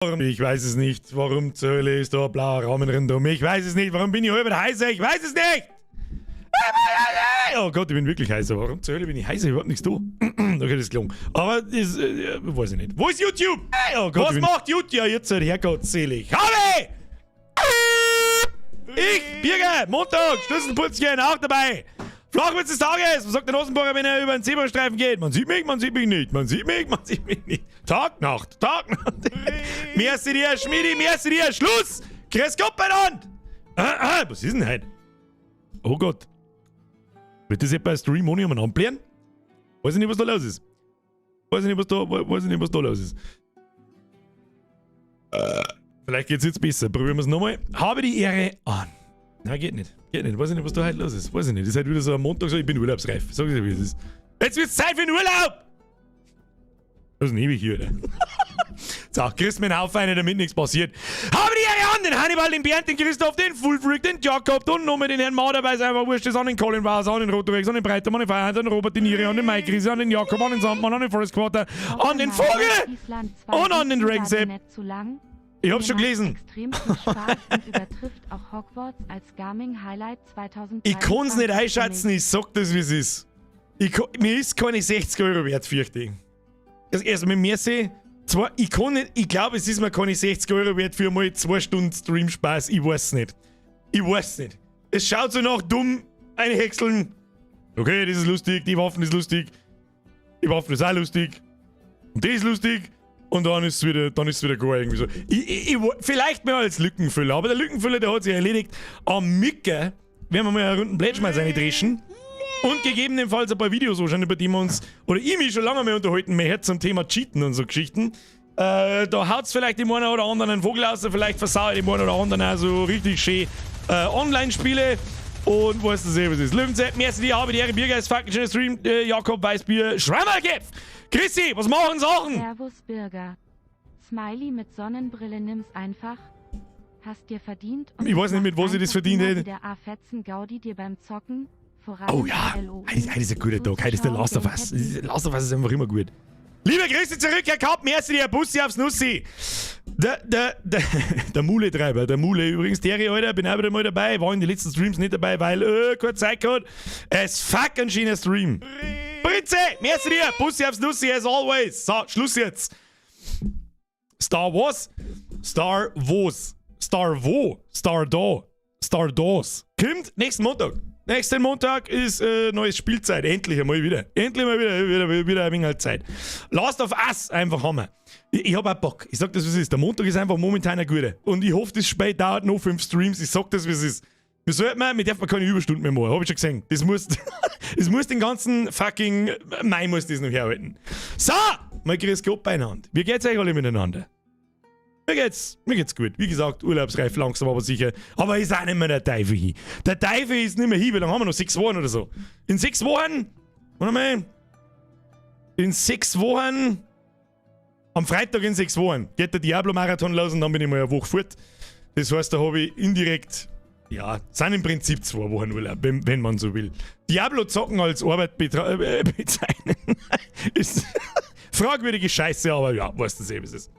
Ich weiß es nicht. Warum zur Hölle ist da ein blauer Rahmen rundum? Ich weiß es nicht. Warum bin ich halb heißer? Ich weiß es nicht. Oh Gott, ich bin wirklich heißer. Warum zur Hölle bin ich heißer? Ich hab nichts da. Okay, das gelungen. Aber das weiß ich nicht. Wo ist YouTube? Oh Gott, was macht YouTube? Ja, jetzt seid hergottselig. Habe! Ich, Birger, Montag, Schlüsselputzchen, auch dabei. Flachwitz des Tages. Was sagt der Rosenbacher, wenn er über den Zebrastreifen geht? Man sieht mich nicht. Man sieht mich nicht. Tag, Nacht. Merci dir, Schmiedi, merci dir. Schluss. Grüß Gott beieinander. Was ist denn heute? Oh Gott. Wird das etwa ein Stream ohne jemanden anblären? Weiß ich nicht, was da los ist. Weiß ich nicht, was da los ist. Vielleicht geht's jetzt besser. Probieren wir es nochmal. Habe die Ehre an. Nein, geht nicht. Weiß ich nicht, was da heute los ist. Weiß ich nicht. Das ist halt wieder so am Montag so, ich bin urlaubsreif. Sag ich dir, wie es ist. Jetzt wird's Zeit für den Urlaub! Das ist ewig hier, oder? So, kriegst mir einen Haufen rein, damit nichts passiert. Habe die Ehre an! Den Hannibal, den Bernd, den Christoph, den Fullfreak, den Jakob, und nochmal den Herrn Mauder, weil es einfach wurscht ist, an den Colin Vars, an den Rotorex, an den Breiter, an den Feierhand, an den Robert, den Iri, an den Mike Riese, an den Jakob, an den Sandmann, an den Forest Quarter, an den Vogel und an den Dragonsepp. Ich hab's schon gelesen. Extrem viel Spaß und übertrifft auch Hogwarts als Gaming Highlight 2023. Ich kann's nicht einschätzen, ich sag das, wie es ist. Mir ist keine 60 Euro wert, fürchte ich. Also erst mit mir sehe, ich glaube, es ist mir keine 60 Euro wert für mal 2 Stunden Stream-Spaß. Ich weiß nicht. Es schaut so nach dumm, einhäckseln. Okay, das ist lustig, die Waffen ist lustig. Die Waffen ist auch lustig. Und die ist lustig. Und dann ist es wieder gar irgendwie so. Vielleicht mehr als Lückenfüller, aber der Lückenfüller, der hat sich erledigt. Am Micke werden wir mal einen runden Blätschmeiß reindreschen. Und gegebenenfalls ein paar Videos wahrscheinlich, über die wir uns, oder ich mich schon lange mehr unterhalten, mehr zum Thema Cheaten und so Geschichten. Da haut's vielleicht dem einen oder anderen einen Vogel aus, vielleicht versauert dem einen oder anderen auch so richtig schön Online-Spiele. Und weißt du selber, was ist? Löwenzeit, merci dir, habe die Ehre, Biergeist, fucking schöner Stream, Jakob, Weißbier, Schrammergef! Chrissy, was machen Sachen? Servus, Birger. Smiley mit Sonnenbrille nimm's einfach. Hast dir verdient. Und ich weiß nicht, mit was ich das verdient hätte. Der A-Fetzen Gaudi dir beim Zocken. Oh ja, heute ist ein guter Tag, heute ist der Last of Us. Last of Us ist einfach immer gut. Liebe Grüße zurück, Herr Kapp, merci dir, Bussi aufs Nussi. Der Mule-Treiber, der Mule übrigens, Terry, Alter, bin auch wieder mal dabei, war in den letzten Streams nicht dabei, weil, keine Zeit gehabt. Es fuck ein schöner Stream. Britze, merci dir, Bussi aufs Nussi, as always. So, Schluss jetzt. Star Wars? Star Wars. Star Wo? Star Da. Star Dos. Kommt nächsten Montag. Nächsten Montag ist neues Spielzeit. Endlich einmal wieder. Endlich mal wieder ein wenig Zeit. Last of Us einfach Hammer. Ich hab auch Bock. Ich sag das, wie es ist. Der Montag ist einfach momentan ein guter. Und ich hoffe, das Spiel dauert noch 5 Streams. Ich sag das, wie es ist. Wir dürfen keine Überstunden mehr machen. Hab ich schon gesehen. Das muss den ganzen fucking Mai muss das noch herhalten. So! Mal grüß Gott beieinander. Wie geht's euch alle miteinander? Mir geht's gut. Wie gesagt, urlaubsreif, langsam, aber sicher. Aber ist auch nicht mehr der Teufel hin. Der Teufel ist nicht mehr hin. Wie lange haben wir noch? 6 Wochen oder so? In 6 Wochen? Warte mal. In 6 Wochen. Am Freitag in 6 Wochen geht der Diablo-Marathon los und dann bin ich mal eine Woche fort. Das heißt, da habe ich indirekt, ja, sind im Prinzip 2 Wochen Urlaub, wenn man so will. Diablo zocken als Arbeit bezeichnen. Ist fragwürdige Scheiße, aber ja, weißt du selber, wie es ist.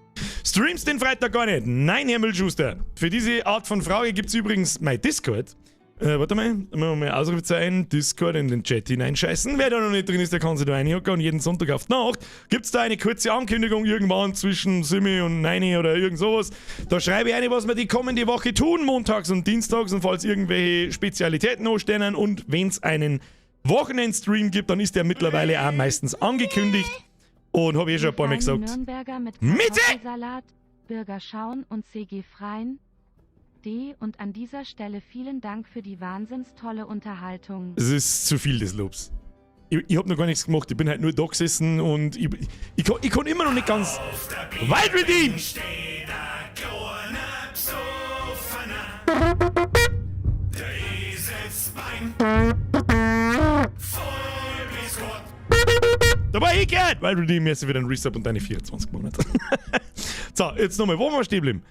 Streamst den Freitag gar nicht? Nein, Herr Müllschuster. Für diese Art von Frage gibt es übrigens mein Discord. Warte mal, mal Ausrufezeichen, Discord in den Chat hineinscheißen. Wer da noch nicht drin ist, der kann sich da reinhocken und jeden Sonntag auf die Nacht gibt es da eine kurze Ankündigung irgendwann zwischen 7 und 9 oder irgend sowas. Da schreibe ich eine, was wir die kommende Woche tun, montags und dienstags, und falls irgendwelche Spezialitäten anstehen, und wenn es einen Wochenendstream gibt, dann ist der mittlerweile auch meistens angekündigt. Und habe ich schon ein paar Mal gesagt. Nürnberger mit Mitte! Salat, Bürger Schauen und CG Freien. Und an dieser Stelle vielen Dank für die wahnsinns tolle Unterhaltung. Es ist zu viel des Lobs. Ich habe noch gar nichts gemacht, ich bin halt nur da gesessen und ich kann immer noch nicht ganz Wild Redeem! Da war ich gehört! Wild Redeem, jetzt wieder ein Resub und deine 24 Monate. So, jetzt nochmal, wo waren wir stehen geblieben?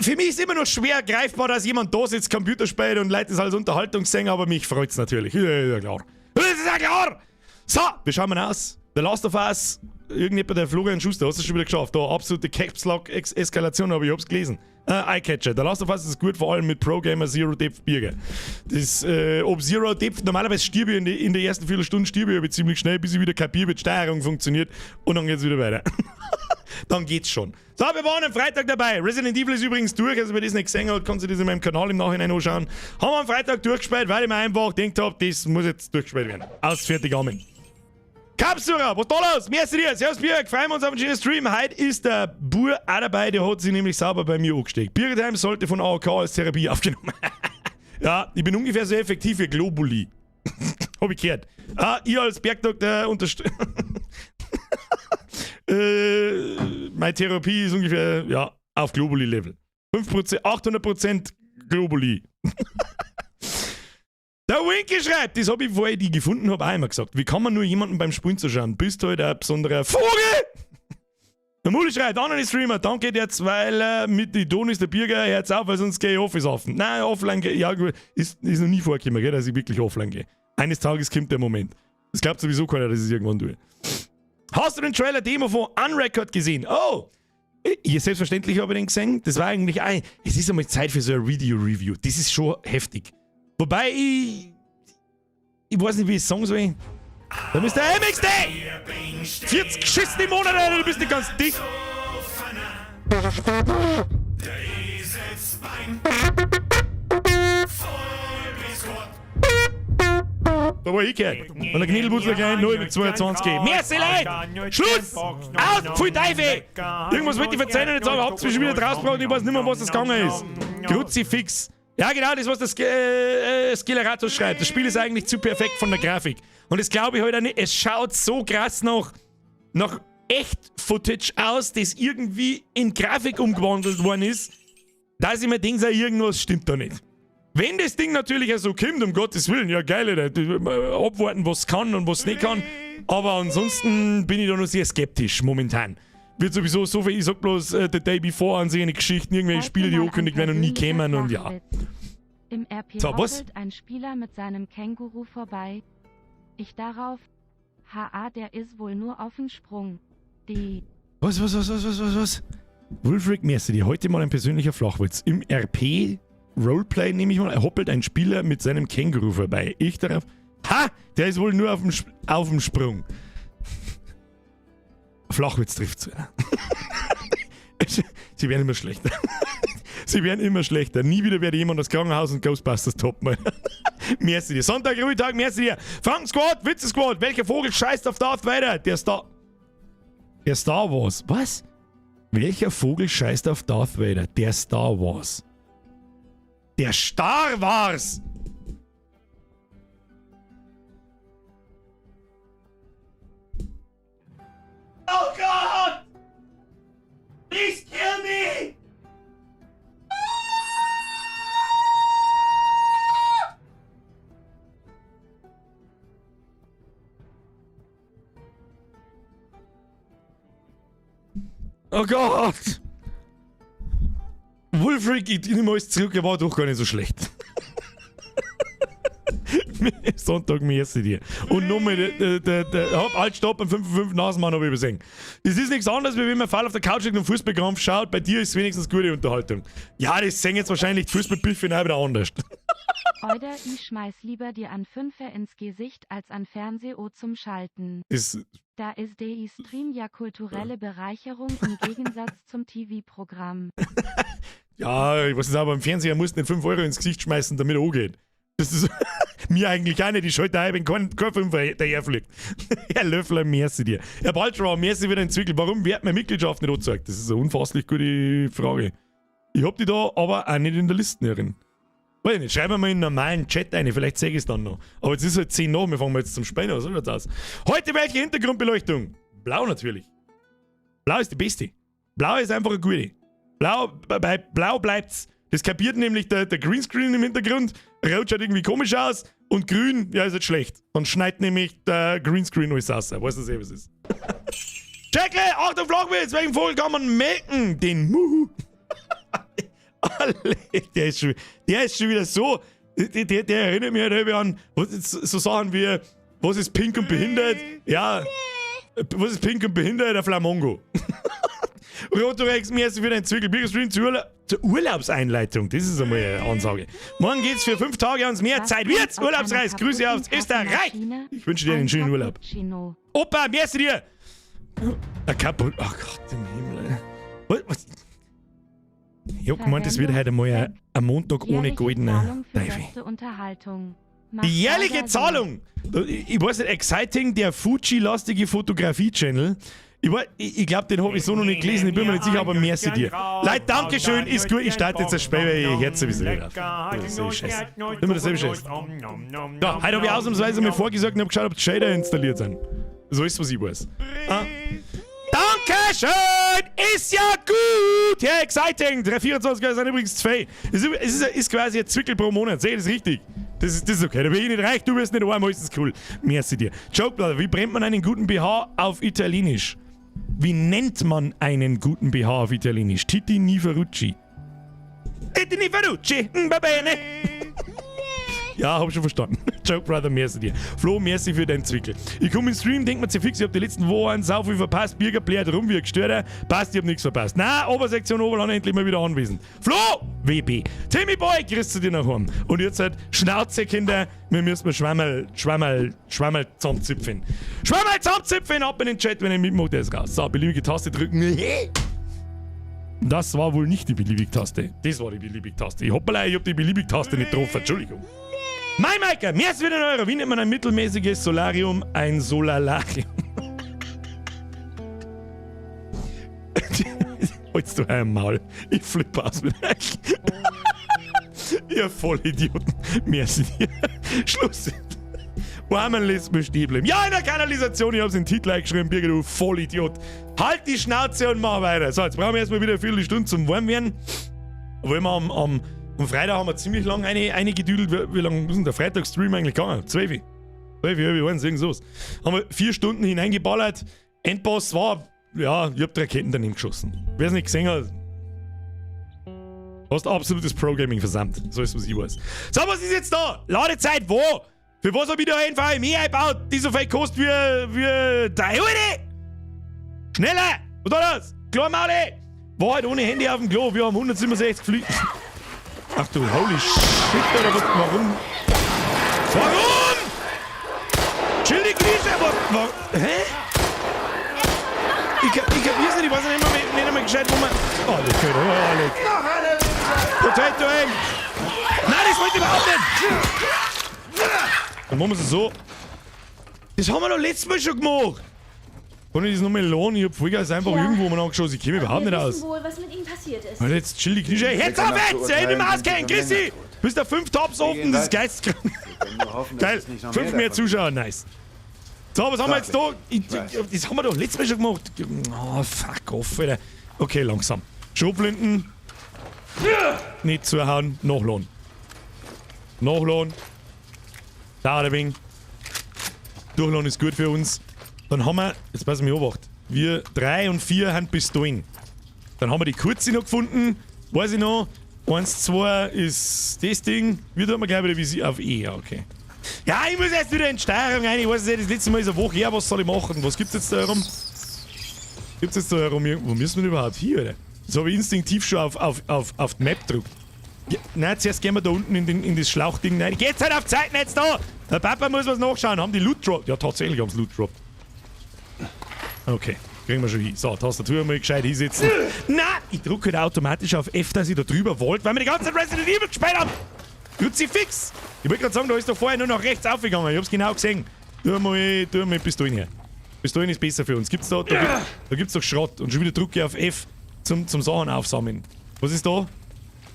Für mich ist immer noch schwer greifbar, dass jemand da sitzt, Computer spielt und Leute das als Unterhaltung sehen, aber mich freut's natürlich. Ja, klar. Das ist ja klar! So, wir schauen mal aus. The Last of Us irgendjemand, der Florian Schuster, hast du schon wieder geschafft. Da absolute Caps-Lock-Eskalation, aber ich hab's gelesen. Eyecatcher, der Last of Us ist gut, vor allem mit Pro-Gamer Zero Depth Birger. Das, ob Zero Depth, normalerweise stirbe ich in der ersten Viertelstunde stirbe ich aber ziemlich schnell, bis ich wieder kapiere, wie die Steuerung funktioniert und dann geht's wieder weiter. Dann geht's schon. So, wir waren am Freitag dabei. Resident Evil ist übrigens durch, also wer das nicht gesehen hat, kann sich das in meinem Kanal im Nachhinein anschauen. Haben wir am Freitag durchgespielt, weil ich mir einfach gedacht habe, das muss jetzt durchgespielt werden. Aus, fertig, Amen. Kapsura, was da los? Merci dir, servus Björk, freuen wir uns auf einen schönen Stream. Heute ist der Bur auch dabei, der hat sich nämlich sauber bei mir angesteckt. Birgit sollte von AOK als Therapie aufgenommen. Ja, ich bin ungefähr so effektiv wie Globuli. Hab ich gehört. Ich als Bergdoktor unterstütze. Meine Therapie ist ungefähr, ja, auf Globuli-Level. 5%, 800% Globuli. Der Winky schreibt, das habe ich, bevor ich die gefunden habe, auch immer gesagt. Wie kann man nur jemanden beim Spielen zuschauen? Bist du halt ein besonderer Vogel? Der Muli schreibt, andere Streamer, danke jetzt, weil mit Idon ist der Bürger, hört's auf, weil sonst gehe ich Office offen. Nein, offline, ja, ist noch nie vorgekommen, gell, dass ich wirklich offline gehe. Eines Tages kommt der Moment. Das glaubt sowieso keiner, dass ich es irgendwann tue. Hast du den Trailer-Demo von Unrecord gesehen? Oh! Ja, selbstverständlich habe ich den gesehen. Das war eigentlich es ist einmal Zeit für so ein Video-Review. Das ist schon heftig. Wobei ich weiß nicht, wie ich es sagen soll. Da müsste der MXD! 40 geschissene Monate, du bist nicht ganz dicht. Da war ich gehört. Und der Knädelbutzler gleich 0 mit 22 geben. Merci, Leute! Schluss! Aus! Pfui Teufel! Irgendwas wollte ich verzeihen und jetzt sagen, habt ihr mich schon wieder drausgebracht und ich weiß nicht mehr, was das gegangen ist. Kruzifix. Ja, genau, das, was der Skilleratus schreibt. Das Spiel ist eigentlich zu perfekt von der Grafik. Und das glaube ich halt auch nicht. Es schaut so krass nach Echt-Footage aus, das irgendwie in Grafik umgewandelt worden ist, dass ich mir denke, irgendwas stimmt da nicht. Wenn das Ding natürlich auch so kommt, um Gottes Willen, ja geil, abwarten, was kann und was nicht kann. Aber ansonsten bin ich da noch sehr skeptisch momentan. Wird sowieso so viel, ich sag bloß The Day Before ansehen, Geschichten, irgendwelche Spiele, die angekündigt werden und nie kämen und ja. Im RP so, was? ein Spieler mit seinem Känguru vorbei. Ich darauf, der ist wohl nur auf den Sprung. Die... Was? Wolfric Mercy, heute mal ein persönlicher Flachwitz. Im RP Roleplay, nehme ich mal, hoppelt ein Spieler mit seinem Känguru vorbei. Ich darauf, der ist wohl nur auf dem Sprung. Flachwitz trifft zu. Sie werden immer schlechter. Sie werden immer schlechter. Nie wieder werde jemand das Krankenhaus und Ghostbusters toppen. Merci dir. Sonntag, Ruhetag, merci dir. Franken Squad, Witze Squad. Welcher Vogel scheißt auf Darth Vader? Der Star Wars. Was? Welcher Vogel scheißt auf Darth Vader? Der Star Wars. Der Star Wars! Oh God! Please kill me! Oh Gott! Wolfric, ich nehme alles zurück, er war doch gar nicht so schlecht. Sonntag, merci dir. Und nochmal, halt, stopp, am 5.5. Nasenmann habe ich übersehen. Das ist nichts anderes, wie wenn man Fall auf der Couch liegt und Fußballkampf schaut. Bei dir ist es wenigstens gute Unterhaltung. Ja, das sehen jetzt wahrscheinlich die Fußballpiffe auch wieder anders. Oder ich schmeiß lieber dir an Fünfer ins Gesicht als an Fernseh-O zum Schalten. Da ist der Stream ja kulturelle Bereicherung im Gegensatz zum TV-Programm. Ja, ich weiß nicht, aber im Fernseher musst du nicht 5 Euro ins Gesicht schmeißen, damit er angeht. Das ist mir eigentlich auch nicht. Ich schalte ein, wenn kein 5er daherfliegt. Herr Löffler, merci dir. Herr Baltrau, merci wieder entwickelt. Warum wird meine Mitgliedschaft nicht angezeigt? Das ist eine unfasslich gute Frage. Ich hab die da aber auch nicht in der Liste drin. Weiß ich nicht, schreiben wir mal in einen normalen Chat ein, vielleicht sehe ich es dann noch. Aber jetzt ist halt 10 nach, wir fangen jetzt zum Spielen an, so schaut's aus. Heute welche Hintergrundbeleuchtung? Blau natürlich. Blau ist die beste. Blau ist einfach eine gute. Bei Blau bleibt's. Das kapiert nämlich der Greenscreen im Hintergrund. Rot schaut irgendwie komisch aus. Und grün, ja, ist jetzt schlecht. Dann schneidet nämlich der Greenscreen alles aus. Weißt du selber, was es ist. Jackle, Achtung, Flachwitz, welchen Vogel kann man melken? Den Muhu. Der ist schon wieder so. Der erinnert mich halt an so Sachen wie, was ist pink und behindert? Ja. Was ist pink und behindert? Der Flamongo. Rotorex, merci für deinen Zwickel. Biergestream zur Urlaubseinleitung. Das ist einmal eine Ansage. Morgen geht's für 5 Tage ans Meer. Zeit wird's. Urlaubsreis. Grüße aus Österreich. Ich wünsche dir einen schönen Urlaub. Opa, merci dir. Ein Kaputt. Oh Gott im Himmel. Was? Ich hab gemeint, das wird heute mal ein Montag ohne goldene Teufel. Die jährliche Zahlung! Ich weiß nicht, Exciting, der Fuji-lastige Fotografie-Channel. Ich glaube, den habe ich so noch nicht gelesen, ich bin mir nicht sicher, aber merci dir. Leute, Dankeschön, ist gut, ich starte jetzt das Spiel, weil ich jetzt ein bisschen wieder. Das ist so scheiße. Immer dasselbe Scheiß. Ja, heute habe ich ausnahmsweise mir vorgesagt und habe geschaut, ob die Shader installiert sind. So ist es, was ich weiß. Dankeschön! Ist ja gut! Ja, Exciting! 324 sind übrigens 2. Es ist quasi ein Zwickel pro Monat. Seht ihr das richtig? Das ist okay. Da bin ich nicht reich, du wirst nicht einmal, ist das cool. Merci dir. Joke, Brother, wie brennt man einen guten BH auf Italienisch? Wie nennt man einen guten BH auf Italienisch? Titi Niferucci. Titi Niferucci! Va bene! Ja, hab schon verstanden. Joke, Brother, merci dir. Flo, merci für deinen Zwickel. Ich komme im Stream, denkt mir zu fix, ich hab die letzten Wochen sau viel verpasst. Birger bläht rum wie ein Gestörter. Passt, ich hab nichts verpasst. Na, Obersektion Oberland endlich mal wieder anwesend. Flo, WB. Timmy Boy, grüßt du dir nach Hause. Und jetzt halt Schnauze, Kinder. Wir müssen Schwammerl zusammenzipfen. Schwammerl zusammenzipfen, ab in den Chat, wenn ihr mitmacht, der ist raus. So, beliebige Taste drücken. Das war wohl nicht die beliebige Taste. Das war die beliebige Taste. Hoppala, ich hab die beliebige Taste nicht getroffen. Entschuldigung. Mein Maker, mehr als wieder €. Wie nennt man ein mittelmäßiges Solarium? Ein Solalarium. Holst du ein Maul? Ich flippe aus mit euch. Ihr Vollidioten. Merci dir. Schluss. Warmen lässt mich stehen bleiben. Ja, in der Kanalisation, ich hab's in den Titel eingeschrieben, Birger, du Vollidiot. Halt die Schnauze und mach weiter. So, jetzt brauchen wir erstmal wieder eine Viertelstunde zum Warmwerden. Obwohl wir am Freitag haben wir ziemlich lang eine gedüdelt. Wie lange muss denn der Freitagsstream eigentlich gegangen? 12, irgend sowas. Haben wir 4 Stunden hineingeballert. Endboss war, ja, ich hab 3 Ketten daneben geschossen. Wer es nicht gesehen hat, hast absolutes Pro-Gaming versammelt. So ist, was ich weiß. So, was ist jetzt da? Ladezeit wo? Für was hab ich da einen VME eingebaut, die so viel kostet wie 3 Euro? Schneller! Was war das? Klarmaule! War halt ohne Handy auf dem Klo. Wir haben 167 Flüge. Ach du, holy shit, oder was? Warum? Warum? Chill die Krise, warum? Hä? Ich kapier's nicht, ich weiß nicht mehr gescheit, wo man... Oh, das geht, Alex. Potato Egg. Nein, das wollte ich überhaupt nicht. Dann machen wir es so. Das haben wir doch letztes Mal schon gemacht. Kann ich das nochmal lohnen? Ich hab Vollgas einfach irgendwo mal angeschossen. Ich käme überhaupt nicht aus. Wohl, was mit ihm passiert ist. Alter, jetzt chill die Knische. Jetzt auf jetzt! Ich nicht mehr ausgehen, Chrissy! Du bist der 5 Tops offen, das ist geisteskrank. Geil, 5 mehr Zuschauer, nice. So, was haben wir jetzt da? Das haben wir doch letztes Mal schon gemacht. Oh, fuck off, Alter. Okay, langsam. Schubblinden. Nicht zuhauen, nachladen. Nachladen. Dauert ein wenig. Durchladen ist gut für uns. Dann haben wir, jetzt passen wir auf, wir 3 und 4 haben Pistolen. Dann haben wir die kurze noch gefunden, weiß ich noch. 1, 2 ist das Ding. Wir tun gleich wieder wie sie auf E, ja, okay. Ja, ich muss jetzt wieder in die Steuerung rein. Ich weiß nicht, das letzte Mal ist eine Woche her, was soll ich machen? Was gibt's jetzt da herum? Gibt's jetzt da herum? Wo müssen wir denn überhaupt hier, oder? Das habe ich instinktiv schon auf die Map gedruckt. Ja, nein, zuerst gehen wir da unten in das Schlauchding rein. Geht's halt auf Zeit jetzt da! Der Papa muss was nachschauen. Haben die Loot droppt? Ja, tatsächlich haben sie Loot droppt. Okay, kriegen wir schon hin. So, Tastatur mal gescheit hinsetzen. Nein, ich drücke halt automatisch auf F, dass ich da drüber wollte, weil wir die ganze Zeit Resident Evil gespielt haben. Kruzifix! Ich wollte gerade sagen, da ist doch vorher nur nach rechts aufgegangen. Ich hab's genau gesehen. Tu mal Pistolen her. Pistolen ist besser für uns. Gibt's da gibt's doch Schrott. Und schon wieder drücke ich auf F zum Sachen aufsammeln. Was ist da?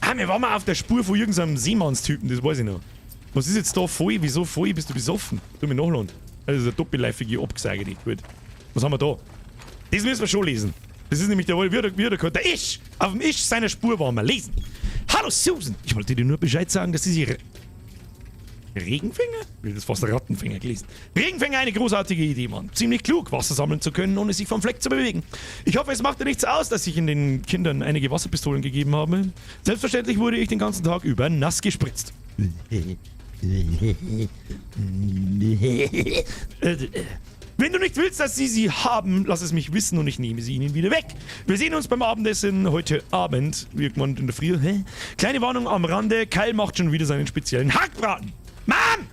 Ah, wir waren mal auf der Spur von irgendeinem Seemannstypen, das weiß ich noch. Was ist jetzt da voll? Wieso voll? Bist du besoffen? Tu mich nachladen. Das ist eine doppelleifige Abgesage, die. Gut. Was haben wir da? Das müssen wir schon lesen. Das ist nämlich der der Isch! Auf dem Isch seiner Spur waren wir. Lesen! Hallo Susan! Ich wollte dir nur Bescheid sagen, dass sie Regenfänger? Ich will das fast Rattenfänger gelesen. Regenfänger eine großartige Idee, Mann. Ziemlich klug, Wasser sammeln zu können, ohne sich vom Fleck zu bewegen. Ich hoffe, es macht dir nichts aus, dass ich in den Kindern einige Wasserpistolen gegeben habe. Selbstverständlich wurde ich den ganzen Tag über nass gespritzt. Wenn du nicht willst, dass sie haben, lass es mich wissen und ich nehme sie ihnen wieder weg. Wir sehen uns beim Abendessen heute Abend. Wie gemeint in der Früh. Kleine Warnung am Rande. Kyle macht schon wieder seinen speziellen Hackbraten. Mann!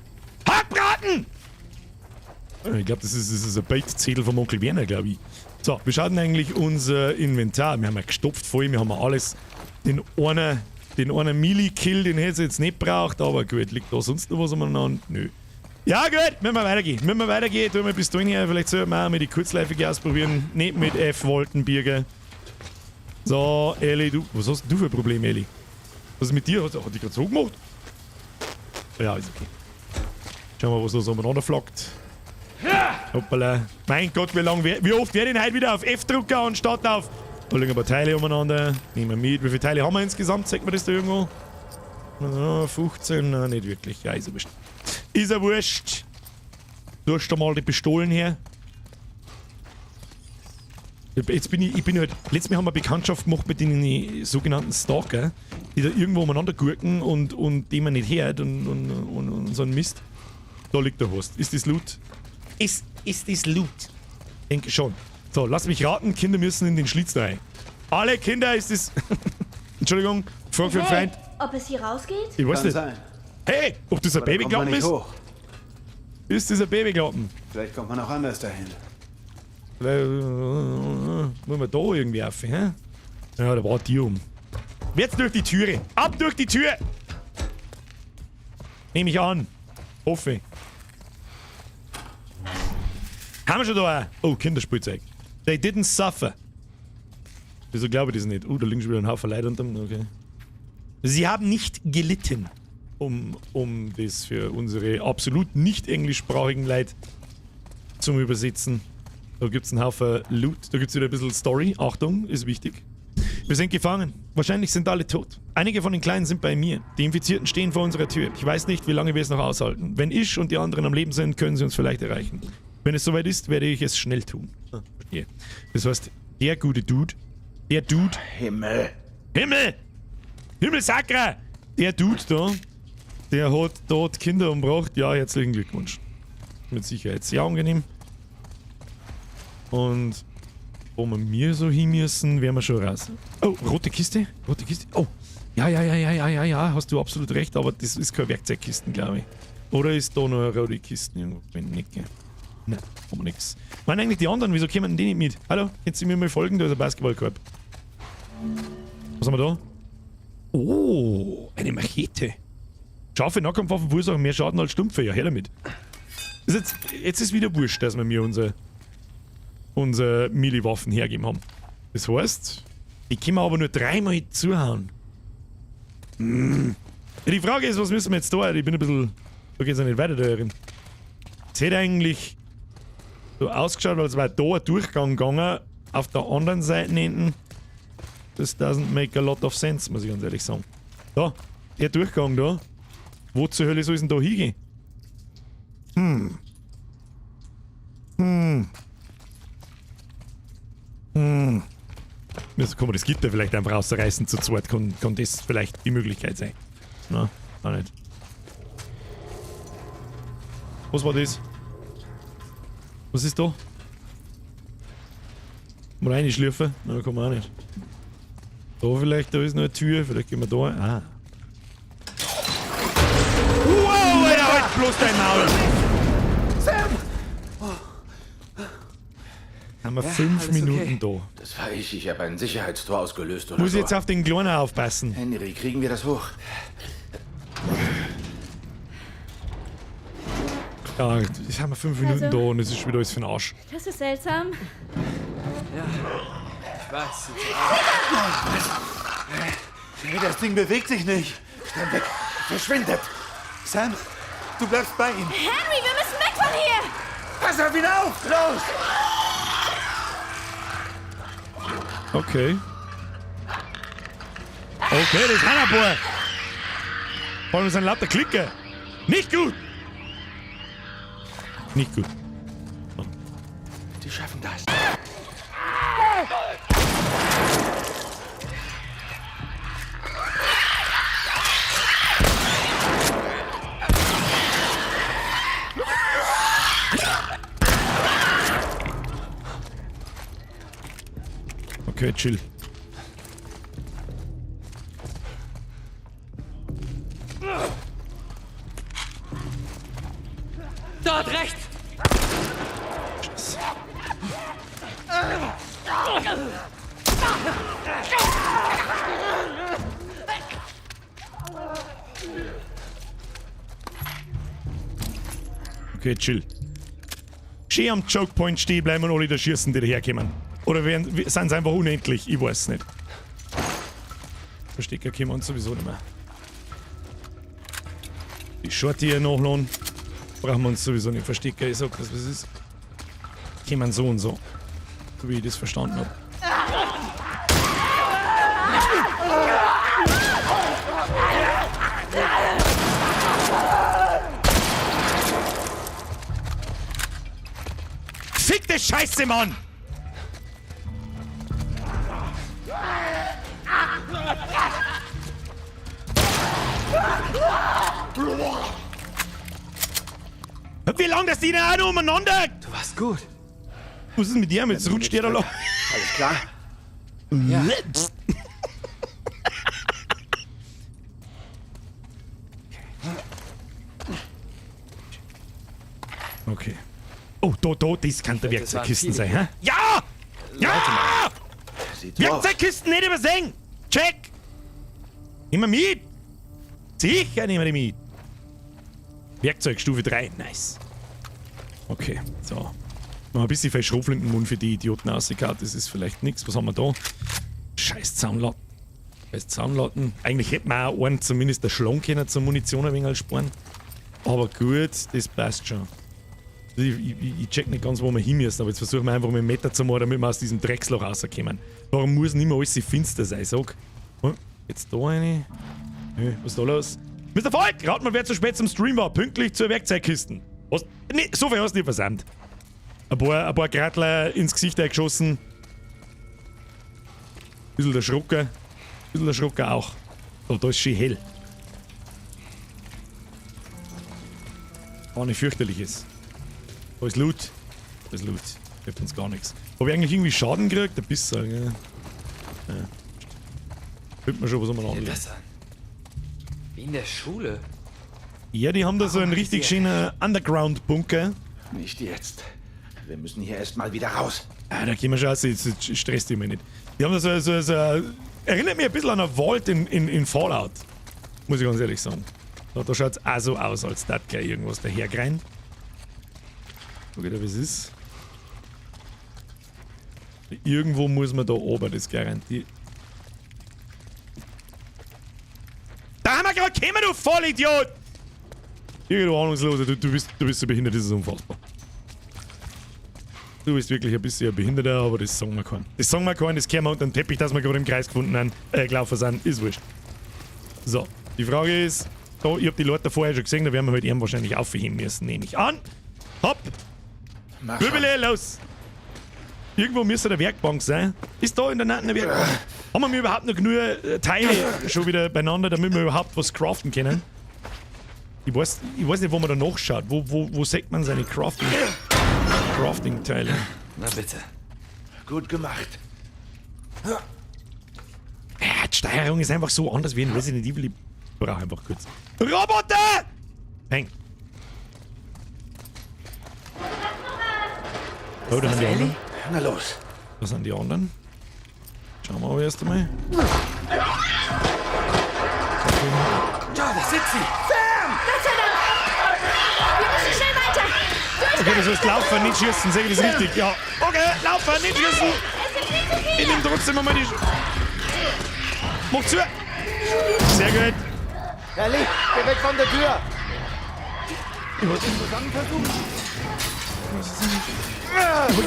Hackbraten! Ich glaube, das ist ein Bait-Zettel vom Onkel Werner, glaube ich. So, wir schauen eigentlich unser Inventar. Wir haben ja gestopft voll, wir haben alles. Den einen Milli-Kill, den hätte ich jetzt nicht braucht, aber gut, liegt da sonst noch was umeinander? Nö. Ja gut, müssen wir weitergehen. Tun wir bis dahin her, vielleicht sollten wir auch mal die kurzläufige ausprobieren. Nicht mit F-Voltenbirger. So, Elli, was hast du für ein Problem, Elli? Was ist mit dir? Hat die gerade so gemacht? Ja, ist okay. Schauen wir, was da so umeinander flackt. Hoppala. Mein Gott, wie oft werde ich denn heute wieder auf F drücken anstatt auf... Da liegen ein paar Teile umeinander. Nehmen wir mit. Wie viele Teile haben wir insgesamt? Zeigt mir das da irgendwo? 15? Nein, nicht wirklich. Ja, ist ja wurscht. Ist ja wurscht. Du hast da mal die Pistolen her. Jetzt bin ich halt... Letztes Mal haben wir Bekanntschaft gemacht mit den sogenannten Stalker, die da irgendwo umeinander gurken und die man nicht hört und so ein Mist. Da liegt der Horst. Ist das Loot? Ist das Loot? Denke schon. So, lass mich raten, Kinder müssen in den Schlitz rein. Alle Kinder ist es... Entschuldigung, Frage für den Feind. Ob es hier rausgeht? Ich weiß nicht. Sein. Hey, ob das ein Babyklappen ist? Hoch. Ist das ein Babyklappen? Vielleicht kommt man auch anders dahin. Muss man da irgendwie auf, hä? Ja, da war die um. Jetzt durch die Türe. Ab durch die Tür! Nehme ich an. Hoffe. Haben wir schon da ein... Oh, Kinderspielzeug. They didn't suffer. Wieso glaube ich das nicht? Da liegen schon wieder ein Haufen Leute unter dem... Okay. Sie haben nicht gelitten, um das für unsere absolut nicht englischsprachigen Leute zum Übersetzen. Da gibt's einen Haufen Loot. Da gibt's wieder ein bisschen Story. Achtung, ist wichtig. Wir sind gefangen. Wahrscheinlich sind alle tot. Einige von den Kleinen sind bei mir. Die Infizierten stehen vor unserer Tür. Ich weiß nicht, wie lange wir es noch aushalten. Wenn ich und die anderen am Leben sind, können sie uns vielleicht erreichen. Wenn es soweit ist, werde ich es schnell tun. Verstehe. Das heißt, der gute Dude, Himmel! Himmel Sakra! Der Dude da, der hat dort Kinder umgebracht. Ja, herzlichen Glückwunsch. Mit Sicherheit sehr angenehm. Und wo wir so hin müssen, wären wir schon raus. Oh, rote Kiste? Rote Kiste? Oh, ja, hast du absolut recht, aber das ist keine Werkzeugkisten, glaube ich. Oder ist da noch eine rote Kiste irgendwo? Wenn nicht, gell? Nein, haben wir nix. Meinen eigentlich die anderen, wieso kommen denn die nicht mit? Hallo, jetzt sind wir mal folgen, da ist ein Basketballkorb. Was haben wir da? Oh, eine Machete. Scharfe Nahkampfwaffen verursachen mehr Schaden als Stumpfe, ja, her damit. Jetzt ist wieder wurscht, dass wir mir unsere Melee-Waffen hergeben haben. Das heißt, die können wir aber nur 3-mal zuhauen. Ja, die Frage ist, was müssen wir jetzt da? Ich bin ein bisschen... Da geht's ja nicht weiter da drin. Es hätte eigentlich so ausgeschaut, als wäre da ein Durchgang gegangen. Auf der anderen Seite hinten. Das doesn't make a lot of sense, muss ich ganz ehrlich sagen. Da, der Durchgang da. Wo zur Hölle soll es denn da hingehen? Jetzt kann man das Gitter vielleicht einfach rausreißen zu zweit. Kann das vielleicht die Möglichkeit sein? Na, auch nicht. Was war das? Was ist da? Mal reinschlürfen? Na, kann man auch nicht. Da vielleicht, da ist noch eine Tür, vielleicht gehen wir da. Ah. Wow, Alter, halt bloß dein Maul! Sam! Haben wir 5 Minuten da. Das war ich. Ich habe ein Sicherheitstor ausgelöst oder Muss so. jetzt auf den Kleinen aufpassen. Henry, kriegen wir das hoch? Ja, jetzt haben wir 5 Minuten Also- da und es ist schon wieder alles für den Arsch. Das ist seltsam. Ich weiß. Hey, das Ding bewegt sich nicht. Dann weg. Verschwindet. Sam, du bleibst bei ihm. Henry, wir müssen weg von hier! Pass auf ihn auf! Los! Okay. Okay, das sind ein paar. Vor allem sind lauter Klicker. Nicht gut! Nicht gut. Die schaffen das. chill. Dort rechts! Okay, chill. Schön am Chokepoint stehen bleiben und alle da schießen, die daherkommen. Oder sind sie einfach unendlich? Ich weiß nicht. Verstecker kommen uns sowieso nicht mehr. Die Shorty hier nachladen. Brauchen wir uns sowieso nicht. Verstecker, ich sag das, was ist. Kommen so und so. So wie ich das verstanden habe. Fickte Scheiße, Mann! Wie lange das die denn auch noch umeinander? Du warst gut. Was ist mit dir? Jetzt rutscht der da noch. Alles klar? Ja. Okay. Oh, da, das kann der Das waren Werkzeugkisten viele sein, hä? Ja! Ja! Sieht so aus. Werkzeugkisten nicht übersehen! Check! Nimm mal mit! Sicher nehmen wir die mit! Werkzeugstufe 3, nice. Okay, so. Noch ein bisschen verschrumpeln im Mund für die Idioten ausgekaut, das ist vielleicht nichts. Was haben wir da? Scheiß Zaunlatten. Scheiß Zaunlatten. Eigentlich hätten wir auch einen zumindest der Schlangen können zur Munition ein wenig sparen. Aber gut, das passt schon. Ich check nicht ganz, wo wir hin müssen, aber jetzt versuchen wir einfach mit dem Meter zu machen, damit wir aus diesem Drecksloch rauskommen. Warum muss nicht mehr alles so finster sein, sag? Oh, jetzt da eine. Nö, was ist da los? Mr. Falk, rat mal, wer zu spät zum Stream war. Pünktlich zur Werkzeugkisten. Was? Nee, so viel hast du nicht versammelt. Ein paar Gratler ins Gesicht eingeschossen. Bisschen der Schrucker auch. Aber da ist schön hell. War nicht fürchterliches. Da ist Loot. Da ist Loot. Hilft uns gar nichts. Habe ich eigentlich irgendwie Schaden gekriegt? Ein bisschen, ja. Hört man schon, was man Sieh dir anlegt. das an. Wie in der Schule. Ja, die haben da so einen richtig schönen Underground-Bunker. Nicht jetzt. Wir müssen hier erstmal wieder raus. Ah, da gehen wir schon aus, jetzt stresst dich mir nicht. Die haben da so erinnert mich ein bisschen an eine Vault in Fallout. Muss ich ganz ehrlich sagen. Da schaut es auch so aus, als da gleich irgendwas dahergreint. Guck da, wie es ist. Irgendwo muss man da oben, das garantiert. Da haben wir gerade gekommen, du Vollidiot! Irgendwo ahnungsloser, du bist so behindert, das ist unfassbar. Du bist wirklich ein bisschen ein Behinderter, aber das sagen wir keinen. Das sagen wir keinen, das kehren wir unter den Teppich, dass wir gerade im Kreis gefunden haben, gelaufen sind, ist wurscht. So, die Frage ist, da, ich hab die Leute vorher schon gesehen, da werden wir halt eben wahrscheinlich aufheben müssen, nehme ich an. Hopp! Mach schon. Bübele, los! Irgendwo müsste der Werkbank sein. Ist da in der Nähe eine Werkbank? Haben wir überhaupt noch genug Teile schon wieder beieinander, damit wir überhaupt was craften können? Ich weiß nicht, wo man da nachschaut. Wo sieht man seine Crafting-Teile? Na bitte. Gut gemacht. Ja, die Steuerung ist einfach so anders wie in Resident Evil. Ich brauche einfach kurz. Roboter! Peng. Oh, da sind die anderen. Na los. Da sind die anderen. Schauen wir aber erst einmal. Ja, da sind sie. Wir müssen schnell weiter. Okay, das heißt laufen, nicht schießen. Sehe ich das richtig? Ja. Okay, laufen, nicht schießen. Ich nehme trotzdem mal die... Mach zu. Sehr gut. Ellie, geh weg von der Tür! Ich wollte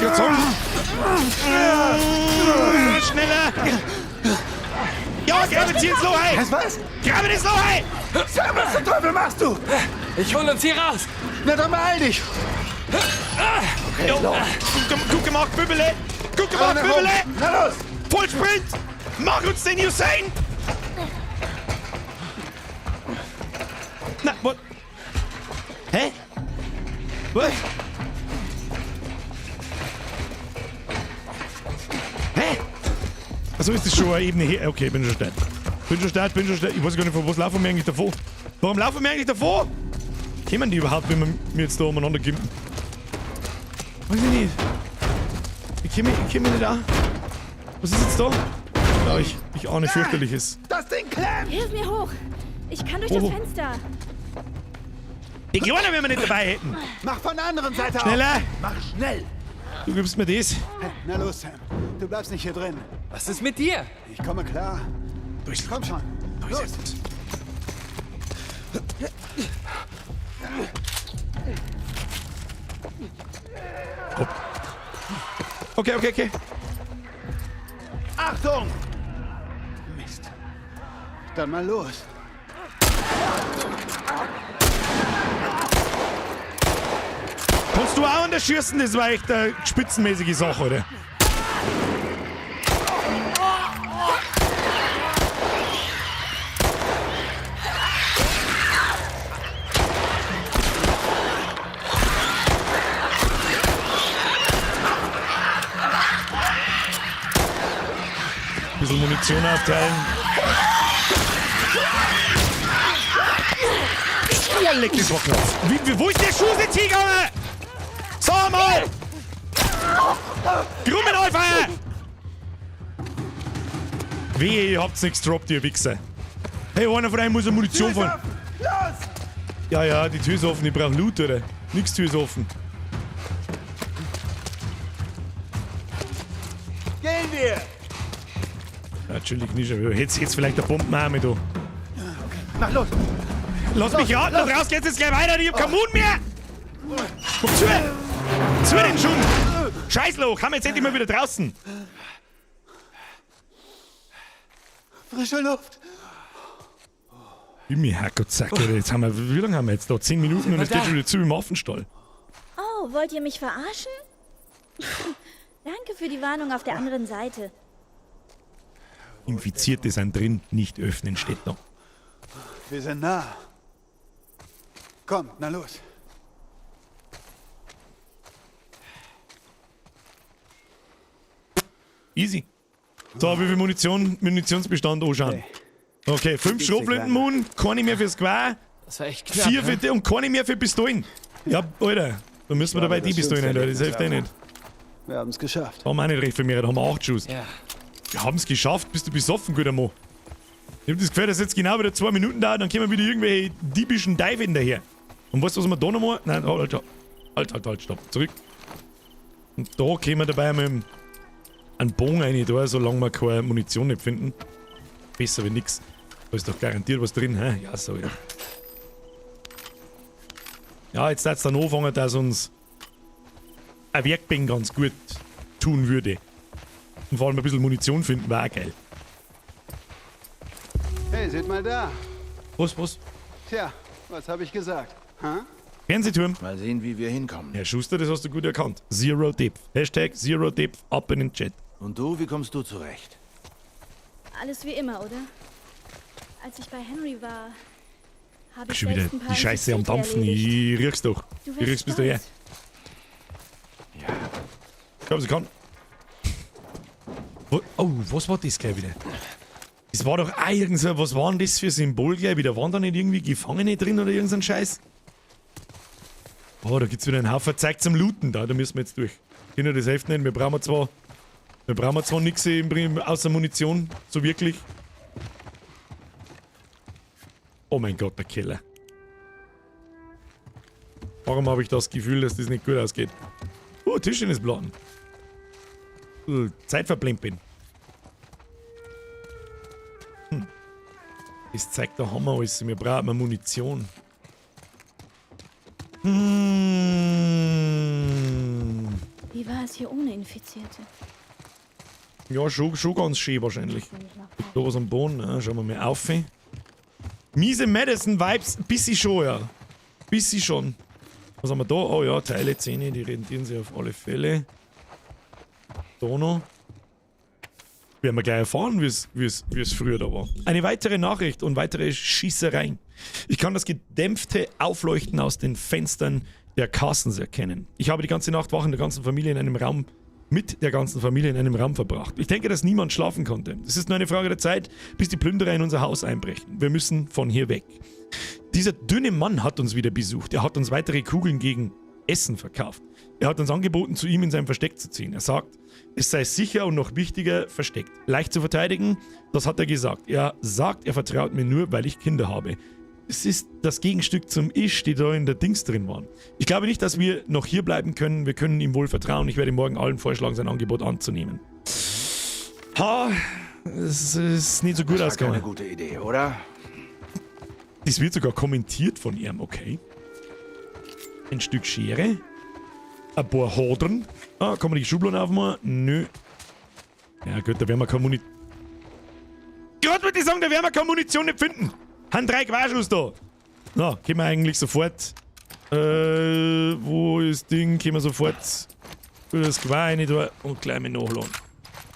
gerade sagen. Schneller. Ja, grabe jetzt hier ins Loch ein. Was? Grabe ins Loch ein. Sam, was zum Teufel machst du? Ich hol uns hier raus. Na dann beeil dich. Jo, gut gemacht, Bübele. Gut gemacht, Nach oben. Bübele. Na los. Vollsprint. Mach uns den Usain. Na, what? Hä? Was? Hä? Also ist das schon eine Ebene her. Okay, bin schon steil. Bin schon steil. Ich weiß gar nicht, von was laufen wir eigentlich davor? Warum laufen wir eigentlich davor? Kämen die überhaupt, wenn wir jetzt da umeinander gimpen? Weiß ich nicht. Ich käme nicht an. Was ist jetzt da? Ja, ich ahne Fürchterliches. Das Ding klemmt! Hilf mir hoch. Ich kann durch das Fenster. Die Kleine, wenn wir nicht dabei hätten. Mach von der anderen Seite auf! Schneller! Mach schnell! Du gibst mir das. Na los, Sam. Du bleibst nicht hier drin. Was ist mit dir? Ich komme klar. Komm schon. Los. Okay. Achtung! Mist. Dann mal los. Kannst du auch an der Schießen? Das war echt eine spitzenmäßige Sache, oder? Bisschen Munition aufteilen. Ja, leck das Rock auf. Wo ist der Schuh jetzt hingegangen? Sag mal! Grummen Feuer! Wehe, ihr habt's nichts gedroppt, ihr Wichser. Hey, einer von euch muss eine Munition fahren. Los! Ja, die Tür ist offen, ich brauch Loot, oder? Nix, Tür ist offen. Gehen wir! Ja, natürlich nicht, aber jetzt vielleicht der Bombenarme da. Mach los! Lass mich raten, da raus geht's jetzt gleich weiter, ich hab keinen Mund mehr! Komm zu! Zu den Schuhen! Scheißloch, haben wir jetzt endlich mal wieder draußen! Frische Luft! Wie Herrgottsack, jetzt haben wir, wie lange haben wir jetzt da? 10 Minuten und es geht schon wieder zu im Affenstall. Oh, wollt ihr mich verarschen? Danke für die Warnung auf der anderen Seite. Infizierte sind drin, nicht öffnen steht noch. Wir sind nah. Komm, na los. Easy. So, wie viel Munitionsbestand anschauen. Okay, 5 Schrotflintenmund, keine mehr fürs Gewehr, Das war echt knapp. 4 für und keine mehr für Pistolen. Ja, Alter, da müssen wir dabei die Pistolen rein, das hilft eh nicht. Wir haben es geschafft. Da haben wir auch nicht recht viel mehr, da haben wir 8 Schuss. Ja. Wir haben es geschafft, bist du besoffen, guter Mann. Ich hab das Gefühl, dass jetzt genau wieder 2 Minuten dauert, dann kommen wieder irgendwelche diebischen Dive daher. Und weißt du, was wir da noch machen? Nein, halt, stopp, zurück. Und da können wir dabei mit einem Bogen rein, da, solange wir keine Munition nicht finden. Besser wie nix. Da ist doch garantiert was drin, hä? Ja, so, ja. Ja, jetzt darf es dann anfangen, dass uns ein Werkbank ganz gut tun würde. Und vor allem ein bisschen Munition finden, war auch geil. Hey, seht mal da. Was? Tja, was habe ich gesagt? Ha? Fernsehturm. Mal sehen, wie wir hinkommen. Herr Schuster, das hast du gut erkannt. Zero Dip. Hashtag Zero Dip, ab in den Chat. Und du, wie kommst du zurecht? Alles wie immer, oder? Als ich bei Henry war, habe ich Schon wieder selbst ein paar die Scheiße am Infizierte Dampfen. erledigt. Ich riech's doch. Du Ich wirst riech's bis daher. stolz. Ich glaube, sie kann. Oh, was war das gleich wieder? Das war doch auch irgend so, was war denn das für Symbol gleich wieder? Waren da nicht irgendwie Gefangene drin oder irgend so ein Scheiß? Oh, da gibt's wieder einen Haufen Zeug zum Looten da müssen wir jetzt durch. Kinder, das hilft nicht. Wir brauchen zwar nichts außer Munition, so wirklich. Oh mein Gott, der Keller. Warum habe ich das Gefühl, dass das nicht gut ausgeht? Oh, Tischtennisplatten. Zeitverplempern. Das zeigt, da haben wir alles. Wir brauchen mehr Munition. Wie war es hier ohne Infizierte? Ja, schon ganz schön wahrscheinlich. Da was am Boden, schauen wir mal auf. Miese Madison-Vibes, bisschen schon, ja. Bisschen schon. Was haben wir da? Oh ja, Teile 10, die rentieren sich auf alle Fälle. Da noch. Werden wir gleich erfahren, wie es früher da war. Eine weitere Nachricht und weitere Schießereien. Ich kann das gedämpfte Aufleuchten aus den Fenstern der Carsons erkennen. Ich habe die ganze Nacht wach in der ganzen Familie in einem Raum mit der ganzen Familie in einem Raum verbracht. Ich denke, dass niemand schlafen konnte. Es ist nur eine Frage der Zeit, bis die Plünderer in unser Haus einbrechen. Wir müssen von hier weg. Dieser dünne Mann hat uns wieder besucht. Er hat uns weitere Kugeln gegen Essen verkauft. Er hat uns angeboten, zu ihm in sein Versteck zu ziehen. Er sagt, es sei sicher und noch wichtiger versteckt. Leicht zu verteidigen, das hat er gesagt. Er sagt, er vertraut mir nur, weil ich Kinder habe. Es ist das Gegenstück zum Isch, die da in der Dings drin waren. Ich glaube nicht, dass wir noch hier bleiben können. Wir können ihm wohl vertrauen. Ich werde morgen allen vorschlagen, sein Angebot anzunehmen. Es ist nicht so gut Das war keine ausgegangen. gute Idee, oder? Das wird sogar kommentiert von ihm, okay. Ein Stück Schere. Ein paar Hadern. Kann man die Schubladen aufmachen? Nö. Ja gut, da werden wir keine Munition... Gerade würde ich sagen, da werden wir keine Munition nicht finden. Haben 3 Quarschuss da. Na, können wir eigentlich sofort... wo ist das Ding? Können wir sofort... das Quar rein da und gleich mal nachladen.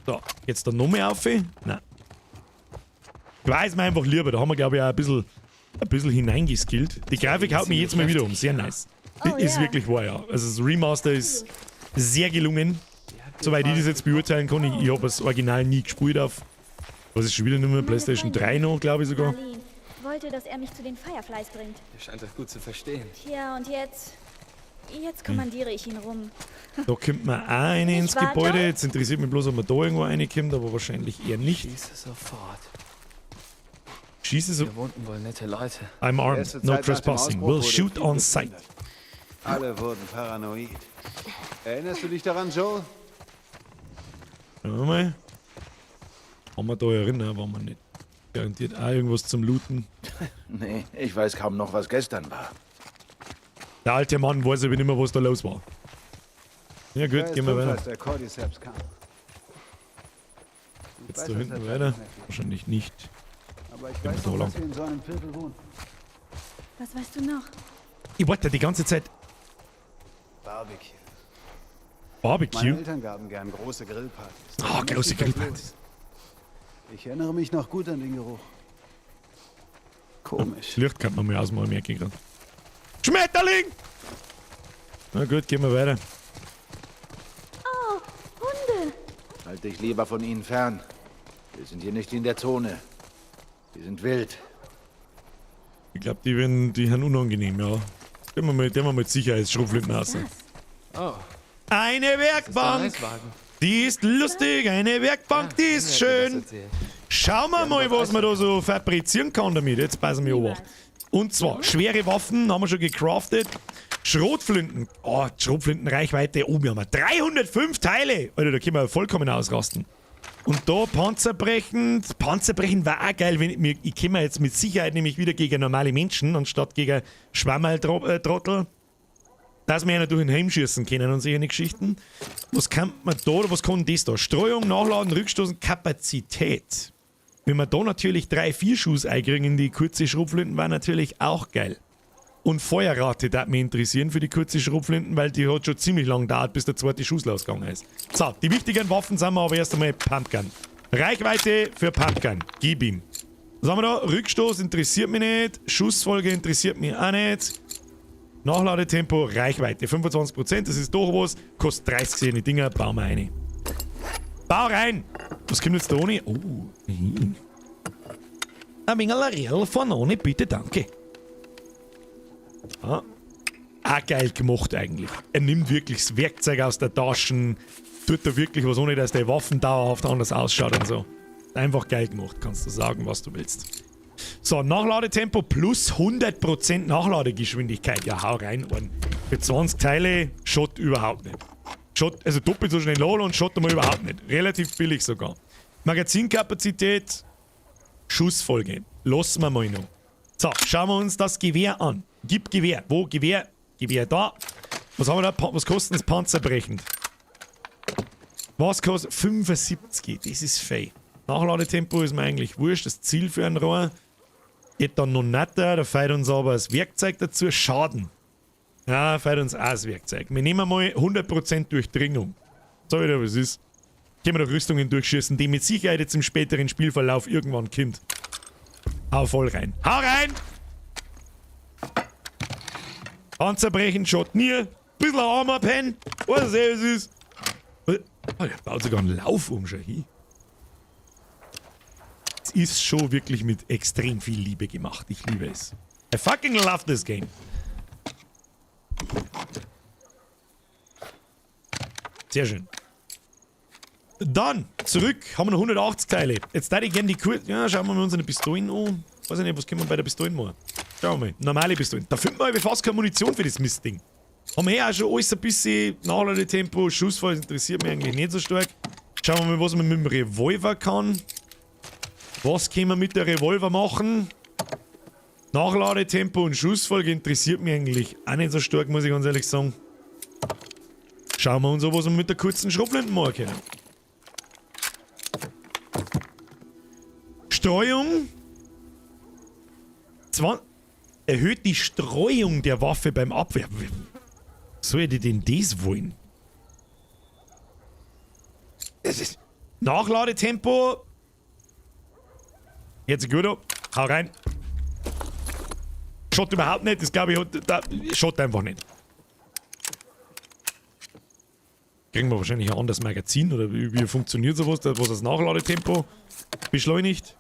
So, jetzt da noch mehr auf? Nein. Quar ist mir einfach lieber. Da haben wir, glaube ich, auch ein bisschen hineingeskillt. Die Grafik haut mich jetzt mal wieder um. Sehr nice. Ist wirklich wahr, ja. Also das Remaster ist sehr gelungen. Soweit ich das jetzt beurteilen kann. Ich habe das Original nie gespielt auf... Was ist schon wieder nur PlayStation 3 noch, glaube ich sogar. Marlene wollte, dass er mich zu den Fireflies bringt. Er scheint das gut zu verstehen. Tja, und jetzt kommandiere ich ihn rum. Da kommt man auch eine ins Ich warte. Gebäude. Jetzt interessiert mich bloß, ob man da irgendwo reinkommt, aber wahrscheinlich eher nicht. Schieße sofort. Schieße so... Hier wohnten wohl nette Leute. I'm armed. Erste No Zeit nach dem trespassing. Ausbruch We'll wurde shoot viel on sight. geplündert. Alle wurden paranoid. Erinnerst du dich daran, Joel? Schauen wir mal. Haben wir da erinnern, waren wir nicht. Garantiert auch irgendwas zum Looten. Nee, ich weiß kaum noch, was gestern war. Der alte Mann weiß aber nicht mehr, was da los war. Ja gut, gehen wir weiter. Als der Cordyceps kam. Jetzt da hinten weiter. Wahrscheinlich nicht. Aber ich wir weiß da noch, lang. dass wir in so einem Viertel wohnen. Was weißt du noch? Ich warte die ganze Zeit. Barbecue. Meine Barbecue? Eltern gaben gern große Grillpartys. Ah, große Mächtig was Grillpartys. los. Ich erinnere mich noch gut an den Geruch. Komisch. Das Licht kann man mir ausmalen, merke ich gerade. Schmetterling! Na gut, gehen wir weiter. Oh, Hunde! Halt dich lieber von ihnen fern. Wir sind hier nicht in der Zone. Sie sind wild. Ich glaube, die haben unangenehm, ja. Den wir mit Sicherheitsschrotflinten hassen. Oh, Eine das ist der Werkbank! Eiswagen. Die ist lustig, eine Werkbank, die ist schön. Schauen wir mal, was man da so fabrizieren kann damit. Jetzt passen wir auf. Und zwar, schwere Waffen haben wir schon gecraftet. Schrotflinten. Oh, Schrotflintenreichweite. Oh, wir haben 305 Teile. Alter, da können wir vollkommen ausrasten. Und da panzerbrechend. Panzerbrechend war auch geil. Ich käme jetzt mit Sicherheit nämlich wieder gegen normale Menschen, anstatt gegen Schwammerl-Trottel. Dass wir ja durch den Helm schießen können und solche Geschichten. Was kann man da oder was kann das da? Streuung, Nachladen, Rückstoßen, Kapazität. Wenn wir da natürlich 3-4 Schuss einkriegen in die kurze Schrotflinten, war natürlich auch geil. Und Feuerrate darf mich interessieren für die kurze Schrotflinten, weil die hat schon ziemlich lang gedauert, bis der zweite Schuss losgegangen ist. So, die wichtigen Waffen sind wir aber erst einmal Pumpgun. Reichweite für Pumpgun. Gib ihm. Was haben wir da? Rückstoß interessiert mich nicht. Schussfolge interessiert mich auch nicht. Nachladetempo, Reichweite 25%, das ist doch was. Kostet 30 seine Dinger, bauen wir eine. Bau rein! Was kommt jetzt da ohne? Oh, ein wenig Ariel von ohne, bitte, danke. Ah. Auch geil gemacht eigentlich. Er nimmt wirklich das Werkzeug aus der Taschen, tut da wirklich was, ohne dass die Waffen dauerhaft anders ausschaut und so. Einfach geil gemacht, kannst du sagen, was du willst. So, Nachladetempo plus 100% Nachladegeschwindigkeit. Ja, hau rein. Und für 20 Teile Shot überhaupt nicht. Shot, also doppelt so schnell laden und Shot einmal überhaupt nicht. Relativ billig sogar. Magazinkapazität, Schussfolge. Lassen wir mal noch. So, schauen wir uns das Gewehr an. Gib Gewehr. Wo Gewehr? Gewehr da. Was haben wir da? Was kostet das Panzerbrechend? Was kostet? 75. Das ist fei. Nachladetempo ist mir eigentlich wurscht. Das Ziel für ein Rohr. Geht dann noch netter. Da feiert uns aber das Werkzeug dazu. Schaden. Ja, feiert uns auch das Werkzeug. Wir nehmen mal 100% Durchdringung. So wieder was ist. Können wir doch Rüstungen durchschießen, die mit Sicherheit jetzt im späteren Spielverlauf irgendwann kommt. Hau voll rein. Hau rein! Panzerbrechen, Shot nie. Bisschen Armor-Pen. Was es ist. Oh, der baut sogar einen Lauf um schon hin. Es ist schon wirklich mit extrem viel Liebe gemacht. Ich liebe es. I fucking love this game. Sehr schön. Dann, zurück, haben wir noch 180 Teile. Jetzt da ich gerne die Kurz... Ja, schauen wir mal unsere Pistolen an. Weiß ich nicht, was können wir bei der Pistolen machen? Schauen wir mal, normale Pistolen. Da finden wir aber fast keine Munition für das Mistding. Haben wir auch schon alles ein bisschen Nachladetempo, Schussfall, das interessiert mich eigentlich nicht so stark. Schauen wir mal, was man mit dem Revolver kann. Was können wir mit der Revolver machen? Nachladetempo und Schussfolge interessiert mich eigentlich auch nicht so stark, muss ich ganz ehrlich sagen. Schauen wir uns an, was wir mit der kurzen Schrotflinte machen können. Streuung. Erhöht die Streuung der Waffe beim Abwerfen. Soll ich denn das wollen? Das ist Nachladetempo. Jetzt gut ab. Hau rein. Schott überhaupt nicht. Das glaube ich, Schott einfach nicht. Kriegen wir wahrscheinlich ein anderes Magazin oder wie funktioniert sowas, was das Nachladetempo beschleunigt.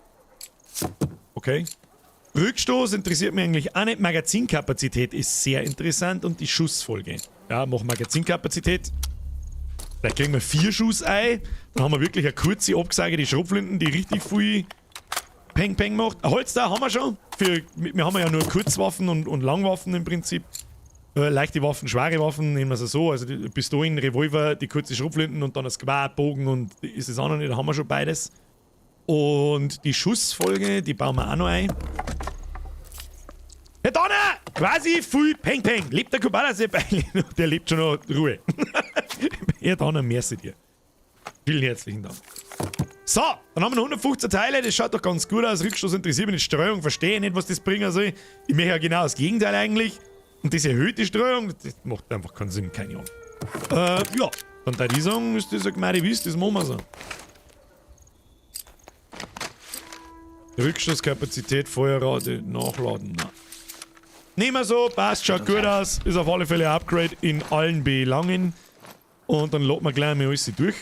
Okay. Rückstoß interessiert mich eigentlich auch nicht. Magazinkapazität ist sehr interessant und die Schussfolge. Ja, mach Magazinkapazität. Vielleicht kriegen wir 4 Schuss ein. Dann haben wir wirklich eine kurze abgesagte Schrotflinten, die richtig viel Peng Peng macht. Ein Holster haben wir schon. Wir haben ja nur Kurzwaffen und Langwaffen im Prinzip. Leichte Waffen, schwere Waffen, nehmen wir es so. Also die Pistolen, Revolver, die kurze Schrotflinten und dann das Gewehr, Bogen und ist es auch noch nicht. Da haben wir schon beides. Und die Schussfolge, die bauen wir auch noch ein. Herr Donner! Quasi viel Peng Peng. Lebt der Kubaner noch? Der lebt schon noch Ruhe. Herr Donner, merci dir. Vielen herzlichen Dank. So, dann haben wir noch 115 Teile. Das schaut doch ganz gut aus. Rückstoß interessiert mich nicht. Streuung, verstehe nicht, was das bringen soll. Ich möchte ja genau das Gegenteil eigentlich. Und das erhöht die Streuung. Das macht einfach keinen Sinn, keine Ahnung. Ja, dann da die sagen, ist das eine gemeine Wiss, das machen wir so. Rückstoßkapazität, Feuerrate, Nachladen. Nein. Nehmen wir so, passt, schaut gut aus. Ist auf alle Fälle ein Upgrade in allen Belangen. Und dann laden wir gleich mal alles durch.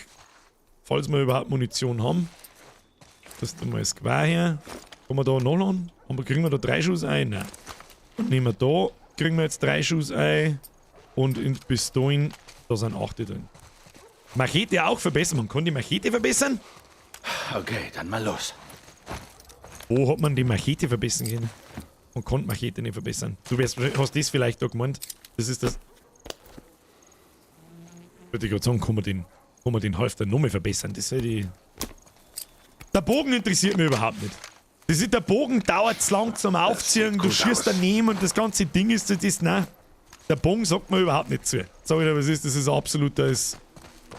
Falls wir überhaupt Munition haben. Das ist mal das Gewehr her. Kann man da nachladen? Kriegen wir da 3 Schuss ein? Nein. Dann nehmen wir da, kriegen wir jetzt 3 Schuss ein. Und in Pistolen, da sind 8 drin. Machete auch verbessern. Man kann die Machete verbessern? Okay, dann mal los. Wo hat man die Machete verbessern können? Man kann Machete nicht verbessern. Du hast das vielleicht da gemeint. Das ist das. Würde ich gerade sagen, kann man den Halfter nochmal verbessern. Das soll die. Der Bogen interessiert mich überhaupt nicht. Das ist, der Bogen dauert zu lang zum Aufziehen, du schießt daneben und das ganze Ding ist das. Nein. Der Bogen sagt mir überhaupt nicht zu. Sag ich dir, was ist, das ist ein absolutes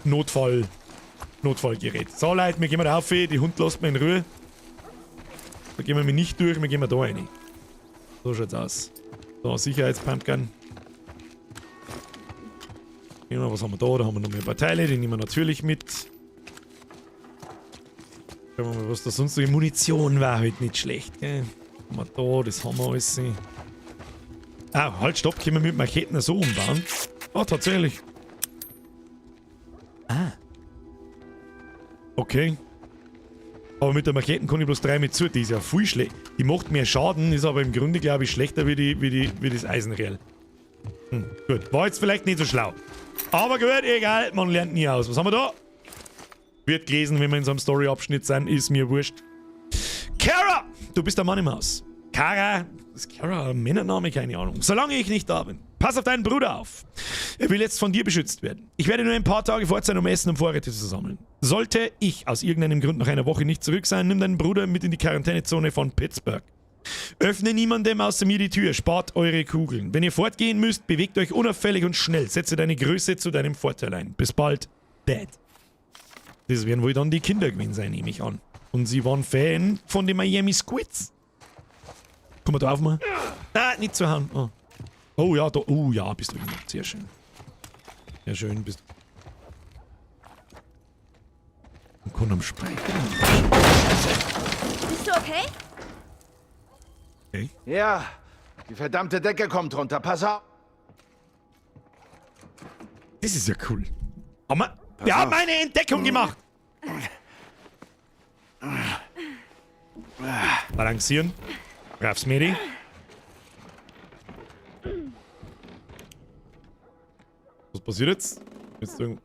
Notfallgerät. So Leute, wir gehen da rauf, die Hund lässt mir in Ruhe. Da gehen wir nicht durch, wir gehen da rein. So schaut's aus. So, Sicherheitspumpgun. Was haben wir da? Da haben wir noch mehr ein paar Teile, die nehmen wir natürlich mit. Schauen wir mal, was da sonst so. Die Munition war halt nicht schlecht, gell? Haben wir da, das haben wir alles. Ah, halt, stopp, können wir mit Macheten so umbauen? Ah, tatsächlich. Ah. Okay. Aber mit der Macheten kann ich bloß 3 mit zu. Die ist ja viel schlecht. Die macht mehr Schaden, ist aber im Grunde, glaube ich, schlechter wie das Eisenreal. Gut, war jetzt vielleicht nicht so schlau. Aber gut, egal, man lernt nie aus. Was haben wir da? Wird gelesen, wenn wir in so einem Story-Abschnitt sind, ist mir wurscht. Kara! Du bist der Mann im Haus. Kara, ist Kara ein Männername? Keine Ahnung. Solange ich nicht da bin. Pass auf deinen Bruder auf. Er will jetzt von dir beschützt werden. Ich werde nur ein paar Tage fort sein, um Essen und Vorräte zu sammeln. Sollte ich aus irgendeinem Grund nach einer Woche nicht zurück sein, nimm deinen Bruder mit in die Quarantänezone von Pittsburgh. Öffne niemandem außer mir die Tür, spart eure Kugeln. Wenn ihr fortgehen müsst, bewegt euch unauffällig und schnell. Setze deine Größe zu deinem Vorteil ein. Bis bald, Dad. Das werden wohl dann die Kinder gewesen sein, nehme ich an. Und sie waren Fan von den Miami Squids. Komm mal drauf mal. Ah, nicht zu hauen. Oh. Oh ja, da. Oh ja, bist du gemacht. Sehr schön. Sehr schön, bist du. Und kann am Speicher. Bist du okay? Okay. Ja, die verdammte Decke kommt runter. Pass auf. Das ist ja cool. Haben wir. Wir haben eine Entdeckung gemacht. Balancieren. Braves Medi. Was passiert jetzt? Jetzt kann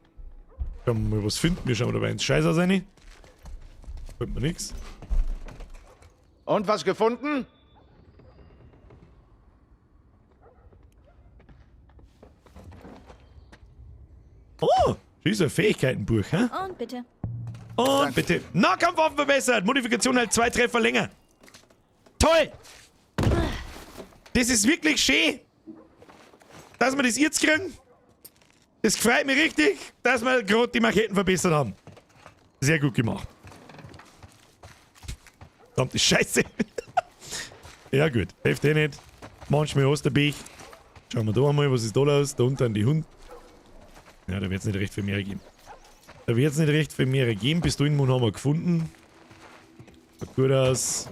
man mal was finden. Wir schauen dabei ins Scheiß aus rein. Findet man nichts. Und was gefunden? Oh, das ist ein Fähigkeitenbuch, hä? Und bitte. Und bitte. Nahkampfwaffen verbessert. Modifikation halt 2 Treffer länger. Toll. Das ist wirklich schön, dass wir das jetzt kriegen. Das freut mich richtig, dass wir gerade die Macheten verbessert haben. Sehr gut gemacht. Verdammte Scheiße. Ja gut, hilft eh nicht. Manchmal aus der Beich. Schauen wir da einmal, was ist da los? Da unten die Hund. Ja, da wird es nicht recht viel mehr geben. Da wird es nicht recht viel mehr geben. Bis dahin haben wir gefunden. Sieht gut aus.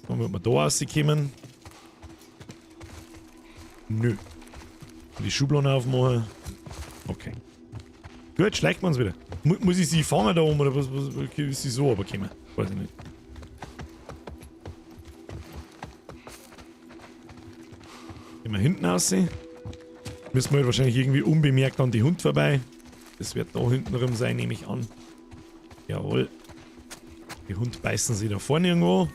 Dann wird man da rauskommen. Nö. Die Schubladen aufmachen. Okay. Gut, schleicht man uns wieder. Muss ich sie fangen da oben oder was ist sie so aber kommen? Weiß ich nicht. Gehen wir hinten aussehen. Müssen wir halt wahrscheinlich irgendwie unbemerkt an die Hund vorbei. Das wird da hinten rum sein, nehme ich an. Jawohl. Die Hund beißen sie da vorne irgendwo.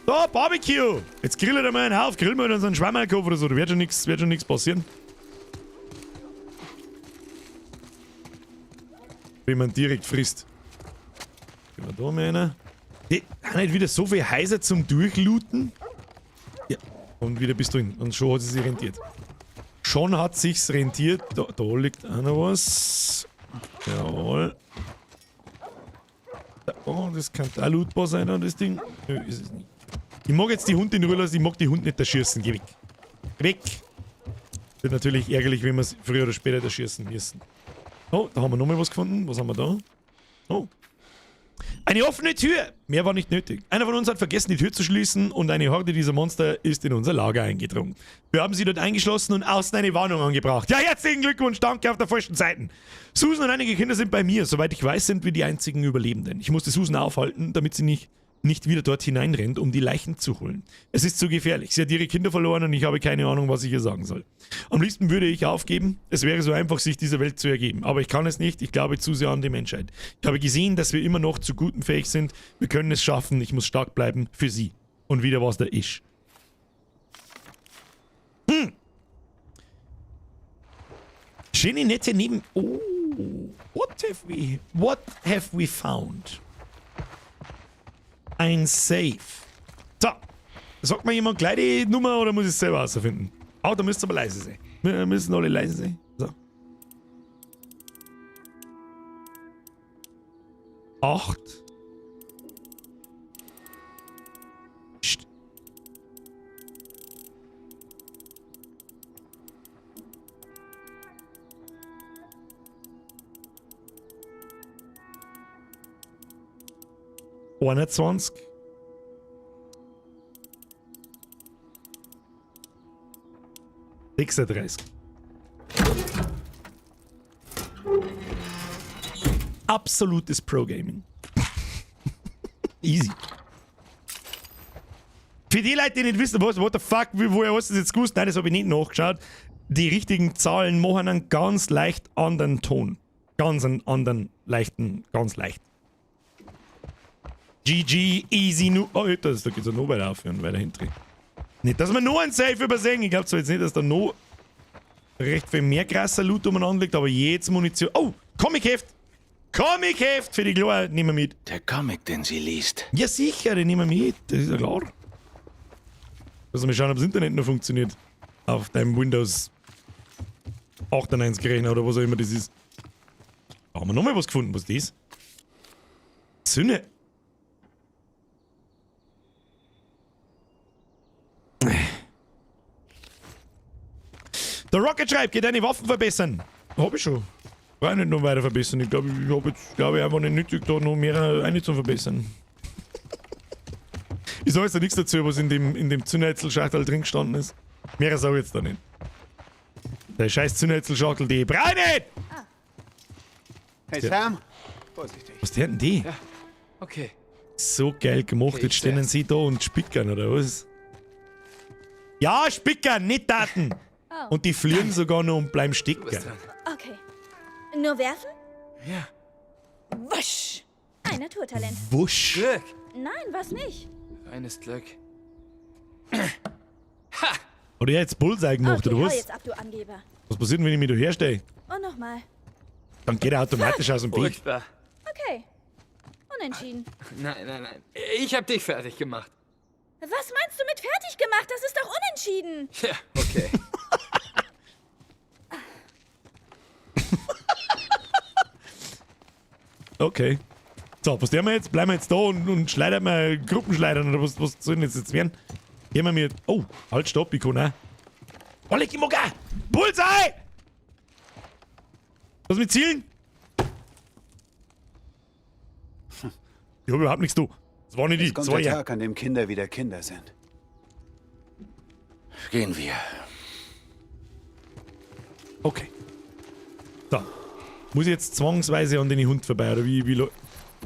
Da, Barbecue! Jetzt grillen wir mal einen auf, grillen wir unseren Schwammerkopf oder so, da wird schon nichts passieren. Wenn man direkt frisst. Gehen wir da mal rein. Die haben nicht wieder so viel Häuser zum Durchlooten. Ja, und wieder bist du hin. Und schon hat es sich rentiert. Schon hat sich's rentiert. Da liegt auch noch was. Jawohl. Oh, das könnte auch lootbar sein, das Ding. Nö, ist es nicht. Ich mag jetzt die Hunde in Ruhe lassen, ich mag die Hunde nicht erschießen. Geh weg. Weg! Wird natürlich ärgerlich, wenn wir es früher oder später erschießen müssen. Oh, da haben wir nochmal was gefunden. Was haben wir da? Oh. Eine offene Tür! Mehr war nicht nötig. Einer von uns hat vergessen, die Tür zu schließen und eine Horde dieser Monster ist in unser Lager eingedrungen. Wir haben sie dort eingeschlossen und außen eine Warnung angebracht. Ja, herzlichen Glückwunsch, danke auf der falschen Seite. Susan und einige Kinder sind bei mir. Soweit ich weiß, sind wir die einzigen Überlebenden. Ich musste Susan aufhalten, damit sie nicht wieder dort hineinrennt, um die Leichen zu holen. Es ist zu gefährlich. Sie hat ihre Kinder verloren und ich habe keine Ahnung, was ich ihr sagen soll. Am liebsten würde ich aufgeben. Es wäre so einfach, sich dieser Welt zu ergeben. Aber ich kann es nicht. Ich glaube zu sehr an die Menschheit. Ich habe gesehen, dass wir immer noch zu Gutem fähig sind. Wir können es schaffen. Ich muss stark bleiben für sie. Und wieder was da ist. Schöne nette neben... Oh. What have we found? Ein Safe. So. Sagt mir jemand gleich die Nummer oder muss ich es selber herausfinden? Oh, da müsst ihr aber leise sein. Wir müssen alle leise sein. So. 8. Psst. ...21. Absolutes Pro-Gaming. Easy. Für die Leute, die nicht wissen, what the fuck, woher hast du das jetzt gewusst? Nein, das habe ich nicht nachgeschaut. Die richtigen Zahlen machen einen ganz leicht anderen Ton. Ganz einen anderen, leichten, ganz leicht. GG, easy, nu. Oh, da geht es noch weiter auf und weiter hinten. Nicht, dass wir nur ein Safe übersehen. Ich glaube zwar jetzt nicht, dass da noch recht viel mehr krasser Loot umeinander liegt, aber jetzt Munition. Oh, Comic-Heft! Comic-Heft für die Kleinen nehmen wir mit. Der Comic, den sie liest. Ja, sicher, den nehmen wir mit. Das ist ja klar. Also, wir schauen, ob das Internet noch funktioniert. Auf deinem Windows 98 Rechner oder was auch immer das ist. Da haben wir nochmal was gefunden. Was ist das? Zünne. Der Rocket schreibt, geht deine Waffen verbessern. Hab ich schon. War nicht noch weiter verbessern. Ich glaube, ich habe jetzt einfach nicht nötig, da noch mehr eine zu verbessern. Ich sage jetzt da nichts dazu, was in dem Zündhölzelschachtel drin gestanden ist. Mehr sage ich jetzt da nicht. Der scheiß Zündhölzelschachtel, die brauche ich nicht! Hey Sam, vorsichtig. Was ist denn die? Okay. So geil gemacht, Okay, jetzt stehen sie da und spickern, oder was? Ja, spickern, nicht Daten! Oh. Und die fliegen sogar noch und bleiben Du stecken. bist dran. Okay. Nur werfen? Ja. Wusch. Ein Naturtalent. Wusch. Glück. Nein, was nicht? Reines Glück. Oder jetzt Bullseye gemacht, Okay, oder hau was? jetzt ab, du Angeber. Was passiert, wenn ich mich da herstehe? Und nochmal. Dann geht er automatisch aus dem Weg. Furchtbar. Okay. Unentschieden. Nein. Ich hab dich fertig gemacht. Was meinst du mit fertig gemacht? Das ist doch unentschieden. Ja, okay. Okay. So, was tun wir jetzt? Bleiben wir jetzt da und schleudern wir Gruppenschleudern oder was soll denn jetzt werden? Gehen wir mir. Oh, halt, stopp, ich kann auch. Oh, leg ich mag auch! Bullseye! Was mit Zielen? Ich hab überhaupt nichts da. Das war nicht Es die, kommt das war der ja. Tag, an dem Kinder wieder Kinder sind. Gehen wir. Okay. So. Muss ich jetzt zwangsweise an den Hund vorbei, oder wie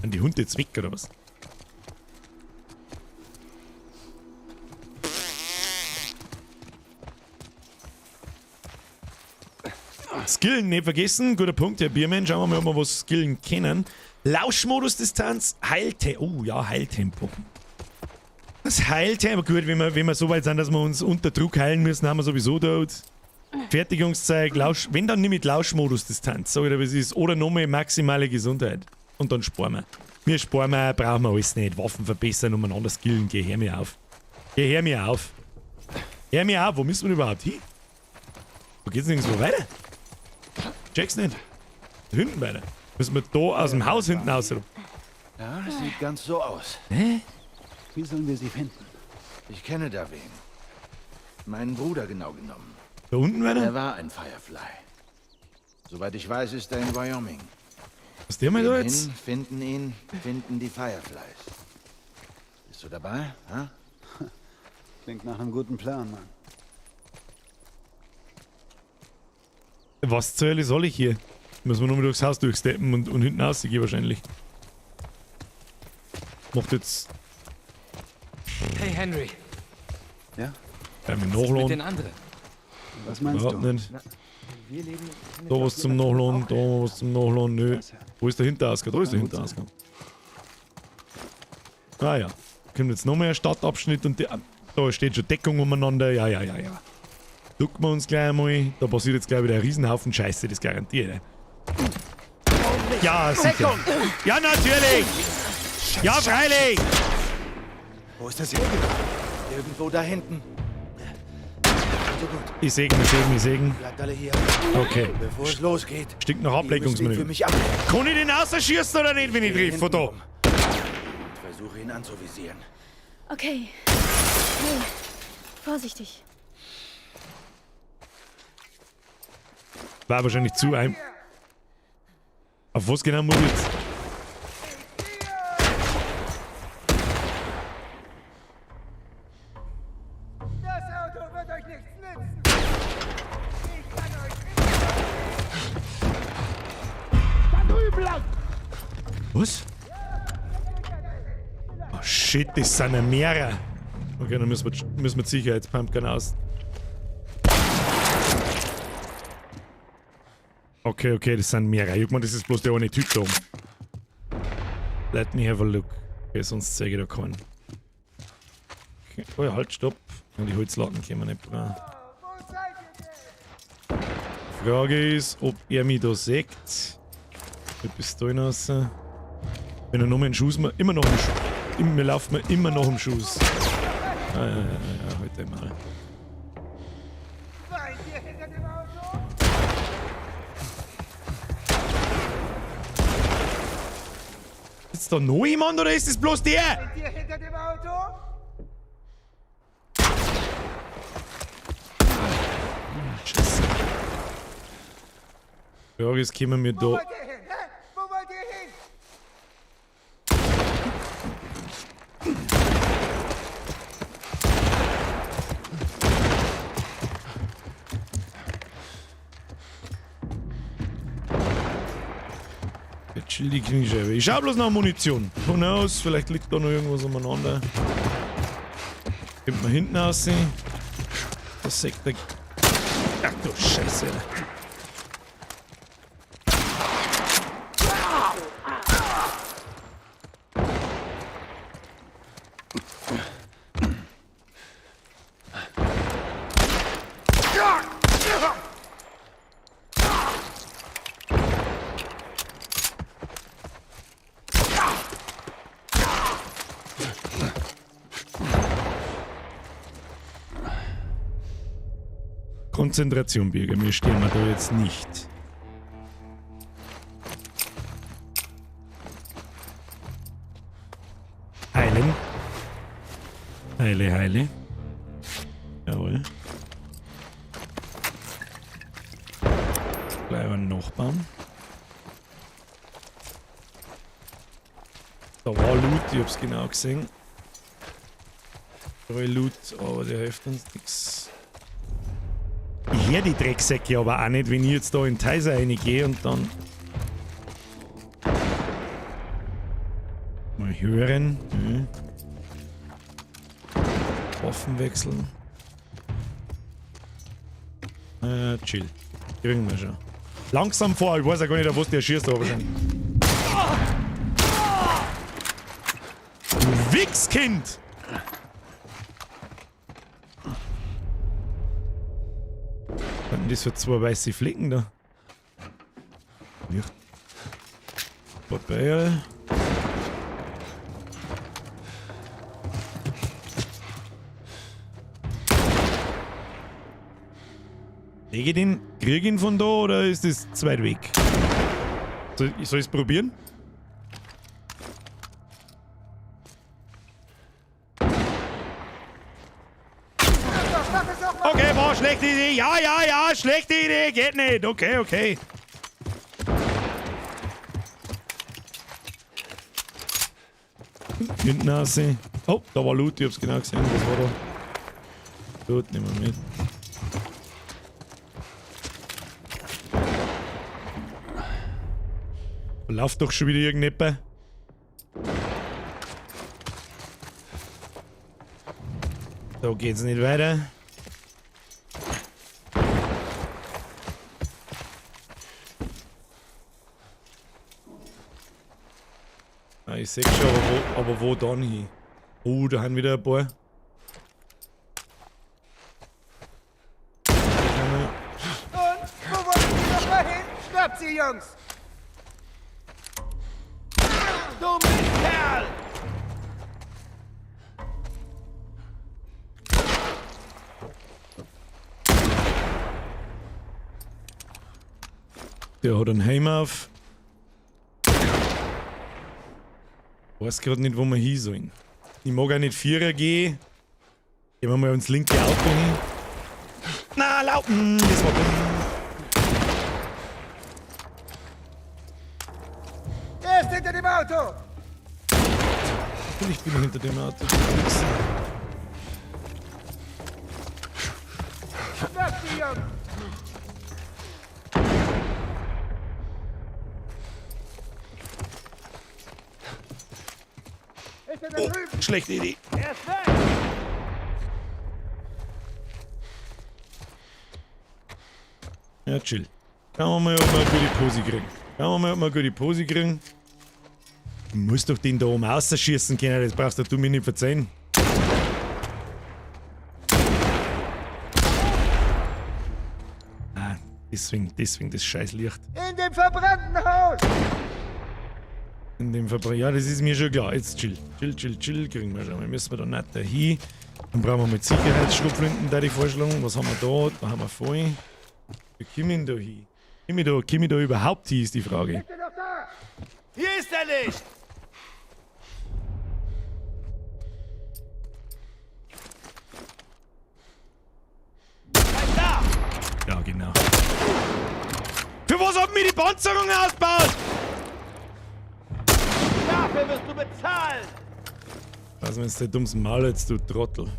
an die Hunde jetzt weg, oder was? Skillen nicht vergessen, guter Punkt, Herr Biermann. Schauen wir mal, ob wir was skillen können. Lauschmodus-Distanz, Heiltempo. Oh ja, Heiltempo. Das Heiltempo, gut, wenn wir so weit sind, dass wir uns unter Druck heilen müssen, haben wir sowieso dort. Fertigungszeit, wenn dann nicht mit Lauschmodus-Distanz, sag ich dir, was ist. Oder nochmal maximale Gesundheit. Und dann sparen wir. Wir sparen, brauchen wir alles nicht. Waffen verbessern, umeinander skillen. Geh, hör mir auf. Geh, hör mir auf. Hör mir auf, wo müssen wir überhaupt hin? Wo geht's denn nirgendwo weiter? Check's nicht. Da hinten weiter. Müssen wir da aus dem Haus hinten raus. Ja, sieht ganz so aus. Hä? Wie sollen wir sie finden? Ich kenne da wen. Meinen Bruder genau genommen. Da unten Er weiter? war ein Firefly. Soweit ich weiß, ist er in Wyoming. Was der mal da Gehen jetzt? hin, finden ihn, finden die Fireflies. Bist du dabei? Ha? Klingt nach einem guten Plan, Mann. Was zur Hölle soll ich hier? Müssen wir nur mal durchs Haus durchsteppen und hinten rausgehen wahrscheinlich. Macht jetzt. Hey, Henry. Ja? Mit Was ist mit den Nachladen. anderen? Was meinst Überhaupt du? nicht. Wir leben... Da was zum Nachladen, da was zum Nachladen. Nö. Wo ist der Hinterausgang? Da ist der Hinterausgang. Ah ja. Kommt jetzt noch mehr ein Stadtabschnitt und da steht schon Deckung umeinander. Ja. Ducken wir uns gleich einmal. Da passiert jetzt gleich wieder ein Riesenhaufen Scheiße, das garantiert. Ja, sicher. Ja, natürlich! Ja, freilich! Wo ist das hier? Irgendwo da hinten. Ich sägen. Bleibt alle hier, Okay. bevor es losgeht. Stinkt nach Die müssen ihn für Ablenkungsmanöver. mich ab. Kann ich den ausschießen oder nicht, wenn ich triff? Von da? Und versuche ihn anzuvisieren. Okay. Hey, vorsichtig. War wahrscheinlich zu ein. Auf was genau muss ich jetzt? Das Auto wird euch nichts nützen. Ich kann euch da drüben lang. Was? Oh shit, das sind ja mehrere. Okay, dann müssen wir die Sicherheitspumpgun aus. Okay, das sind mehrere. Ich meine, das ist bloß der eine Typ da oben. Let me have a look. Okay, sonst zeige ich da keinen. Okay. Oh ja, halt, stopp. Ja, die Holzlatten können wir nicht brauchen. Wo seid ihr denn? Frage ist, ob er mich da sieht. Mit Pistolen raus. Wenn er noch mal einen Schuss macht, immer noch einen Schuss. Wir laufen immer noch im Schuss. Ja, heute mal. Seid ihr hinter dem Auto? Ist da noch jemand oder ist es bloß der? Seid ihr hinter dem Auto? Scheiße. Frage ist, kommen wir Wo da. wollt ihr hin? Hä? Wo wollt ihr hin? Chill die Kniescheibe. Ich schau bloß nach Munition. Who knows? Vielleicht liegt da noch irgendwas umeinander. Kommt man hinten aussehen. Das sagt der. Ach du Scheiße. Konzentration, Bürger. Wir stehen da jetzt nicht. Heilen. Heile, heile. Jawohl. Gleich einen Nachbarn. Da war Loot, ich hab's genau gesehen. Da war Loot, aber der hilft uns nichts. Ich höre die Drecksäcke aber auch nicht, wenn ich jetzt da in Taiser reingehe und dann mal hören. Waffen wechseln. Chill. Kriegen wir schon. Langsam vor, ich weiß ja gar nicht, auf was der schießt, aber wahrscheinlich. Du Wichskind! Was sind das für zwei weiße Flecken da? Ja. Vorbei. Krieg ich den von da oder ist das zu weit weg? Soll ich es probieren? Okay, war schlechte Idee. Ja, schlechte Idee. Geht nicht. Okay. Hinten aussehen. Oh, da war Loot. Ich hab's genau gesehen. Was war da? Loot, nehmen wir mit. Lauft doch schon wieder irgendjemand. So geht's nicht weiter. Ah, ich seh schon, aber wo dann hin? Oh, da haben wieder ein paar. Und wo wollen Sie noch mal hin? Schnappt sie, Jungs! Du Mistkerl! Der hat einen Helm auf. Ich weiß gerade nicht, wo wir hin sollen. Ich mag auch nicht Vierer gehen. Gehen wir mal ins linke Auto hin. Na, Laupen! Das war dumm. Er ist hinter dem Auto! Ich bin hinter dem Auto. Schnappt sie, Jungs! Ist er da drüben? Schlechte Idee. Er ist weg! Ja, chill. Schauen wir mal, ob wir eine gute Pose kriegen. Du musst doch den da oben rausschießen können, das brauchst du mir nicht verzeihen. Ah, deswegen das scheiß Licht. In dem verbrannten Haus! Ja, das ist mir schon klar. Jetzt chill. Chill. Kriegen wir schon mal. Müssen wir da nicht dahin. Dann brauchen wir mit Sicherheitsschlupflinden, da die Vorschläge. Was haben wir da? Da haben wir voll. Wie kommen wir da hin? Komm ich da überhaupt hin, ist die Frage. Ist er noch da? Hier ist er nicht! Ja, genau. Für was haben wir die Panzerung ausgebaut? Dafür wirst du bezahlen! Was wenn du dummes Mal jetzt, du Trottel.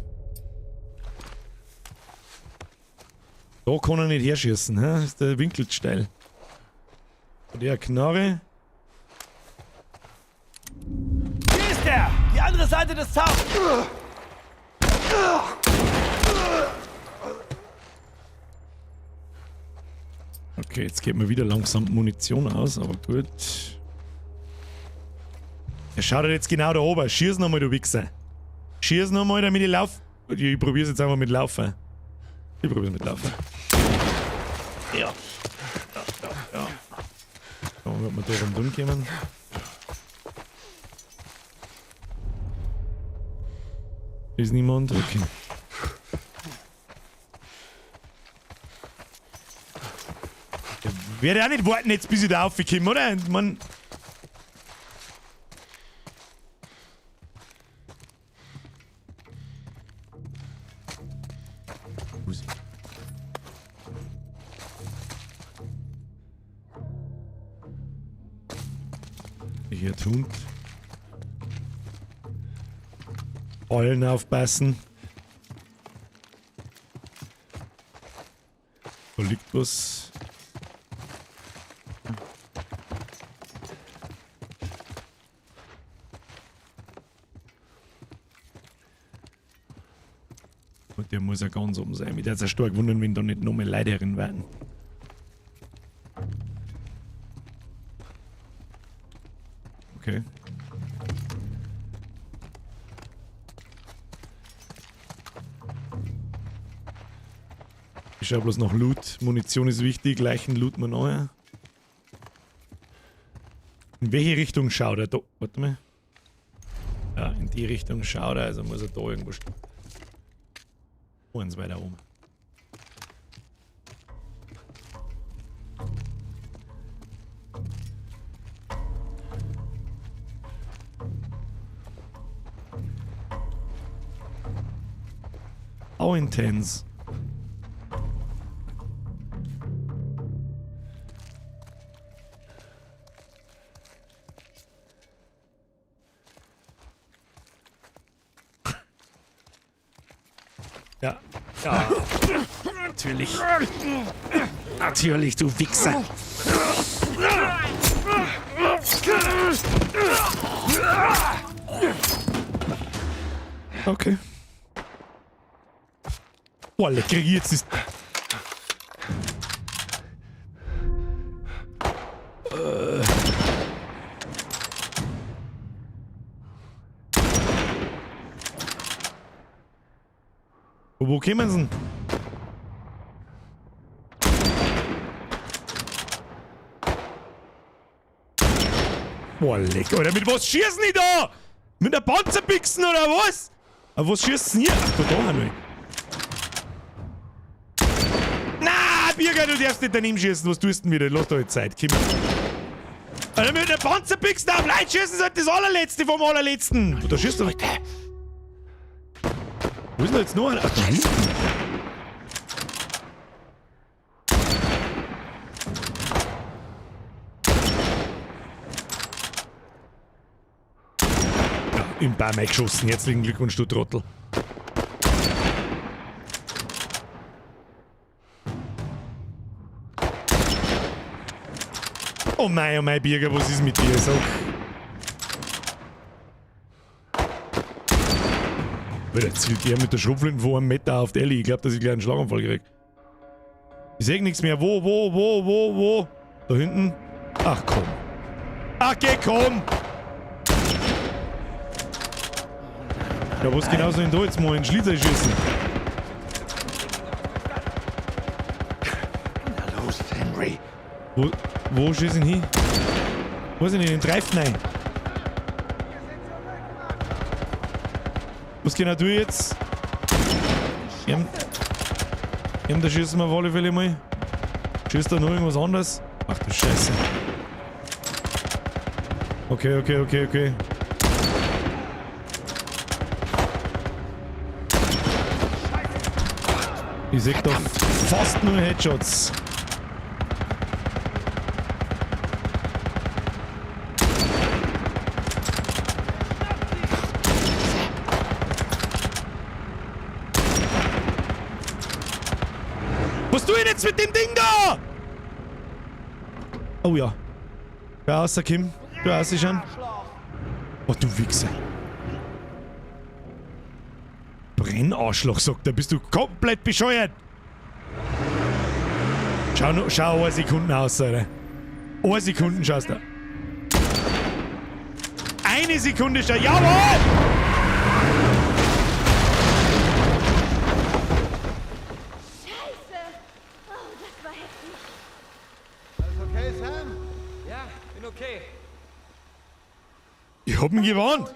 Da kann er nicht herschießen, hä? Ist der Winkel steil. Und der Knarre. andere Seite des Zauns! Okay, jetzt geht mir wieder langsam Munition aus, aber gut. Er schaut jetzt genau da oben. Schieß nochmal, du Wichser. Schieß nochmal, damit ich laufe. Ich probier's jetzt einfach mit Laufen. Ich probier's mit Laufen. Ja. Dann wird man da rundum kommen. Ist niemand? Okay. Ich werde auch nicht warten jetzt, bis ich da raufkomme, oder? Man. Hier tun. Allen aufpassen. Da liegt was. Und der muss ja ganz oben sein. Mit der ist ja stark wundern, wenn da nicht noch mehr Leute drin werden. Okay. Ich schau bloß nach Loot. Munition ist wichtig, Leichen loot man auch. In welche Richtung schaut er da? Warte mal. Ja, in die Richtung schaut er, also muss er da irgendwo stehen. Eins weiter oben. Auch intens. Ja. Ja. Natürlich. Natürlich, du Wichser. Okay. Boah, lecker, jetzt ist... Wo kommen sie denn? Boah, lecker. Oder mit was schießen die da? Mit der Panzerbixen oder was? Aber was schießen hier? Ach, da haben wir. Na, Birger, du darfst nicht daneben schießen. Was tust du denn wieder? Lass da jetzt Zeit. Komm. Alter, mit der Panzerbixen auf Leute schießen ist halt das allerletzte vom allerletzten. Da schießt du. Leute. Wo ist denn jetzt noch einer? Ach, da hinten. Ja, im Baum geschossen. Herzlichen Glückwunsch, du Trottel. Oh mein, Birger, was ist mit dir? Sag. Jetzt zielt der mit der Schrupfel vor einem Meter auf die Ellie. Ich glaube, dass ich gleich einen Schlaganfall krieg. Ich sehe nichts mehr. Wo? Da hinten. Ach komm. Ach geh, komm! Ja, was genau soll denn da jetzt mal in den Schlitzer schießen? Na los, Henry. Wo schießen hin? Wo sind die in den Reifen rein? Was genau tue ich jetzt? Da schießen wir auf alle Fälle mal. Schießt da noch irgendwas anderes? Ach du Scheiße. Okay. Ich sehe doch fast nur Headshots. Was tue ich jetzt mit dem Ding da? Oh ja. Hör aus, Kim. Du hast dich schon. Oh, du Wichser. Renn, Arschloch, sagt er. Bist du komplett bescheuert? Schau 1 Sekunde aus, Alter. 1 Sekunde schaust du. 1 Sekunde schau. Jawohl! Scheiße! Oh, das war heftig. Alles okay, Sam? Ja, bin okay. Ich hab ihn gewarnt.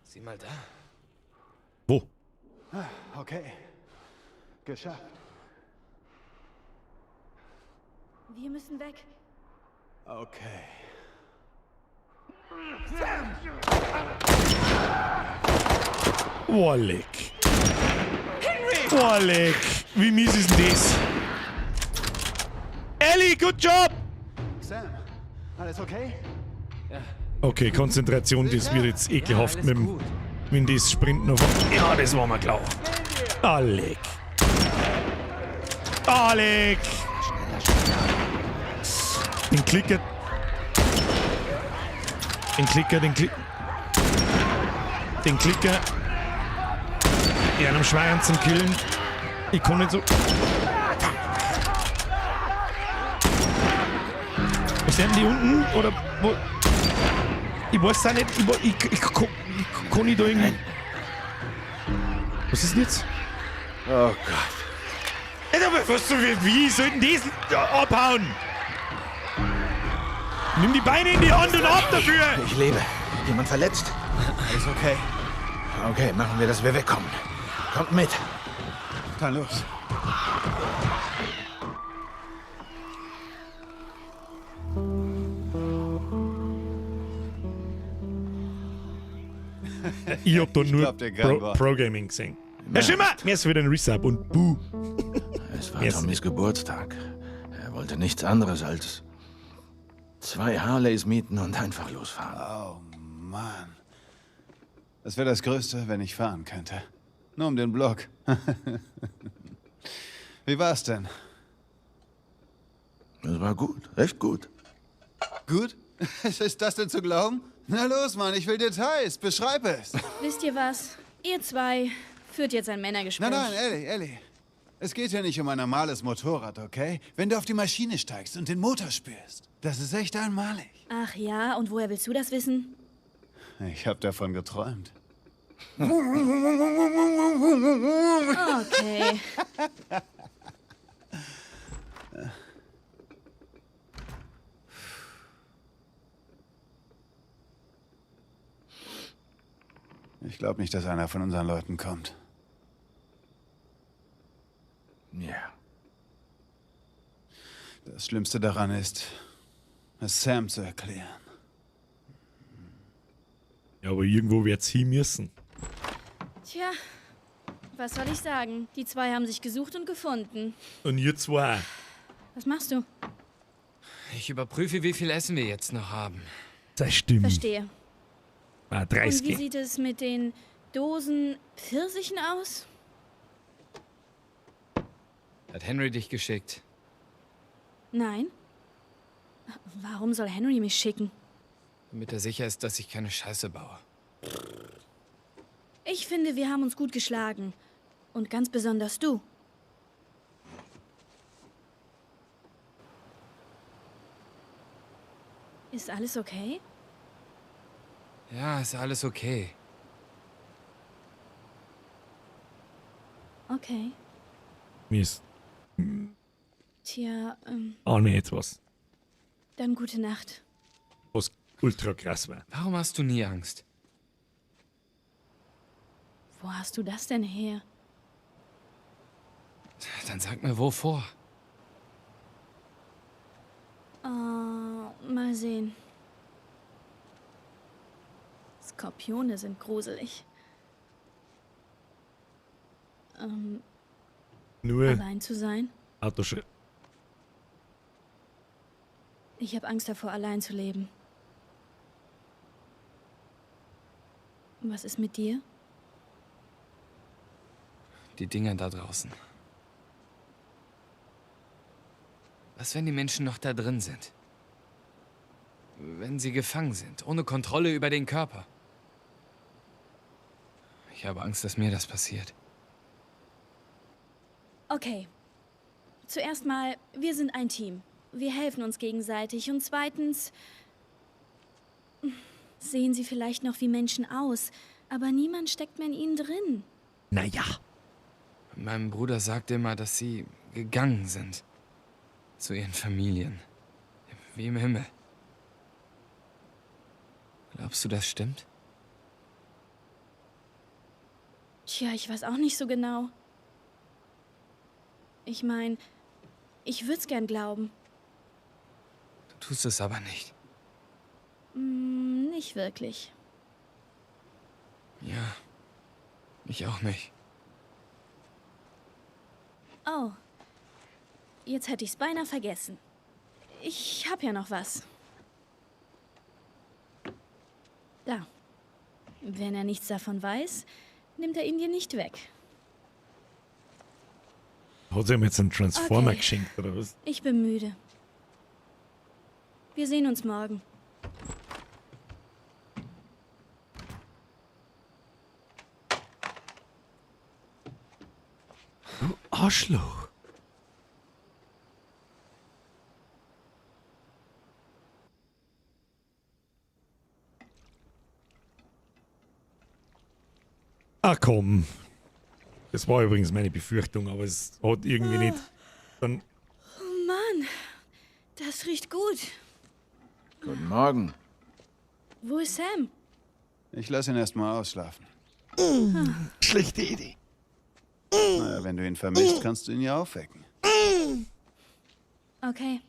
Sieh mal da. Wo? Okay. Geschafft. Wir müssen weg. Okay. Walleck. Walleck. Wie mies ist denn das? Ellie, good job! Sam, alles okay? Okay, Konzentration, das wird jetzt ekelhaft alles mit dem, gut. wenn das Sprint noch... Ja, das war mir klar. Alec. Alec. Den Klicker. Den Klicker. Den Klicker. Ja, einem Schwein zum Killen. Ich kann nicht so... Wo sind die unten? Oder wo... Ich weiß auch nicht, ich kann nicht da irgendwie... Was ist denn jetzt? Oh Gott. Alter, wie soll denn das abhauen? Nimm die Beine in die Hand und ab dafür! Ich lebe. Jemand verletzt? Alles okay. Okay, machen wir, dass wir wegkommen. Kommt mit. Dann los. Ich hab da nur glaub dir kein Wort. Pro-Gaming gesehen. Herr Schimmer! Mir ist wieder ein Resub und buh. Es war Yes. Tommys Geburtstag. Er wollte nichts anderes als 2 Harleys mieten und einfach losfahren. Oh Mann. Das wäre das Größte, wenn ich fahren könnte. Nur um den Block. Wie war's denn? Es war gut, recht gut. Gut? Ist das denn zu glauben? Na los, Mann, ich will Details. Beschreib es. Wisst ihr was? Ihr zwei führt jetzt ein Männergespräch. Nein, Ellie. Es geht ja nicht um ein normales Motorrad, okay? Wenn du auf die Maschine steigst und den Motor spürst. Das ist echt einmalig. Ach ja, und woher willst du das wissen? Ich habe davon geträumt. Okay. Ich glaube nicht, dass einer von unseren Leuten kommt. Ja. Das Schlimmste daran ist, es Sam zu erklären. Ja, aber irgendwo wird's hin müssen. Tja, was soll ich sagen? Die zwei haben sich gesucht und gefunden. Und ihr zwei. Was machst du? Ich überprüfe, wie viel Essen wir jetzt noch haben. Das stimmt. Verstehe. Ah, Und wie 30. sieht es mit den Dosen Pfirsichen aus? Hat Henry dich geschickt? Nein. Warum soll Henry mich schicken? Damit er sicher ist, dass ich keine Scheiße baue. Ich finde, wir haben uns gut geschlagen. Und ganz besonders du. Ist alles okay? Ja, ist alles okay. Okay. Mir ist... Tja, Ah, nee, jetzt was. dann gute Nacht. Was ultra krass war. Warum hast du nie Angst? Wo hast du das denn her? Dann sag mir, wovor? Mal sehen. Skorpione sind gruselig. Nur Allein zu sein? Autoschritt. Ich habe Angst davor, allein zu leben. Was ist mit dir? Die Dinger da draußen. Was, wenn die Menschen noch da drin sind? Wenn sie gefangen sind, ohne Kontrolle über den Körper? Ich Ich habe Angst, dass mir das passiert. Okay. Zuerst mal, wir sind ein Team. Wir helfen uns gegenseitig. Und zweitens, sehen sie vielleicht noch wie Menschen aus, aber niemand steckt mehr in ihnen drin. Naja. Mein Bruder sagt immer, dass sie gegangen sind. Zu ihren Familien. Wie im Himmel. Glaubst du, das stimmt? Tja, ich weiß auch nicht so genau. Ich meine, ich würd's gern glauben. Du tust es aber nicht. Nicht wirklich. Ja, ich auch nicht. Oh, jetzt hätte ich's beinahe vergessen. Ich hab ja noch was. Da. Wenn er nichts davon weiß, nimmt er ihn dir nicht weg. Hat sie ihm jetzt einen Transformer Okay. geschenkt, oder was? Ich bin müde. Wir sehen uns morgen. Arschloch. Ah komm. Das war übrigens meine Befürchtung, aber es hat irgendwie nicht. Dann. Oh Mann, das riecht gut. Guten Morgen. Wo ist Sam? Ich lasse ihn erst mal ausschlafen. Schlechte Idee. Naja, wenn du ihn vermisst, kannst du ihn ja aufwecken. Okay.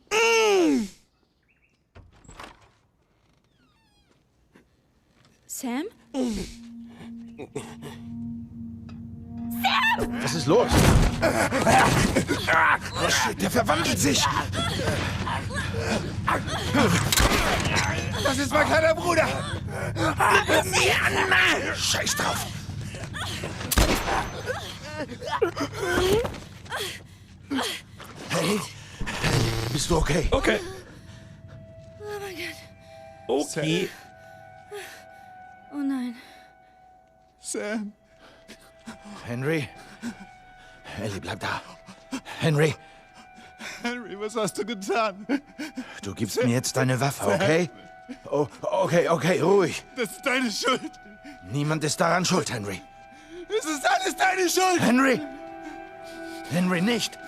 Sam? Was ist los? Oh shit, der verwandelt sich. Das ist mein kleiner Bruder! Scheiß drauf. Hey, bist du okay? Okay. Oh mein Gott. Okay. Oh nein. Sam. Henry? Ellie, bleib da. Henry, Henry, was hast du getan? du gibst mir jetzt deine Waffe, okay? Oh, okay, ruhig. Das ist deine Schuld. Niemand ist daran schuld, Henry. Es ist alles deine Schuld. Henry! Henry, nicht!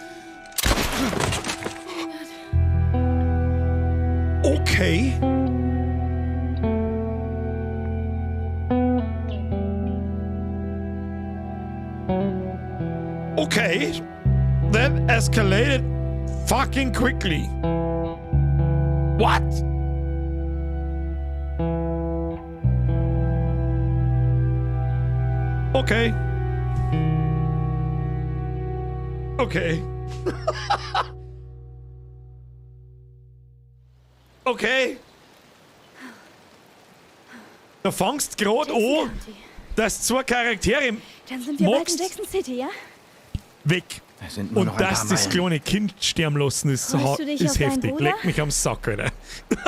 Okay. Okay. That escalated fucking quickly. What? Okay. Okay. Okay. Du fängst gerade an, dass zwei Charaktere Dann sind wir bald in magst Jackson City, ja? weg. Es sind nur noch Und ein dass paar das Meilen. kleine Kind sterben lassen ist, Freust du dich ist auf deinen heftig. Bruder? Leck mich am Sack, Alter.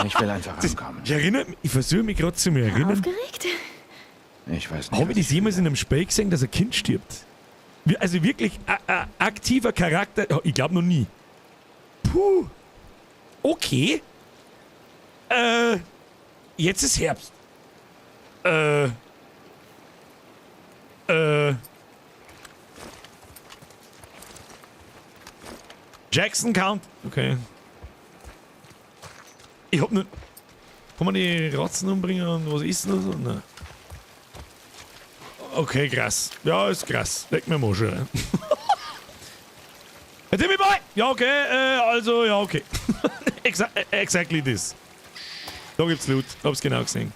Ich will einfach ankommen. Ich erinnere mich, ich versuche mich gerade zu mir erinnern. Aufgeregt? Ich weiß nicht. Habe ich das jemals in einem Spiel gesehen, dass ein Kind stirbt? Also wirklich aktiver Charakter? Oh, ich glaube noch nie. Puh. Okay. Jetzt ist Herbst. Jackson Count. Okay. Ich hab nur. Kann man die Ratzen umbringen und was ist denn so? Nein. Okay, krass. Ja, ist krass. Leck mir mal schon. Hey, Timmy Boy! Ja, okay, also, ja, okay. Exactly this. Da gibt's Loot. Hab's genau gesehen.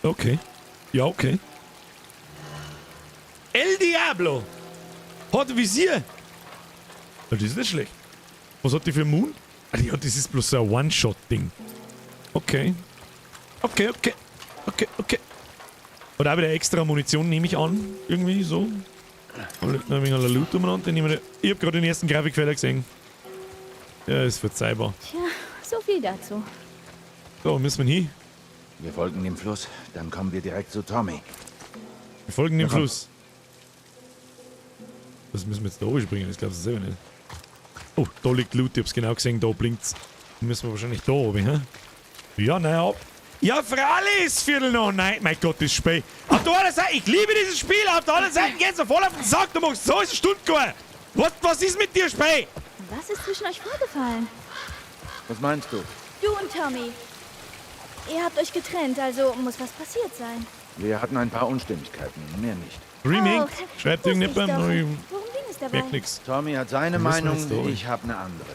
Okay. Ja, okay. El Diablo! Hat Visier! Ja, das ist nicht schlecht. Was hat die für einen Moon? Ah, ja, das ist bloß so ein One-Shot-Ding. Okay. Okay. Oder auch wieder extra Munition, nehme ich an. Irgendwie so. Da liegt noch ein wenig an Loot umeinander. Ich hab gerade den ersten Grafikfehler gesehen. Ja, ist verzeihbar. Tja, So viel dazu. So, wo müssen wir hin? Wir folgen dem Fluss, dann kommen wir direkt zu Tommy. Wir folgen dem Ja, komm. Fluss. Was müssen wir jetzt da oben springen? Das glaubst du selber nicht. Oh, da liegt Loot, ich hab's genau gesehen, da blinkt's. Dann müssen wir wahrscheinlich da oben, hä? Ja, naja. Ja, freilich ist Viertel nach 9. Mein Gott, das Spiel. Auf der anderen Seite, ich liebe dieses Spiel. Auf der anderen Seite geht's so voll auf den Sack. Du machst so eine Stunde gehen. Was ist mit dir, Spiel? Was ist zwischen euch vorgefallen? Was meinst du? Du und Tommy. Ihr habt euch getrennt, also muss was passiert sein. Wir hatten ein paar Unstimmigkeiten, mehr nicht. Dreaming, Oh, schreibt wusste irgendjemand, ich doch. ich Worum ging es dabei? merk nix. Tommy hat seine Müssen wir Meinung, jetzt da? ich habe eine andere.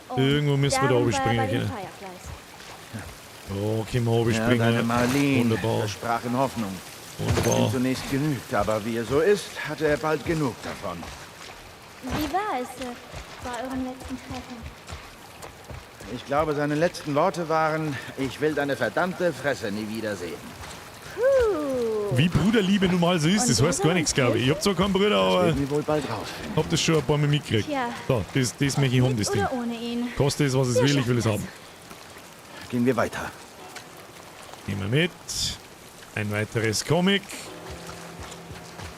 Oh, Irgendwo müssen wir da oben darum war er springen bei den können. Fireflies. Da können wir oben Ja, springen. seine Marlene Wunderbar. versprach in Hoffnung. Hat ihm Wunderbar. zunächst genügt, aber wie er so ist, hatte er bald genug davon. Wie war es bei euren letzten Treffen? Ich glaube, seine letzten Worte waren, ich will deine verdammte Fresse nie wiedersehen. Puh. Wie Bruderliebe nun mal so ist, das Und heißt gar nichts, glaube ich. Ich hab zwar keinen Bruder, Das aber werden wir wohl bald rausfinden. hab das schon ein paar Mal mitgekriegt. Tja. So, das möchte ich haben, das Ding. Oder ohne ihn? Kostet es, was es will, ich will es haben. Gehen wir weiter. Nehmen wir mit. Ein weiteres Comic.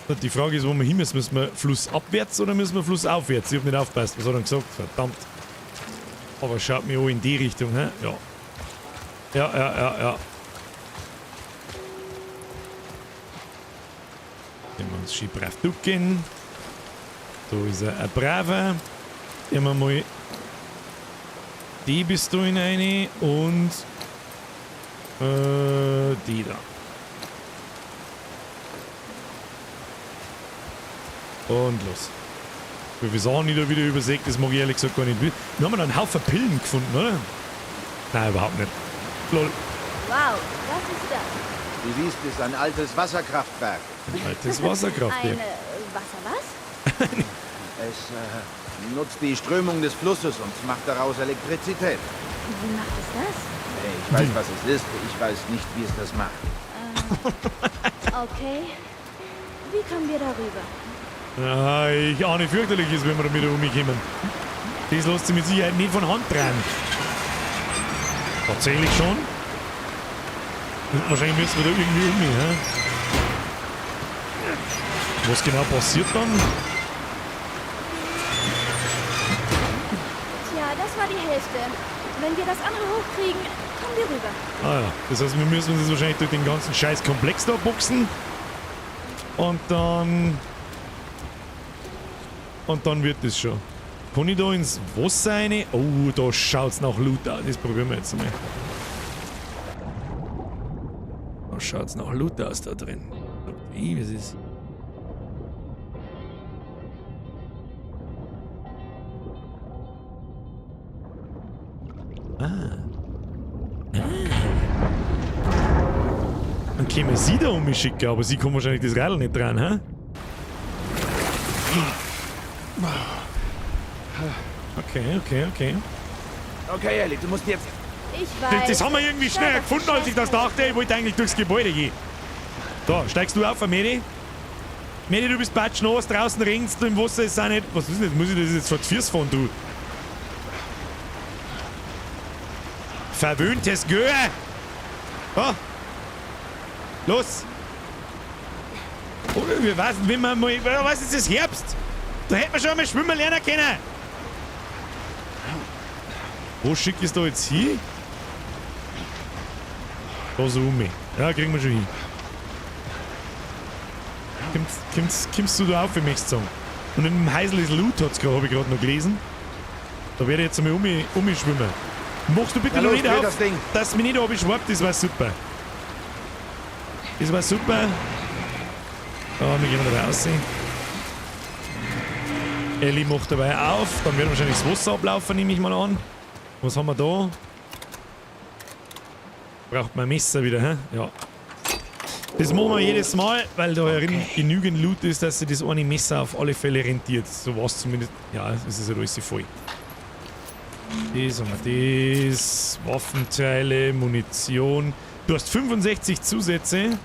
Und die Frage ist, wo wir hin müssen. Müssen wir flussabwärts oder müssen wir flussaufwärts? Ich hab nicht aufgepasst. Was hat er gesagt? Verdammt. Aber schaut mir auch in die Richtung, hä? Ja. Ja. Nehmen wir uns schön brav ducken. Da ist ein braver. Nehmen wir mal die bis da hinein und die da. Und los. Wie viele Sachen ich da wieder übersägt, das mag ich ehrlich gesagt gar nicht. Wir haben da einen Haufen Pillen gefunden, oder? Nein, überhaupt nicht. Lol. Wow, was ist das? Du siehst, es ist ein altes Wasserkraftwerk. Altes Wasserkraft hier. Ein Wasser was? Es nutzt die Strömung des Flusses und macht daraus Elektrizität. Wie macht es das? Ich weiß, was es ist. Ich weiß nicht, wie es das macht. Okay. Wie kommen wir darüber? Ja, ich ahne fürchterlich ist, wenn wir da wieder umkommen. Das lässt sich mit Sicherheit nicht von Hand drehen. Tatsächlich schon. Und wahrscheinlich müssen wir da irgendwie hä? Was genau passiert dann? Tja, das war die Hälfte. Wenn wir das andere hochkriegen, kommen wir rüber. Ah ja, das heißt, wir müssen uns jetzt wahrscheinlich durch den ganzen scheiß Komplex da boxen. Und dann wird es schon. Kann ich da ins Wasser rein? Oh, da schaut's nach Loot aus. Das probieren wir jetzt mal. Da schaut's nach Loot aus da drin. Wie, was ist? Dann können wir sie da um mich schicken, aber sie kommen wahrscheinlich das Radl nicht dran, hä? Okay. Okay, Ellie, du musst jetzt... Ich weiß. Das haben wir irgendwie schneller gefunden, als ich das dachte. Ich wollte eigentlich durchs Gebäude gehen. Da, steigst du auf, Medi? Medi, du bist batschnass, draußen regnst, im Wasser ist auch nicht... Was ist das? Muss ich das jetzt vor die Füße fahren, du? Verwöhntes Göhe! Oh. Los! Oder wir wissen, wenn man mal... Was ist das? Herbst? Da hätten wir schon mal schwimmen lernen können. Wo schick ich es da jetzt hin? Da so um mich. Ja, kriegen wir schon hin. Kommst du da auf, wenn ich sagen? Und in dem Heisel ist Loot, habe ich gerade noch gelesen. Da werde ich jetzt einmal um mich schwimmen. Machst du bitte Na noch los, nicht dreh auf, das Ding. dass mich nicht abschwappt, das war super. Das war super. Da, wir gehen dabei aussehen. Ellie macht dabei auf, dann wird wahrscheinlich das Wasser ablaufen, nehme ich mal an. Was haben wir da? Braucht man ein Messer wieder, hä? Ja. Das machen wir jedes Mal, weil da genügend Loot ist, dass sich das eine Messer auf alle Fälle rentiert. So war es zumindest. Ja, es ist ja alles voll. Das haben wir, das. Waffenteile, Munition. Du hast 65 Zusätze.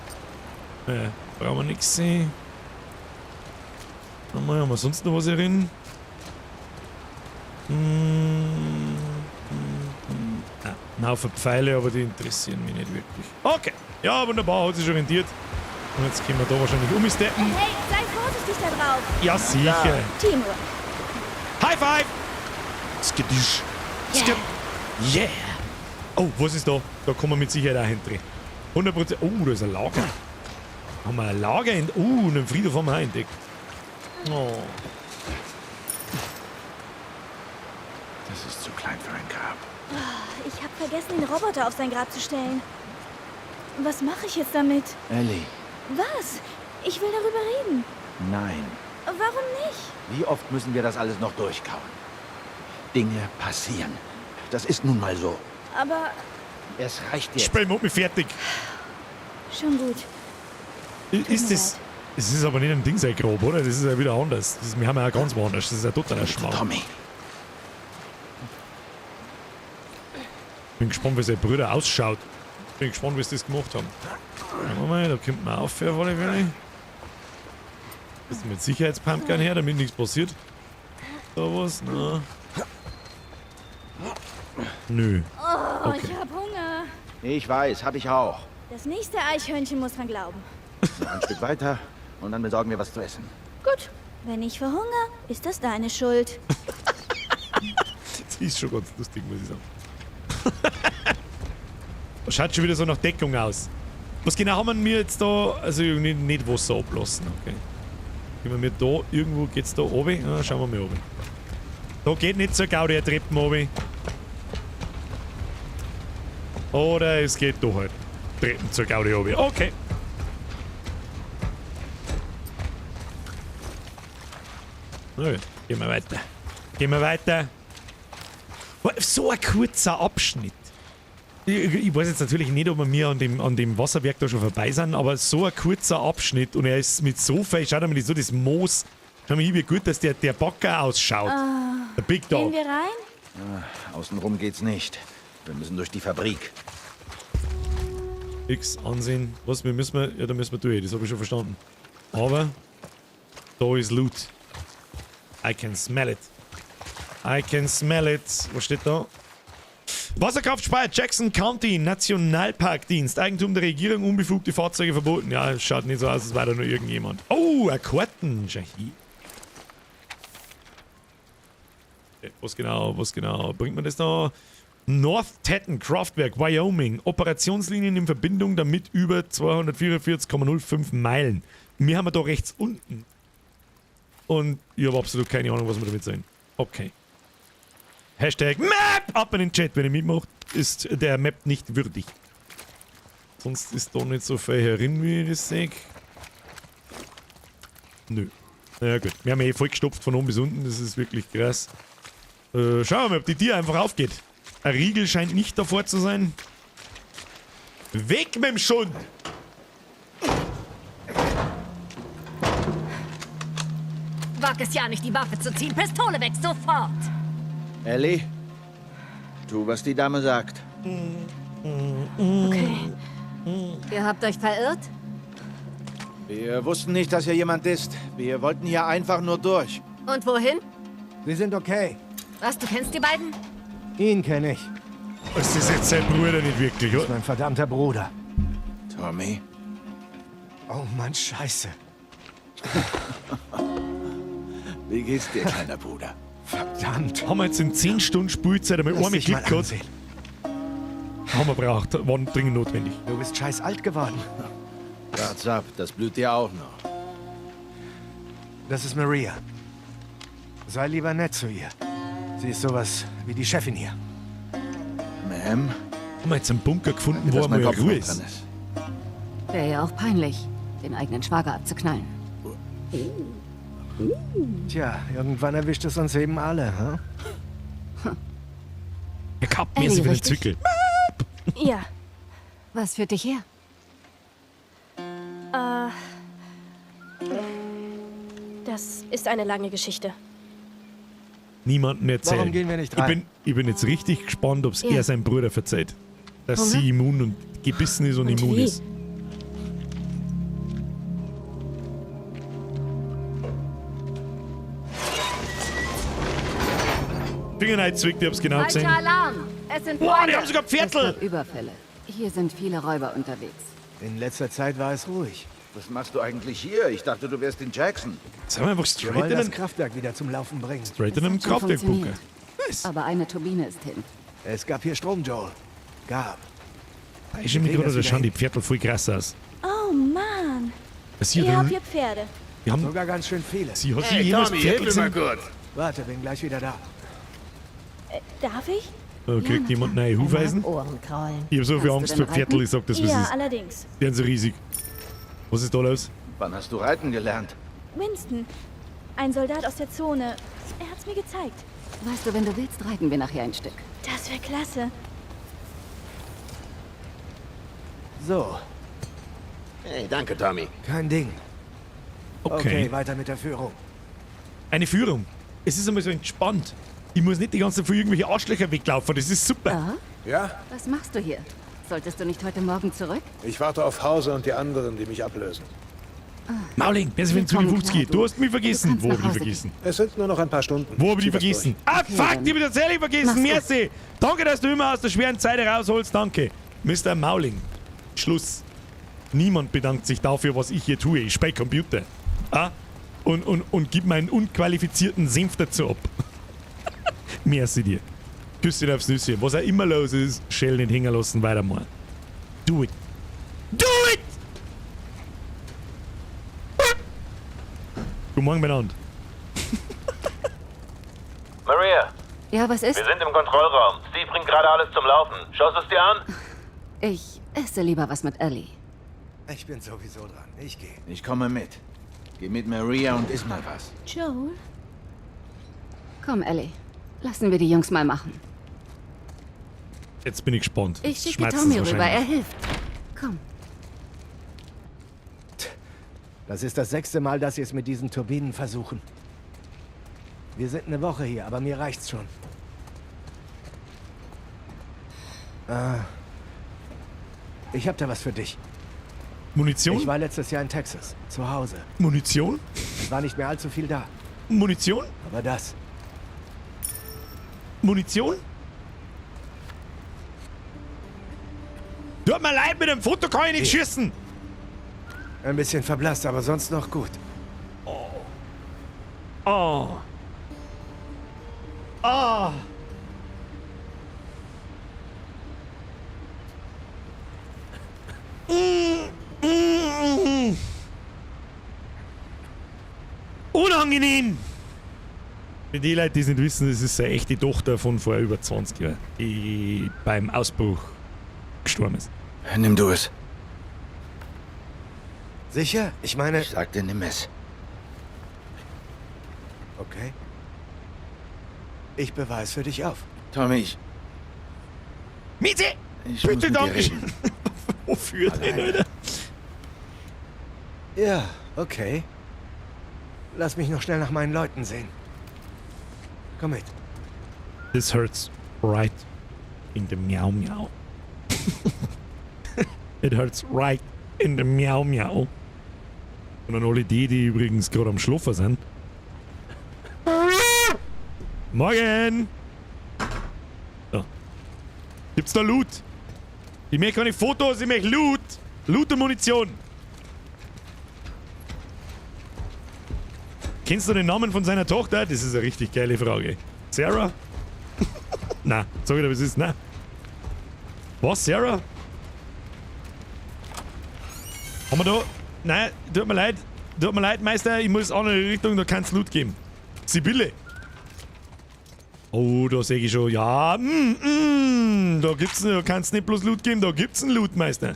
Brauchen wir nichts sehen. Haben wir sonst noch was drin? Ah. Ein Haufen Pfeile, aber die interessieren mich nicht wirklich. Okay, ja, wunderbar, hat sich schon rentiert. Und jetzt können wir da wahrscheinlich umsteppen. Hey, sei vorsichtig da drauf. Ja, sicher. Teamwork. High five! Skadisch. Yeah! Oh, was ist da? Da kommen wir mit Sicherheit auch hinten. 100%. Oh, da ist ein Lager. Haben wir ein Lager entdeckt? Einen Friedhof haben wir auch entdeckt. Oh. Das ist zu klein für ein Grab. Ich habe vergessen, den Roboter auf sein Grab zu stellen. Was mache ich jetzt damit? Ellie, Was? Ich will darüber reden. nein. Warum nicht? Wie oft müssen wir das alles noch durchkauen? Dinge passieren. Das ist nun mal so. Aber Es reicht jetzt. Spielen wir mich fertig. schon gut. Ist das... Es ist aber nicht ein Ding sehr grob, oder? Das ist ja wieder anders. Wir haben ja auch ganz woanders. Das ist ja totaler Schmarrn. Tommy, Bin gespannt, wie seine Brüder ausschaut. Bin gespannt, wie sie das gemacht haben. Schauen wir mal, da kommt man auf für alle Fälle. Das ist mit Sicherheitspumpgun her, damit nichts passiert. Da was? Na. Nö. Oh, Okay. ich hab Hunger. ich weiß, hab ich auch. Das nächste Eichhörnchen muss dran glauben. Noch ein Stück weiter und dann besorgen wir was zu essen. Gut. Wenn ich verhungere, ist das deine Schuld. Das ist schon ganz lustig, muss ich sagen. Das schaut schon wieder so nach Deckung aus. Was genau haben wir jetzt da? Also nicht Wasser ablassen, okay. Gehen wir da, irgendwo geht's da oben? Ja, schauen wir mal oben. Da geht nicht so Gaudi Treppen oben. Oder es geht da halt. Treppen zur Gaudi oben. Okay. Na gut, gehen wir weiter. Gehen wir weiter. So ein kurzer Abschnitt. Ich weiß jetzt natürlich nicht, ob wir mir an dem Wasserwerk da schon vorbei sind, aber so ein kurzer Abschnitt und er ist mit so viel, schaut mal so das Moos, schau mal hin, wie gut, dass der Bagger ausschaut. Der Big Dog. Gehen wir rein? Außenrum geht's nicht. Wir müssen durch die Fabrik. Nix ansehen. Was, da müssen wir durch, das habe ich schon verstanden. Aber da ist Loot. I can smell it. I can smell it. Was steht da? Wasserkraftspeicher Jackson County, Nationalparkdienst, Eigentum der Regierung, unbefugte Fahrzeuge verboten. Ja, es schaut nicht so aus, als wäre da nur irgendjemand. Oh, ein Karten. Was genau bringt man das da? North Teton Kraftwerk, Wyoming. Operationslinien in Verbindung damit über 244,05 Meilen. Wir haben da rechts unten. Und ich habe absolut keine Ahnung, was wir damit sagen. Okay. Hashtag Map ab in den Chat, wenn ihr mitmacht, ist der Map nicht würdig. Sonst ist da nicht so viel herin, wie ich das sehe. Nö. Na ja, gut. Wir haben ja vollgestopft von oben bis unten, das ist wirklich krass. Schauen wir mal, ob die Tür einfach aufgeht. Ein Riegel scheint nicht davor zu sein. Weg mit dem Schund! Wag es ja nicht, die Waffe zu ziehen. Pistole weg, sofort! Ellie, tu, was die Dame sagt. Okay. Ihr habt euch verirrt? Wir wussten nicht, dass hier jemand ist. Wir wollten hier einfach nur durch. Und wohin? Sie sind okay. Was, du kennst die beiden? Ihn kenne ich. Ist das jetzt sein Bruder nicht wirklich, Das ist oder? mein verdammter Bruder. Tommy, Oh Mann, Scheiße. wie geht's dir, kleiner Bruder? Verdammt. Haben wir jetzt in 10 Stunden Spielzeit einmal Lass einmal dich mal Glück gehabt? ansehen. Haben wir braucht, war dringend notwendig. Du bist scheiß alt geworden. Wart's ab, das blüht dir auch noch. Das ist Maria. Sei lieber nett zu ihr. Sie ist sowas wie die Chefin hier. Ma'am, Haben wir jetzt einen Bunker gefunden, wo dass mein einmal Kopf Ruhe noch dran ist. ist. Wäre ja auch peinlich, den eigenen Schwager abzuknallen. Tja, irgendwann erwischt es uns eben alle, hm? Er kappt mir so Ellie, für den richtig? Zwickel. Ja. Was führt dich her? Das ist eine lange Geschichte. Niemanden erzählen. Warum gehen wir nicht rein? Ich bin jetzt richtig gespannt, ob es Ja. er seinem Bruder verzeiht. Dass Hunger? sie immun und gebissen ist und immun wie? ist. Fingerneid zwickt, ich hab's genau Falscher gesehen. Alarm! Es sind Boah, Freunde. die haben sogar Es Viertel. gab Überfälle. Hier sind viele Räuber unterwegs. In letzter Zeit war es ruhig. Was machst du eigentlich hier? Ich dachte, du wärst in Jackson. Sagen wir einfach Wir straight wollen in das einem, Kraftwerk wieder zum Laufen bringen. straight in einem Das hat schon Kraftwerk bunker. funktioniert. Nice. Aber eine Turbine ist hin. Es gab hier Strom, Joel. Gab. Ich mir gerade, da schauen die Viertel voll krass aus. Oh Mann. Was Ihr hier habt hier Pferde. Wir haben, Sogar ganz schön viele. sie hat hier jemals Viertel sind. kurz. Warte, bin gleich wieder da. Darf ich? Kriegt jemand neue Hufeisen? Ohrenkraulen. Ich habe so viel Kannst Angst du vor denn Viertel, ich sag das, was Ja, ist. allerdings. Die sind so riesig. Was ist da los? Wann hast du reiten gelernt? Winston, ein Soldat aus der Zone. Er hat's mir gezeigt. Weißt du, wenn du willst, reiten wir nachher ein Stück. Das wäre klasse. So, Hey, danke, Tommy. kein Ding. Okay. Okay, weiter mit der Führung. Eine Führung. Es ist einmal so entspannt. Ich muss nicht die ganze Zeit für irgendwelche Arschlöcher weglaufen. Das ist super. Ah, Ja, was machst du hier? Solltest du nicht heute Morgen zurück? ich warte auf Hauser und die anderen, die mich ablösen. Mauling, wer sich wenn es Willkommen, um die 50 geht. Du hast mich vergessen. Du kannst Wo nach hab ich Hause vergessen? Es sind nur noch ein paar Stunden. Wo hab ich die Zieh das vergessen? durch. Ah, Okay, fuck, dann. die hab ich tatsächlich vergessen. Mach's gut. Merci. Danke, dass du immer aus der schweren Zeit rausholst. Danke. Mr. Mauling. Schluss. Niemand bedankt sich dafür, was ich hier tue. Ich spiele Computer. Ah? Und gib meinen unqualifizierten Senf dazu ab. Merci dir. Küsschen aufs Nüsschen. Was auch immer los ist, Shell nicht hängen lassen, weitermachen. Do it. Do it! Guten Morgen miteinander. Maria, Ja, was ist? wir sind im Kontrollraum. Steve bringt gerade alles zum Laufen. Schaust du es dir an? Ich esse lieber was mit Ellie. Ich bin sowieso dran. Ich gehe. Ich komme mit. Geh mit Maria und iss mal was. Joel? Komm, Ellie. Lassen wir die Jungs mal machen. Jetzt bin ich gespannt. Ich Jetzt schicke schmerzt es Tommy rüber, er wahrscheinlich. hilft. Komm. Das ist das 6. Mal, dass sie es mit diesen Turbinen versuchen. Wir sind eine Woche hier, aber mir reicht's schon. Ich hab da was für dich. Munition? Ich war letztes Jahr in Texas, zu Hause. Munition? Es war nicht mehr allzu viel da. Munition? Aber das. Munition? Tut mir leid, mit dem Foto kann ich nicht schießen. Ein bisschen verblasst, aber sonst noch gut. Oh. Ah. Unangenehm. Für die Leute, die es nicht wissen, das ist eine echte Tochter von vor über 20 Jahren, die beim Ausbruch gestorben ist. Nimm du es. Sicher? Ich meine... Ich sagte, nimm es. Okay. Ich bewahre es für dich auf. Tommy, ich Miete! muss Bitte, mit dir danke. reden. Wofür denn, Alter? Ja, okay. Lass mich noch schnell nach meinen Leuten sehen. Komm mit. This hurts right in the meow meow. It hurts right in the meow meow. Und an alle die übrigens gerade am Schlafen sind. Morgen! So. Gibt's da Loot? Ich möchte keine Fotos, ich möchte Loot! Loot und Munition! Kennst du den Namen von seiner Tochter? Das ist eine richtig geile Frage. Sarah? Na, sag ich dir, was ist? Na. Was, Sarah? Haben wir da? Nein, tut mir leid, Meister, ich muss in eine andere Richtung, da kann's Loot geben. Sibylle. Oh, da sehe ich schon, ja, da kann's nicht bloß Loot geben, da gibt's einen Loot, Meister.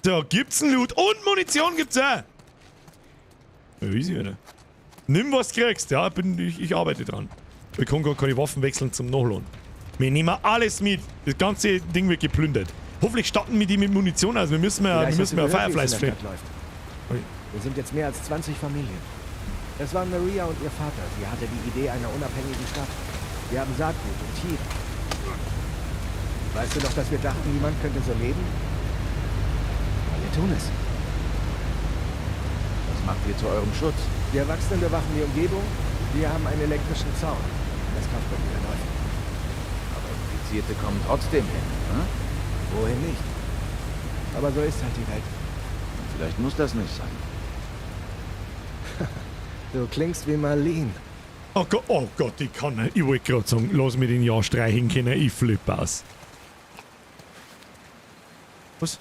Da gibt's einen Loot und Munition gibt's auch. Ja, easy, Alter. Nimm, was du kriegst, ja, ich arbeite dran. Wir können gar keine Waffen wechseln zum Nachladen. Wir nehmen alles mit. Das ganze Ding wird geplündert. Hoffentlich starten wir die mit Munition aus. Wir müssen ja Vielleicht hast du gehört, wie es Fireflies in der fliegen. Stadt läuft. Ui. Wir sind jetzt mehr als 20 Familien. Es waren Maria und ihr Vater. Sie hatte die Idee einer unabhängigen Stadt. Wir haben Saatgut und Tiere. Weißt du noch, dass wir dachten, niemand könnte so leben? Wir tun es. Was macht ihr zu eurem Schutz? Die Erwachsenen bewachen die Umgebung. Wir haben einen elektrischen Zaun. Das Kraftwerk wieder läuft. Aber Interessierte kommen trotzdem hin. Hm? Wohin nicht? Aber so ist halt die Welt. Vielleicht muss das nicht sein. Du klingst wie Marlene. Oh Gott, ich kann nicht. Ich wollte gerade sagen, lass mich den Ja streichen können, ich flippe aus. Was?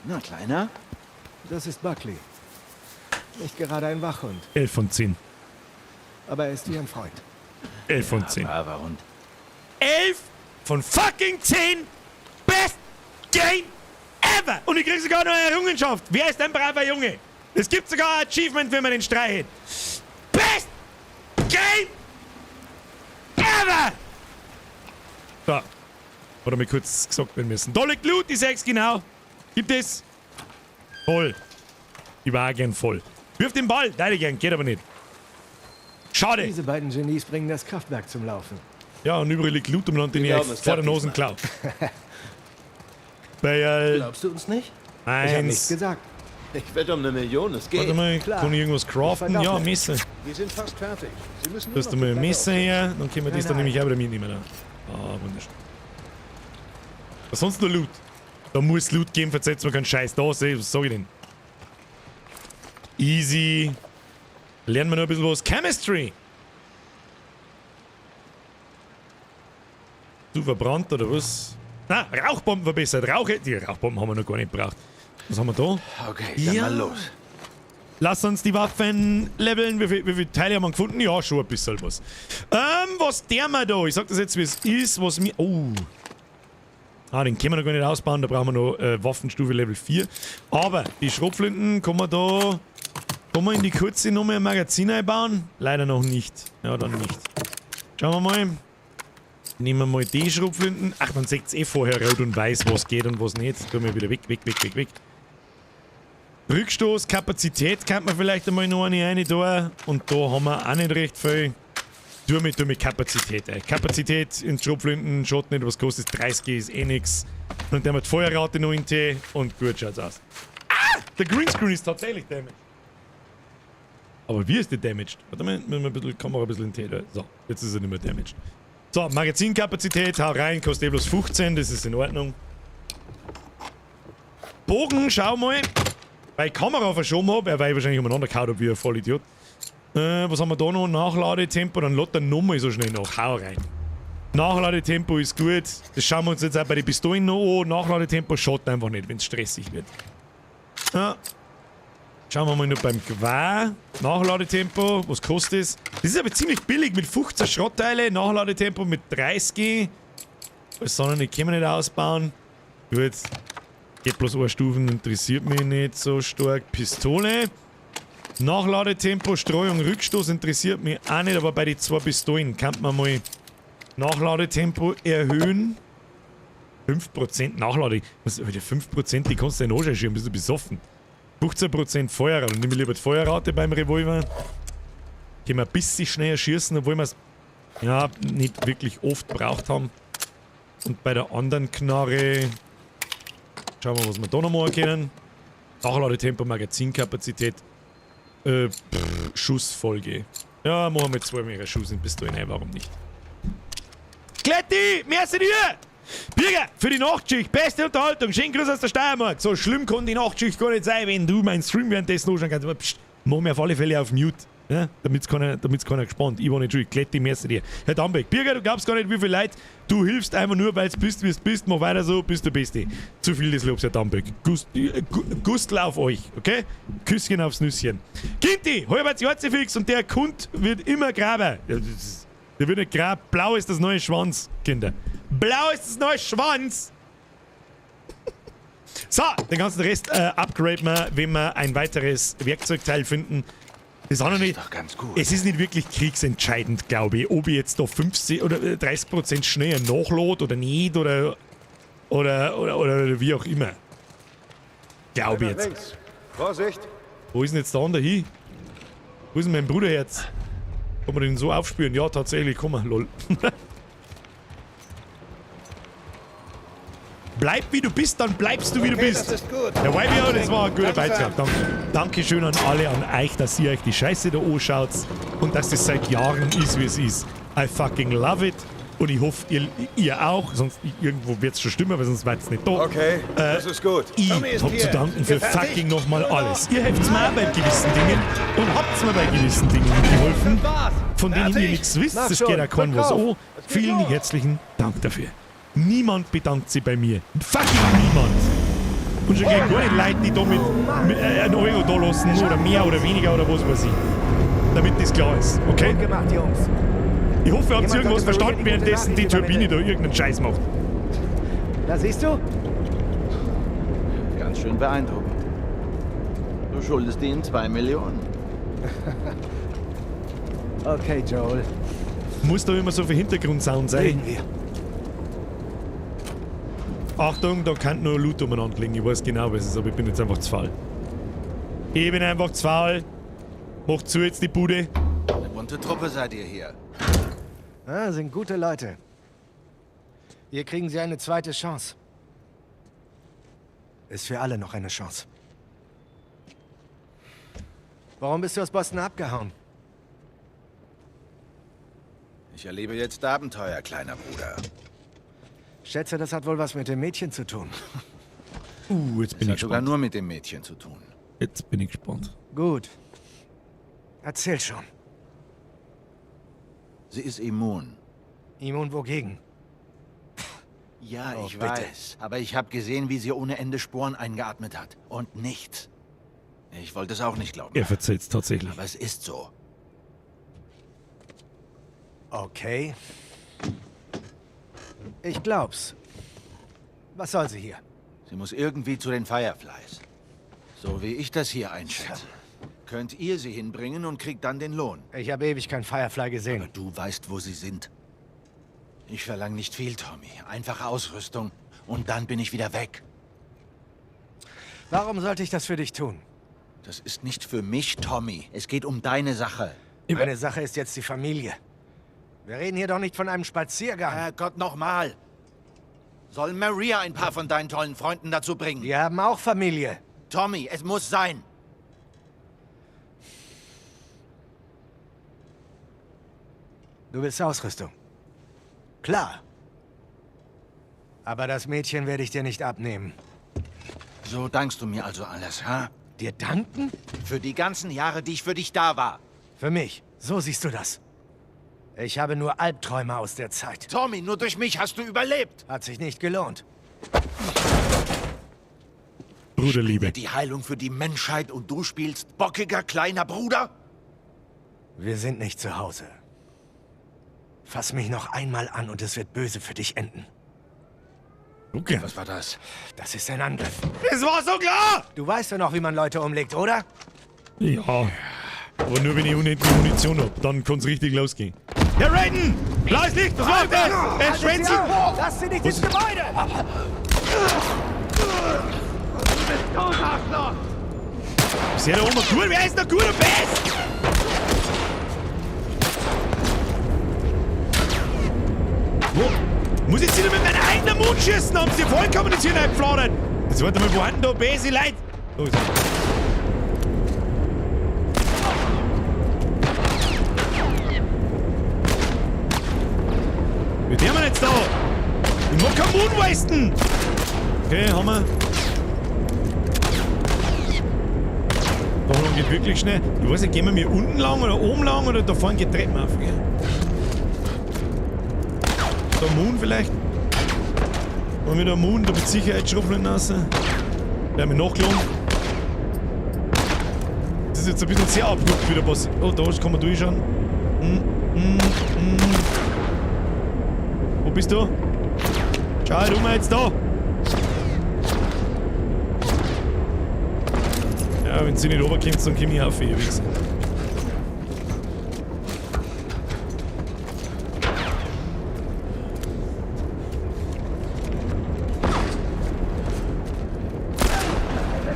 Na, Kleiner? Das ist Buckley. Nicht gerade ein Wachhund. 11 von 10. Aber er ist wie ein Freund. 11 von 10. Braver Hund. 11 von fucking 10. Best Game ever. Und ich krieg sogar noch eine Errungenschaft. Wer ist ein braver Junge? Es gibt sogar ein Achievement, wenn man den streicht. Best Game ever. So. Hat er mir kurz gesagt werden müssen. Tolle Glut, die 6 genau. Gibt es? Voll. Ich war auch gern voll. Wirf den Ball. Leider gern, geht aber nicht. Schade. Diese beiden Genies bringen das Kraftwerk zum Laufen. Ja, und überall liegt Loot im Land, den ich vor der Nase klaue. Glaubst du uns nicht? Ich hab nichts 1. gesagt. Ich wette um 1 Million, es geht. Warte mal, Klar. kann ich irgendwas craften? Ja, Messer. Wir sind fast fertig. Sie müssen Du hast einmal ein Messer her, dann können wir das dann Nein. nämlich auch wieder mitnehmen. Ah, wunderschön. Was sonst noch Loot? Da muss Loot geben, versetzt man keinen Scheiß da, was sag ich denn? Easy. Lernen wir noch ein bisschen was. Chemistry. Du verbrannt oder was? Na, Rauchbomben verbessert. Die Rauchbomben haben wir noch gar nicht gebraucht. Was haben wir da? Okay, dann mal los. Lass uns die Waffen leveln. Wie viele Teile haben wir gefunden? Ja, schon ein bisschen was. Was der mal da? Ich sag das jetzt, wie es ist. Was mir... Oh. Ah, den können wir noch gar nicht ausbauen. Da brauchen wir noch Waffenstufe Level 4. Aber die Schrotflinten kann man da... Kann man in die kurze Nummer ein Magazin einbauen? Leider noch nicht. Ja, dann nicht. Schauen wir mal. Nehmen wir mal die Schrotflinten. Ach, dann seht ihr vorher rot und weiß, was geht und was nicht. Tun wir wieder weg. Rückstoß, Kapazität kann man vielleicht einmal noch eine rein da. Und da haben wir auch nicht recht viel. Tu mit Kapazität ein. Kapazität in Schrotflinten, schaut nicht, was kostet. 30 ist eh nix. Und dann haben wir die Feuerrate noch in T und gut schaut's aus. Ah! Der Greenscreen ist tatsächlich damaged. Aber wie ist der damaged? Warte mal, müssen wir ein bisschen, Kamera ein bisschen in T. So, jetzt ist er nicht mehr damaged. So, Magazinkapazität, hau rein, kostet bloß 15, das ist in Ordnung. Bogen, schau mal. Weil ich Kamera verschoben habe, weil ich wahrscheinlich umeinander gehauen habe wie ein Vollidiot. Was haben wir da noch? Nachladetempo, dann lädt er nochmal so schnell nach. Hau rein. Nachladetempo ist gut. Das schauen wir uns jetzt auch bei den Pistolen noch an. Nachladetempo schaut einfach nicht, wenn es stressig wird. Ja. Schauen wir mal noch beim Gewehr. Nachladetempo, was kostet es? Das ist aber ziemlich billig mit 15 Schrottteile. Nachladetempo mit 30. Sondern die können wir nicht ausbauen. Gut. Geht bloß eine Stufen, interessiert mich nicht so stark. Pistole. Nachladetempo, Streuung, Rückstoß interessiert mich auch nicht, aber bei den 2 Pistolen kann man mal Nachladetempo erhöhen. 5% Nachlade. 5%, die kannst du ja nachschauen, bist du besoffen. 15% Feuerrate. Nimm lieber die Feuerrate beim Revolver. Können wir ein bisschen schneller schießen, obwohl wir es ja nicht wirklich oft braucht haben. Und bei der anderen Knarre schauen wir, was wir da nochmal erkennen. Nachladetempo, Magazinkapazität. Schussfolge. Ja, machen wir 2 mehr Schuss in Pistolen rein, warum nicht? Kletti, merci dir! Bürger, für die Nachtschicht, beste Unterhaltung, schönen Gruß aus der Steiermark. So schlimm kann die Nachtschicht gar nicht sein, wenn du meinen Stream währenddessen anschauen kannst. Aber pst, mach mir auf alle Fälle auf Mute, ja? Damit's keiner gespannt. Ich war nicht schuld, Kletti, merci dir. Herr Dambeck, Bürger, du glaubst gar nicht, wie viel Leute du hilfst, einfach nur, weil du bist, wie du bist. Mach weiter so, bist der Beste. Zu viel des Lobs, Herr Dambeck. Gustl auf euch, okay? Küsschen aufs Nüsschen. Kinti, halbwegs Jahrzehnfix und der Kund wird immer graber. Der wird nicht grab. Blau ist das neue Schwanz, Kinder. Blau ist das neue Schwanz! So, den ganzen Rest upgraden wir, wenn wir ein weiteres Werkzeugteil finden. Das ist nicht, doch ganz gut. Es ist nicht wirklich kriegsentscheidend, glaube ich, ob ich jetzt da 50 oder 30% schneller nachlade oder nicht oder wie auch immer. Glaube ich jetzt. Links. Vorsicht! Wo ist denn jetzt der andere hin? Wo ist denn mein Bruderherz? Kann man den so aufspüren? Ja, tatsächlich, komm mal, lol. Bleib wie du bist, dann bleibst du wie du bist. Das ist gut. Ja, YBO, das war ein guter Beitrag. Danke. Dankeschön an alle, an euch, dass ihr euch die Scheiße da anschaut und dass das seit Jahren ist, wie es ist. I fucking love it. Und ich hoffe, ihr auch, sonst irgendwo wird es schon stimmen, weil sonst war es nicht da. Okay, das ist gut. Ich Tommy ist hab hier. zu danken für Fertig? fucking nochmal alles. Ihr helft mir auch bei gewissen Dingen und habt mir bei gewissen Dingen geholfen, von denen ihr nichts wisst. Mach Das schon. geht auch kein was an. Vielen los. herzlichen Dank dafür. Niemand bedankt sich bei mir. Fucking niemand. Und schon gegen gar nicht Leute, die da mit einen Euro da lassen oder mehr oder weniger oder was weiß ich. Damit das klar ist, okay? Gut gemacht, Jungs. Ich hoffe, ihr habt Jemand irgendwas sollte verstanden, beruhigen, währenddessen die gute Turbine Nachricht da irgendeinen Scheiß macht. Da siehst du? Ganz schön beeindruckend. Du schuldest ihnen 2 Millionen. Okay, Joel. Muss da immer so viel Hintergrundsound sein? Reden wir. Achtung, da kann nur Loot umeinander liegen. Ich weiß genau, was es ist, aber ich bin jetzt einfach zu faul. Ich bin einfach zu faul. Macht zu jetzt die Bude. Eine bunte Truppe seid ihr hier. Ah, sind gute Leute. Hier kriegen sie eine zweite Chance. Ist für alle noch eine Chance. Warum bist du aus Boston abgehauen? Ich erlebe jetzt Abenteuer, kleiner Bruder. Schätze, das hat wohl was mit dem Mädchen zu tun. Jetzt Es bin ich hat sogar gespannt. nur mit dem Mädchen zu tun. Jetzt bin ich gespannt. Gut. Erzähl schon. Sie ist immun. Immun wogegen? Ja, Oh, ich bitte. weiß. Aber ich habe gesehen, wie sie ohne Ende Sporen eingeatmet hat. Und nichts. Ich wollte es auch nicht glauben. Er verzählt's tatsächlich. Aber es ist so. Okay. Ich glaub's. Was soll sie hier? Sie muss irgendwie zu den Fireflies. So wie ich das hier einschätze. Könnt ihr sie hinbringen und kriegt dann den Lohn. Ich habe ewig kein Firefly gesehen. Aber du weißt, wo sie sind. Ich verlange nicht viel, Tommy. Einfache Ausrüstung und dann bin ich wieder weg. Warum sollte ich das für dich tun? Das ist nicht für mich, Tommy. Es geht um deine Sache. Meine Sache ist jetzt die Familie. Wir reden hier doch nicht von einem Spaziergang. Herrgott, nochmal. Soll Maria ein paar von deinen tollen Freunden dazu bringen? Wir haben auch Familie. Tommy, es muss sein. Du willst Ausrüstung. Klar. Aber das Mädchen werde ich dir nicht abnehmen. So dankst du mir also alles, ha? Dir danken? Für die ganzen Jahre, die ich für dich da war. Für mich. So siehst du das. Ich habe nur Albträume aus der Zeit. Tommy, nur durch mich hast du überlebt. Hat sich nicht gelohnt. Bruderliebe. Die Heilung für die Menschheit und du spielst bockiger kleiner Bruder? Wir sind nicht zu Hause. Fass mich noch einmal an und es wird böse für dich enden. Okay. Was war das? Das ist ein Angriff. Es war so klar! Du weißt doch noch, wie man Leute umlegt, oder? Ja. Aber nur wenn ich unendliche Munition hab, dann kann's richtig losgehen. Herr Raiden! Blaues Licht, was macht das? Er schwänzelt! Lass sie nicht ins Gebäude! Ist der da oben gut? Wer ist da gut und best? Wo? Muss ich jetzt wieder mit meiner eigenen Mund schießen? Haben sie vollkommen jetzt hier reingeflattert? Jetzt warte mal, wo haben da böse Leute? Oh, ist er. Wie der wir jetzt da? Ich mag keinen Mund wasten! Okay, haben wir. Da lang geht wirklich schnell. Ich weiß nicht, gehen wir mir unten lang oder oben lang oder da vorne geht Treppen auf, gell? Da Moon vielleicht? Wollen wir da Moon, da mit Sicherheit schruffeln lassen? Werden wir nachgeladen? Das ist jetzt ein bisschen sehr abrupt wieder passiert. Oh, da kann man durchschauen. Wo bist du? Schau, du mal jetzt da! Ja, wenn sie nicht runterkommt, dann komm ich auf, ihr Wichser.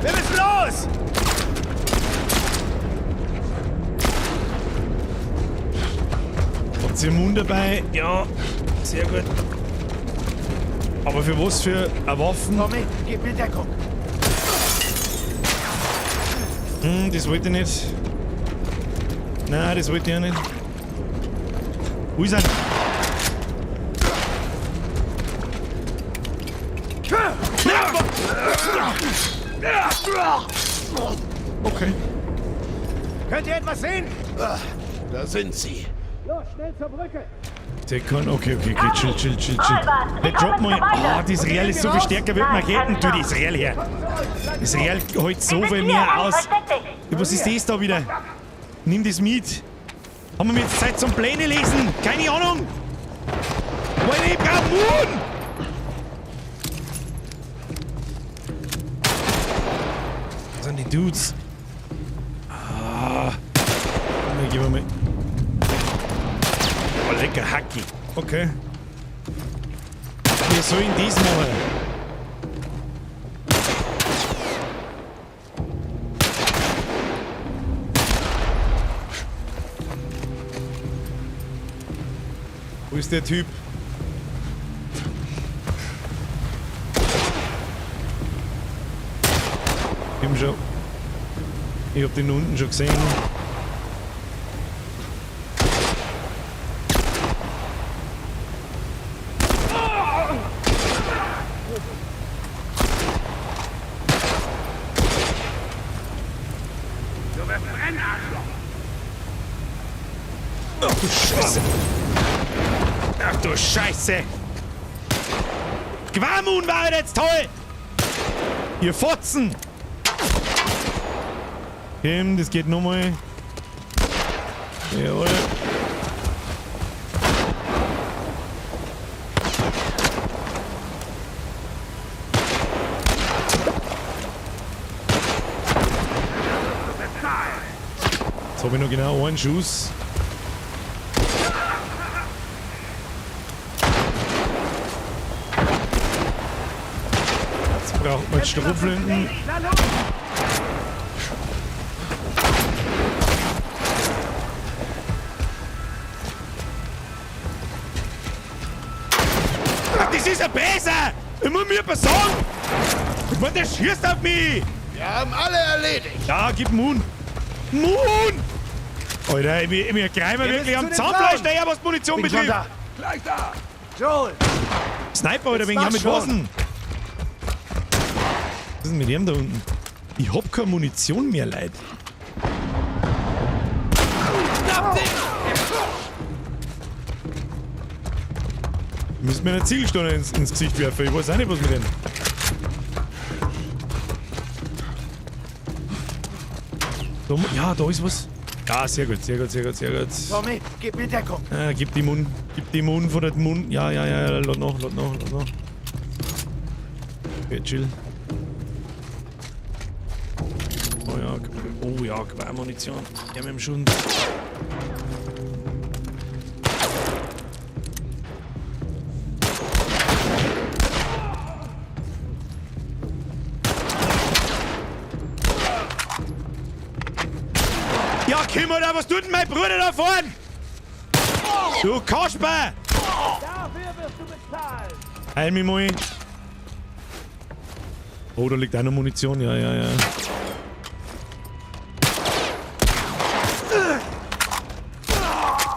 Wir müssen los! Habt ihr Mund dabei? Ja, sehr gut. Aber für was für eine Waffen? Tommy, gib mir Deckung. Das wollte ich nicht. Nein, das wollte ich auch nicht. Wo ist er? Okay. Könnt ihr etwas sehen? Da sind sie. Los, schnell zur Brücke. Okay, chill. Der Drop mal. Ah, das Israel ist so viel stärker wie Raketen. Tu die Israel her. Israel hält so viel mehr aus. Ja, was ist das da wieder? Nimm das mit. Haben wir jetzt Zeit zum Pläne lesen? Keine Ahnung. Weil ich brauch Mut. Was sind die Dudes? Gehen wir mal. Oh, lecker Hacki. Okay. Wir sollen das machen. Wo ist der Typ? Ich hab den unten schon gesehen. Ach du Scheiße! Ach du Scheiße! Gwamun war jetzt toll! Ihr Fotzen! Kim, das geht nochmal. Jawohl. Jetzt habe ich noch genau einen Schuss. Jetzt braucht man Strohflinten. Das ist ein Bäser! Ich muss mir etwas sagen! Ich meine, der schießt auf mich! Wir haben alle erledigt. Ja, gib Moon! Moon! Alter, wir greifen wirklich am Zahnfleisch daher, was Munition betrifft! Da. Gleich da. Joel! Sniper oder wegen, ja mit Waffen! Was ist denn mit dem da unten? Ich hab keine Munition mehr, Leute. Müssen mir eine Zielstange ins Gesicht werfen. Ich weiß auch nicht, was mit denen. Ja, da ist was. Ja, sehr gut. Tommy, gib mir Deckung. Gib die Mund von der Mund. Ja, lad noch. Okay, chill. Oh ja, Gewehrmunition. Ja, mit dem Schund. Ja, Kim, oder was tut denn mein Bruder da vorne? Du Kasper! Dafür wirst du bezahlt! Heil mich mal. Oh, da liegt auch noch Munition. Ja.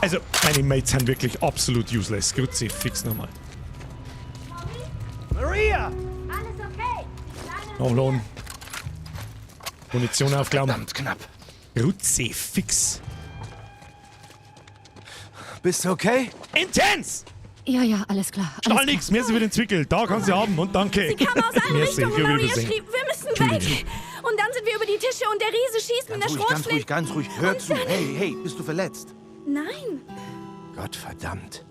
Also, meine Mates sind wirklich absolut useless. Grüezi, fix nochmal. Maria! Alles okay? Aufladen. Munition aufklauen. Verdammt knapp. Grüezi, fix. Bist du okay? Intens! Ja, alles klar. Stahl nix, merci für den Zwickel. Da kannst du haben und danke. Sie kam aus allen Merci, Richtungen ich und will Maria wiedersehen. schrieb, wir müssen weg. Und dann sind wir über die Tische und der Riese schießt mit der Schrotflinte. Ganz ruhig. Hör zu. Hey, bist du verletzt? Nein. Gott verdammt.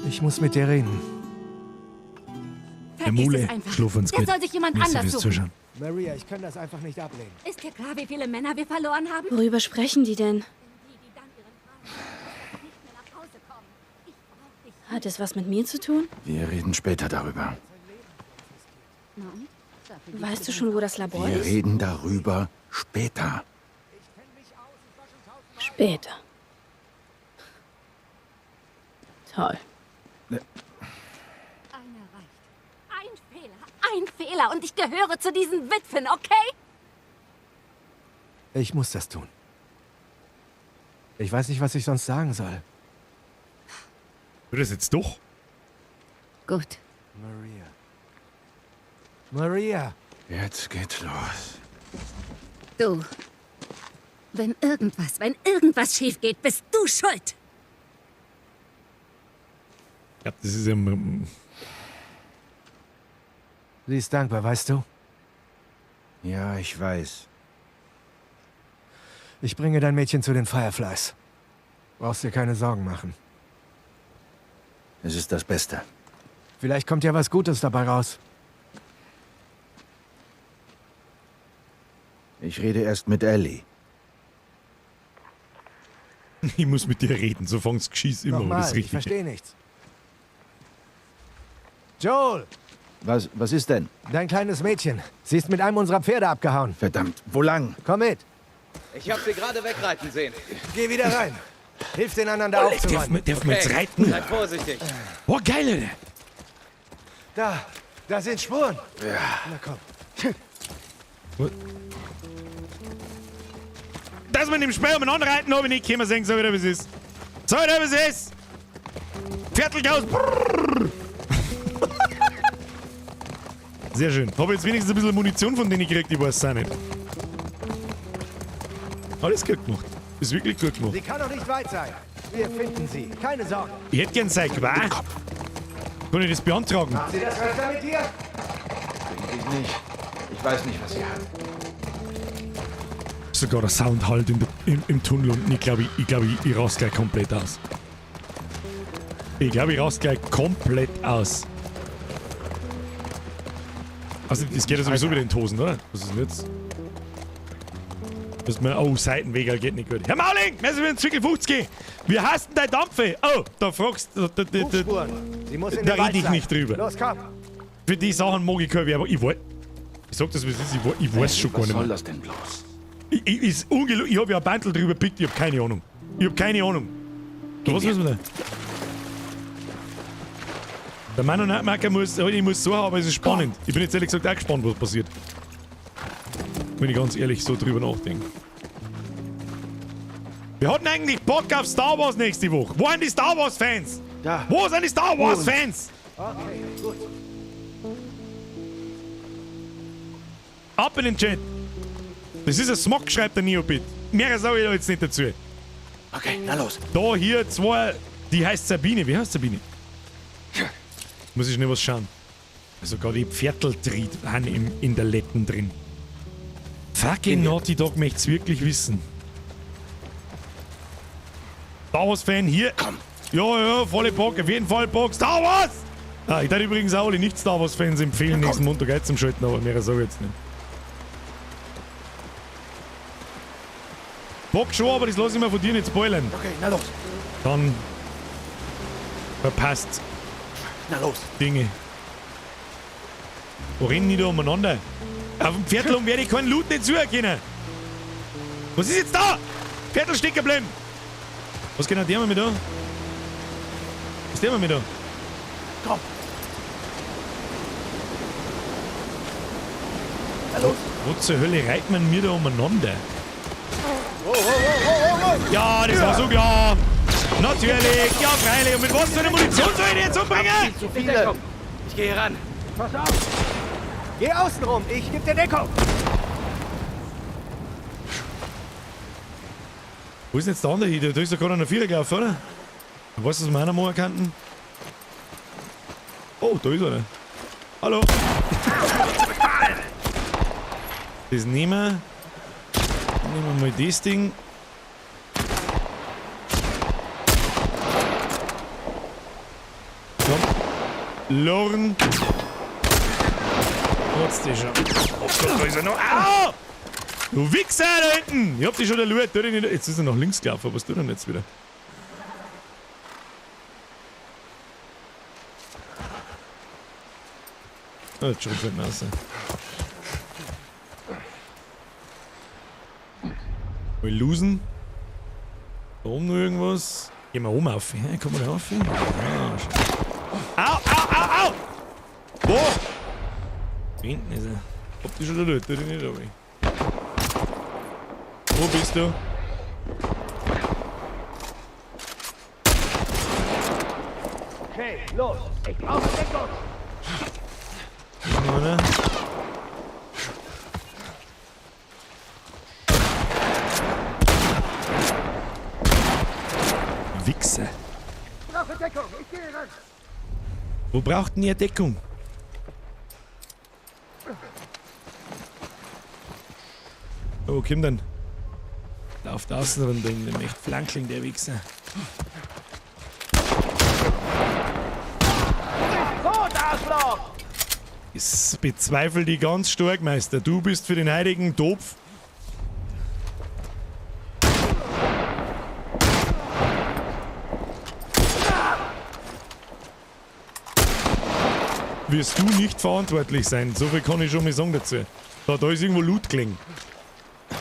Ich muss mit dir reden. Der Mule, schlaf uns Der gut. soll sich jemand Merci anders fürs suchen. Zuschauen. Maria, ich kann das einfach nicht ablehnen. Ist dir klar, wie viele Männer wir verloren haben? Worüber sprechen die denn? Die dann ihren Vater nicht mehr nach Hause kommen. Ich brauch dich. Hat es was mit mir zu tun? Wir reden später darüber. Weißt du schon, wo das Labor Wir ist? reden darüber später. Später. Toll. Einer reicht. Ein Fehler und ich gehöre zu diesen Witwen, okay? Ich muss das tun. Ich weiß nicht, was ich sonst sagen soll. Wird das jetzt doch? Gut. Maria. Jetzt geht's los. Du. Wenn irgendwas schief geht, bist du schuld. Ja, das ist ja... Sie ist dankbar, weißt du? Ja, ich weiß. Ich bringe dein Mädchen zu den Fireflies. Brauchst dir keine Sorgen machen. Es ist das Beste. Vielleicht kommt ja was Gutes dabei raus. Ich rede erst mit Ellie. Ich muss mit dir reden, so fängt's Geschieß immer. Nochmal, Das ist ich richtig. verstehe nichts. Joel! Was ist denn? Dein kleines Mädchen. Sie ist mit einem unserer Pferde abgehauen. Verdammt, wo lang? Komm mit. Ich hab sie gerade wegreiten sehen. Geh wieder rein. Hilf den anderen da aufzuräumen. Darf man jetzt reiten? Seid vorsichtig. Boah, geil, Alter. Da sind Spuren. Ja. Na komm. Dass man im Spiel umeinander reiten, habe ich nicht können sehen, so wie es ist. So wie es ist. Viertelgaus. Sehr schön. Habe jetzt wenigstens ein bisschen Munition von denen gekriegt, ich weiß es auch nicht. Alles gut gemacht. Ist wirklich gut gemacht. Sie kann doch nicht weit sein. Wir finden sie. Keine Sorge. Ich hätte gern sein Qua. Kann ich das beantragen? Haben Sie das öfter mit dir? Ich nicht. Ich weiß nicht, was sie hat. Sogar der Sound halt im Tunnel und ich glaube, ich raste gleich komplett aus. Ich glaube, ich raste gleich komplett aus. Also, das geht ja sowieso wieder in die Hosen, oder? Was ist denn jetzt? Oh, Seitenweg geht nicht gut. Herr Mauling, wir sind wieder in Zwickel 50. Wie heißt denn dein Dampfe? Oh, da fragst du. Da rede ich nicht drüber. Los, komm. Für die Sachen mag ich keine Werbung. Ich sag das, wie es ist. Ich weiß schon gar nicht mehr. Was soll das denn bloß? Ist ungelogen. Ich habe ja ein Bandel drüber gepickt. Ich habe keine Ahnung. Was müssen wir denn? Der Mann und Marker muss so haben, aber es ist spannend. Ich bin jetzt ehrlich gesagt auch gespannt, was passiert. Wenn ich ganz ehrlich so drüber nachdenke. Wir hatten eigentlich Bock auf Star Wars nächste Woche. Wo sind die Star Wars Fans? Da. Wo sind die Star Wars Fans? Okay, gut. Ab in den Chat. Das ist ein Smog, schreibt der Neobit. Mehr sage ich da jetzt nicht dazu. Okay, na los. Da hier zwei, die heißt Sabine. Wie heißt Sabine? Muss ich schnell was schauen. Sogar die Vierteltried haben in der Letten drin. Fucking Naughty Dog möcht's wirklich wissen. Star Wars Fan hier. Komm. Ja, volle Bock, auf jeden Fall Bock. Star Wars! Ah, ich darf übrigens auch alle Nicht-Star Wars Fans empfehlen, nächsten Montag zum Schalten, aber mehr sage ich jetzt nicht. Bock schon, aber das lasse ich mir von dir nicht spoilern. Okay, na los. Dann verpasst Na los. Dinge. Wo rennen die da umeinander? Auf dem Viertel werde ich keinen Loot nicht zuerkennen. Was ist jetzt da? Viertel stecken geblieben. Was genau der mit da? Was der mit da? Komm. Na los. Wo zur Hölle reitet man mir da umeinander? Ja, das war so klar. Natürlich, ja freilich. Und mit was für einer Munition soll ich die jetzt umbringen? Zu viele. Ich gehe ran. Pass auf. Geh außen rum. Ich geb dir Deckung. Wo ist denn jetzt der andere hier? Da ist doch gerade eine Vierer gelaufen, oder? Weißt du, was meiner mal erkannten? Oh, da ist er. Hallo. Das nehmen wir. Nehmen wir mal das Ding. Komm. Lorn. Trotzdem schon. Oh Gott, da ist er noch. Au! Du Wichser da hinten! Ich hab dich schon erlaubt. Jetzt ist er nach links gelaufen. Was tut er denn jetzt wieder? Oh, jetzt schon wieder raus. Mal losen. Da oben noch irgendwas. Gehen wir oben auf. Ja, kommen wir da auf? Ja, au, au, au, au! Wo? Da hinten ist er. Hab dich schon erlaubt. Tu dich nicht runter. Wo bist du? Okay, los. Ich brauche Deckung. Oder? Wichser. Brauche Deckung, ich gehe ran. Wo braucht denn ihr Deckung? Oh, komm dann. Lauft außen rum, den echt Flankling, der Wichser. Tot, Arschloch! Ich bezweifle die ganz stark, Meister. Du bist für den heiligen Topf. Wirst du nicht verantwortlich sein. So viel kann ich schon mal sagen dazu. Da ist irgendwo Loot gelegen.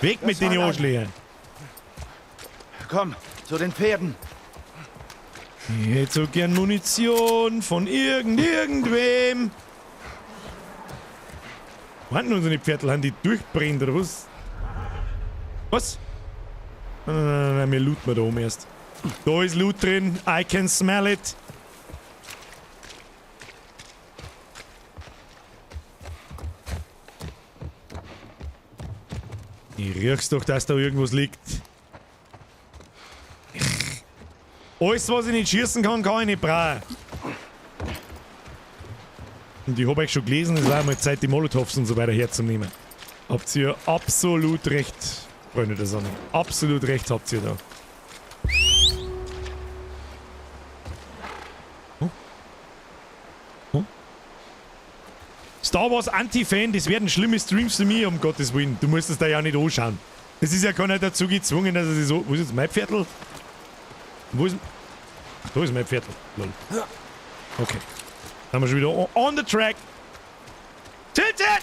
Weg mit den Arschlöchern. Komm, zu den Pferden. Ich hätte so gern Munition von irgendwem. Warten unsere Pferdl, haben die durchbrennt oder was? Was? Nein, wir looten da oben erst. Da ist Loot drin. I can smell it. Ich riech's doch, dass da irgendwas liegt. Alles, was ich nicht schießen kann, kann ich nicht brauchen. Und ich habe euch schon gelesen, es war mal Zeit, die Molotovs und so weiter herzunehmen. Habt ihr absolut recht, Freunde der Sonne. Absolut recht habt ihr da. Oh. Star Wars Anti-Fan, das werden schlimme Streams für mich, um Gottes Willen. Du musst es da ja nicht anschauen. Es ist ja keiner dazu gezwungen, dass er sich so... Wo ist jetzt mein Pferdl? Wo ist... Ach, da ist mein Pferdl. Lol. Okay. Dann haben wir schon wieder on the track. Tilted!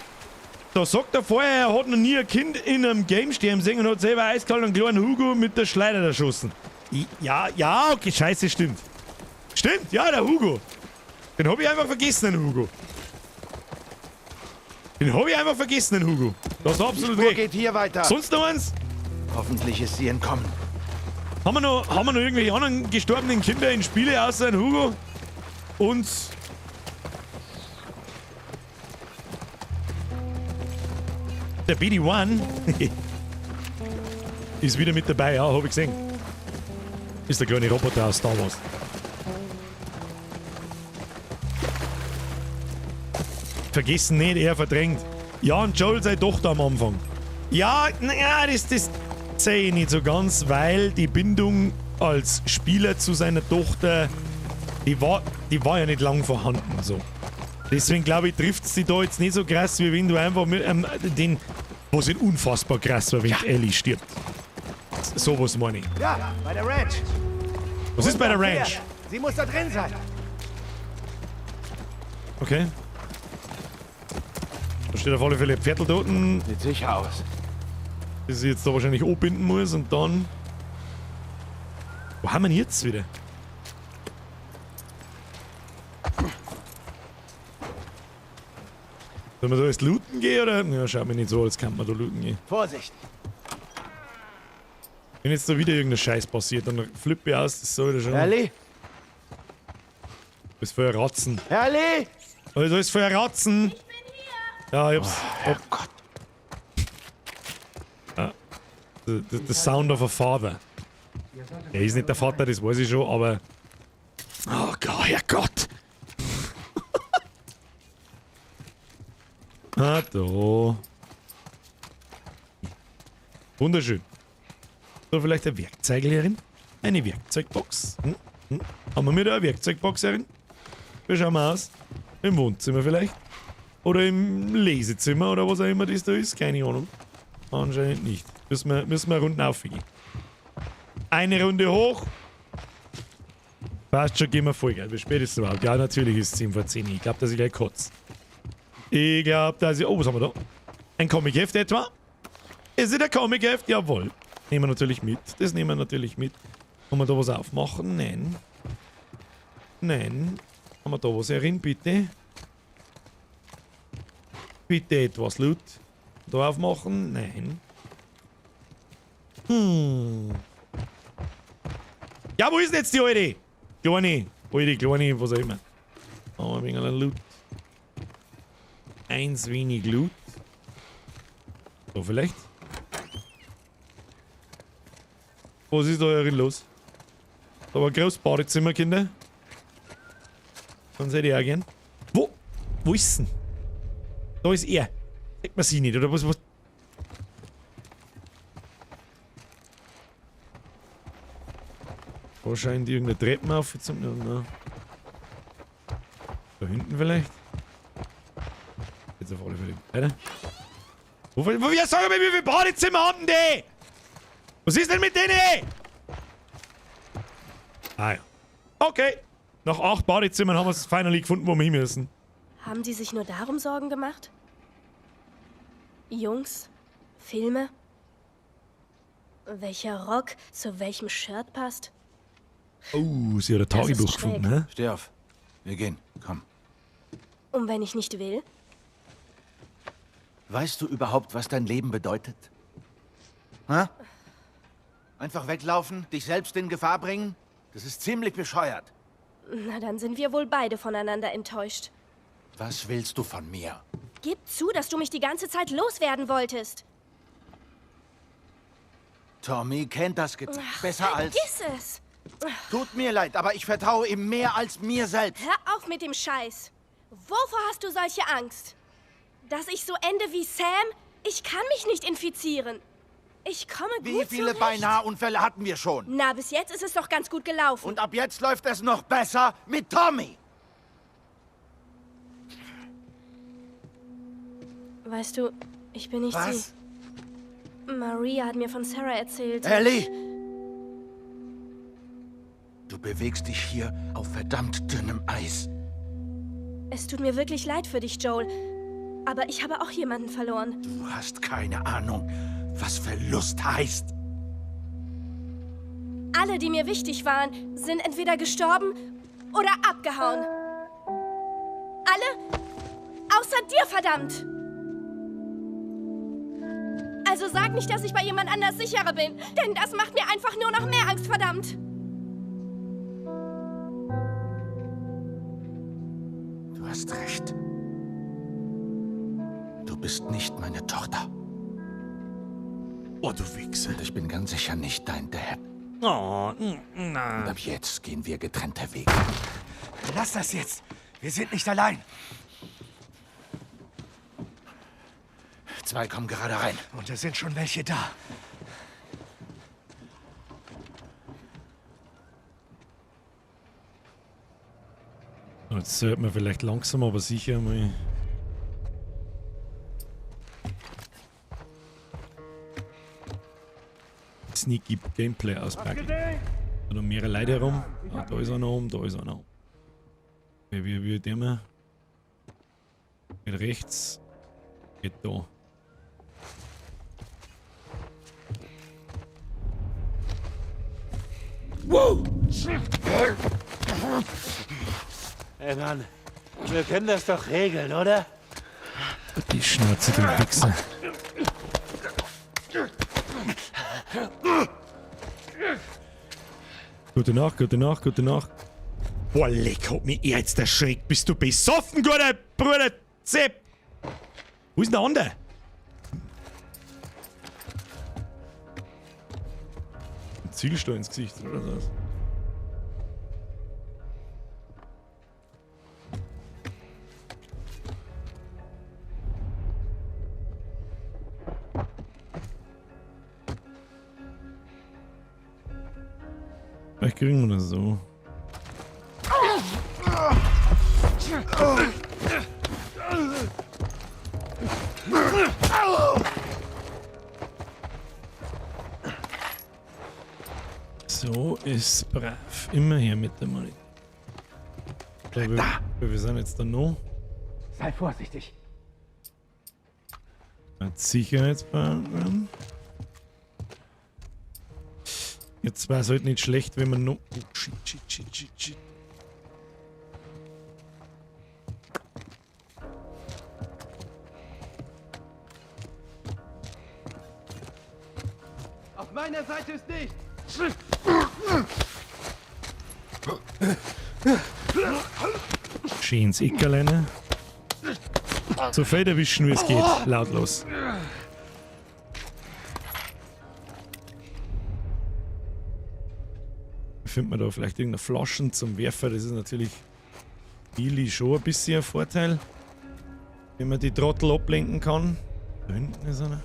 Da sagt er vorher, er hat noch nie ein Kind in einem Game stehen sehen und hat selber eiskalt einen kleinen Hugo mit der Schleider erschossen. Ja, okay, scheiße, stimmt. Stimmt, ja, der Hugo. Den hab ich einfach vergessen, den Hugo. Den hab ich einfach vergessen, den Hugo. Du hast absolut recht. Geht hier weiter. Sonst noch eins? Hoffentlich ist sie entkommen. Haben wir noch irgendwelche anderen gestorbenen Kinder in Spiele außer den Hugo? Und... Der BD-1 ist wieder mit dabei, ja, hab ich gesehen. Ist der kleine Roboter aus Star Wars. Vergessen nicht, er verdrängt. Ja, und Joel sei Tochter am Anfang. Ja, naja, das sehe ich nicht so ganz, weil die Bindung als Spieler zu seiner Tochter, die war ja nicht lang vorhanden, so. Deswegen glaube ich, trifft es dich da jetzt nicht so krass, wie wenn du einfach mit den... Was nicht unfassbar krass war, wenn Ellie stirbt. Sowas meine ich. Ja, bei der Ranch. Was ist bei der Ranch? Sie muss da drin sein. Okay. Da steht auf alle Fälle ein Pferdl da unten. Sieht sicher aus. Das ich jetzt da wahrscheinlich anbinden muss und dann... Wo haben wir ihn jetzt wieder? Sollen wir da jetzt looten gehen oder? Ja, schaut mir nicht so, als kann man da looten gehen. Vorsicht! Wenn jetzt da wieder irgendein Scheiß passiert, dann flippe ich aus, das soll ja schon. Ellie? Das ist für ein Ratzen. Ellie! Also, das ist für ein Ratzen. Ich bin hier! Ja, ich hab's. Oh Gott. Ah. The sound of a father. Er ist nicht der Vater, das weiß ich schon, aber. Oh Gott, Herrgott! Ah, da. Wunderschön. So, vielleicht eine Werkzeuglerin? Eine Werkzeugbox? Haben wir mit eine Werkzeugbox herin? Wie schauen wir aus? Im Wohnzimmer vielleicht? Oder im Lesezimmer oder was auch immer das da ist? Keine Ahnung. Anscheinend nicht. Müssen wir Runden aufgehen. Eine Runde hoch. Passt schon, gehen wir voll, gell? Wie spät ist es überhaupt? Ja, natürlich ist es 10 vor 10. Ich glaube, dass ich gleich kotze. Ich glaube, dass ich... Oh, was haben wir da? Ein Comic-Heft etwa? Ist es ein Comic-Heft? Jawohl. Nehmen wir natürlich mit. Das nehmen wir natürlich mit. Kann man da was aufmachen? Nein. Nein. Haben wir da was herin, bitte? Bitte etwas Loot. Da aufmachen? Nein. Ja, wo ist denn jetzt die alte? Kleine, was auch immer. Haben wir ein wenig Loot. 1 wenig Loot. So, vielleicht. Was ist da los? Da war ein großes Badezimmer, Kinder. Dann seid ihr auch gern. Wo? Wo ist denn? Da ist er. Sieht man sie nicht, oder was? Wahrscheinlich irgendeine Treppen auf. Da hinten vielleicht. Jetzt auf alle Fälle weiter. Wie sagen wir, wie viele Badezimmer haben die? Was ist denn mit denen? Ah ja. Okay. Nach 8 Badezimmern haben wir es finally gefunden, wo wir hin müssen. Haben die sich nur darum Sorgen gemacht? Jungs? Filme? Welcher Rock zu welchem Shirt passt? Oh, sie hat ein Tagebuch gefunden, hä? Steh auf. Wir gehen. Komm. Und wenn ich nicht will? Weißt du überhaupt, was dein Leben bedeutet? Hä? Einfach weglaufen? Dich selbst in Gefahr bringen? Das ist ziemlich bescheuert. Na, dann sind wir wohl beide voneinander enttäuscht. Was willst du von mir? Gib zu, dass du mich die ganze Zeit loswerden wolltest. Tommy kennt das Gesetz besser als... Vergiss es! Tut mir leid, aber ich vertraue ihm mehr als mir selbst. Hör auf mit dem Scheiß. Wovor hast du solche Angst? Dass ich so ende wie Sam? Ich kann mich nicht infizieren. Ich komme gut Wie viele zurecht. Beinahe-Unfälle hatten wir schon? Na, bis jetzt ist es doch ganz gut gelaufen. Und ab jetzt läuft es noch besser mit Tommy. Weißt du, ich bin nicht Was? sie. Maria hat mir von Sarah erzählt. Ellie! Du bewegst dich hier auf verdammt dünnem Eis. Es tut mir wirklich leid für dich, Joel. Aber ich habe auch jemanden verloren. Du hast keine Ahnung, was Verlust heißt. Alle, die mir wichtig waren, sind entweder gestorben oder abgehauen. Alle außer dir, verdammt! Also sag nicht, dass ich bei jemand anders sicherer bin, denn das macht mir einfach nur noch mehr Angst, verdammt! Du hast recht. Du bist nicht meine Tochter. Oh, du Wichser. Und ich bin ganz sicher nicht dein Dad. Oh, nein. Und ab jetzt gehen wir getrennte Wege. Lass das jetzt. Wir sind nicht allein. 2 kommen gerade rein. Und es sind schon welche da. Jetzt sollte man vielleicht langsam, aber sicher mal... Sneaky Gameplay auspacken. Da noch mehrere Leute herum. Ah, da ist einer oben, da ist einer. Wie der mal? Geht rechts. Geht da. Wow! Ey Mann, wir können das doch regeln, oder? Die Schnauze, du Wichser. Gute Nacht, gute Nacht, gute Nacht. Boah, leck, hat mich jetzt erschreckt. Bist du besoffen, guter Bruder Sepp? Wo ist denn der andere? Ein Zielstein ins Gesicht, oder was? Vielleicht kriegen wir das so. So ist brav. Immer her mit der Money. Wir sind jetzt da noch. Sei vorsichtig. Sicherheitsbeamten. Jetzt war es halt nicht schlecht, wenn man noch... Oh, shit. Auf meiner Seite ist nichts. Schön ins Eckerleine. So viel erwischen, wie es geht. Lautlos. Findet man da vielleicht irgendeine Flaschen zum Werfen? Das ist natürlich Melee schon ein bisschen ein Vorteil. Wenn man die Trottel ablenken kann. Da hinten ist einer.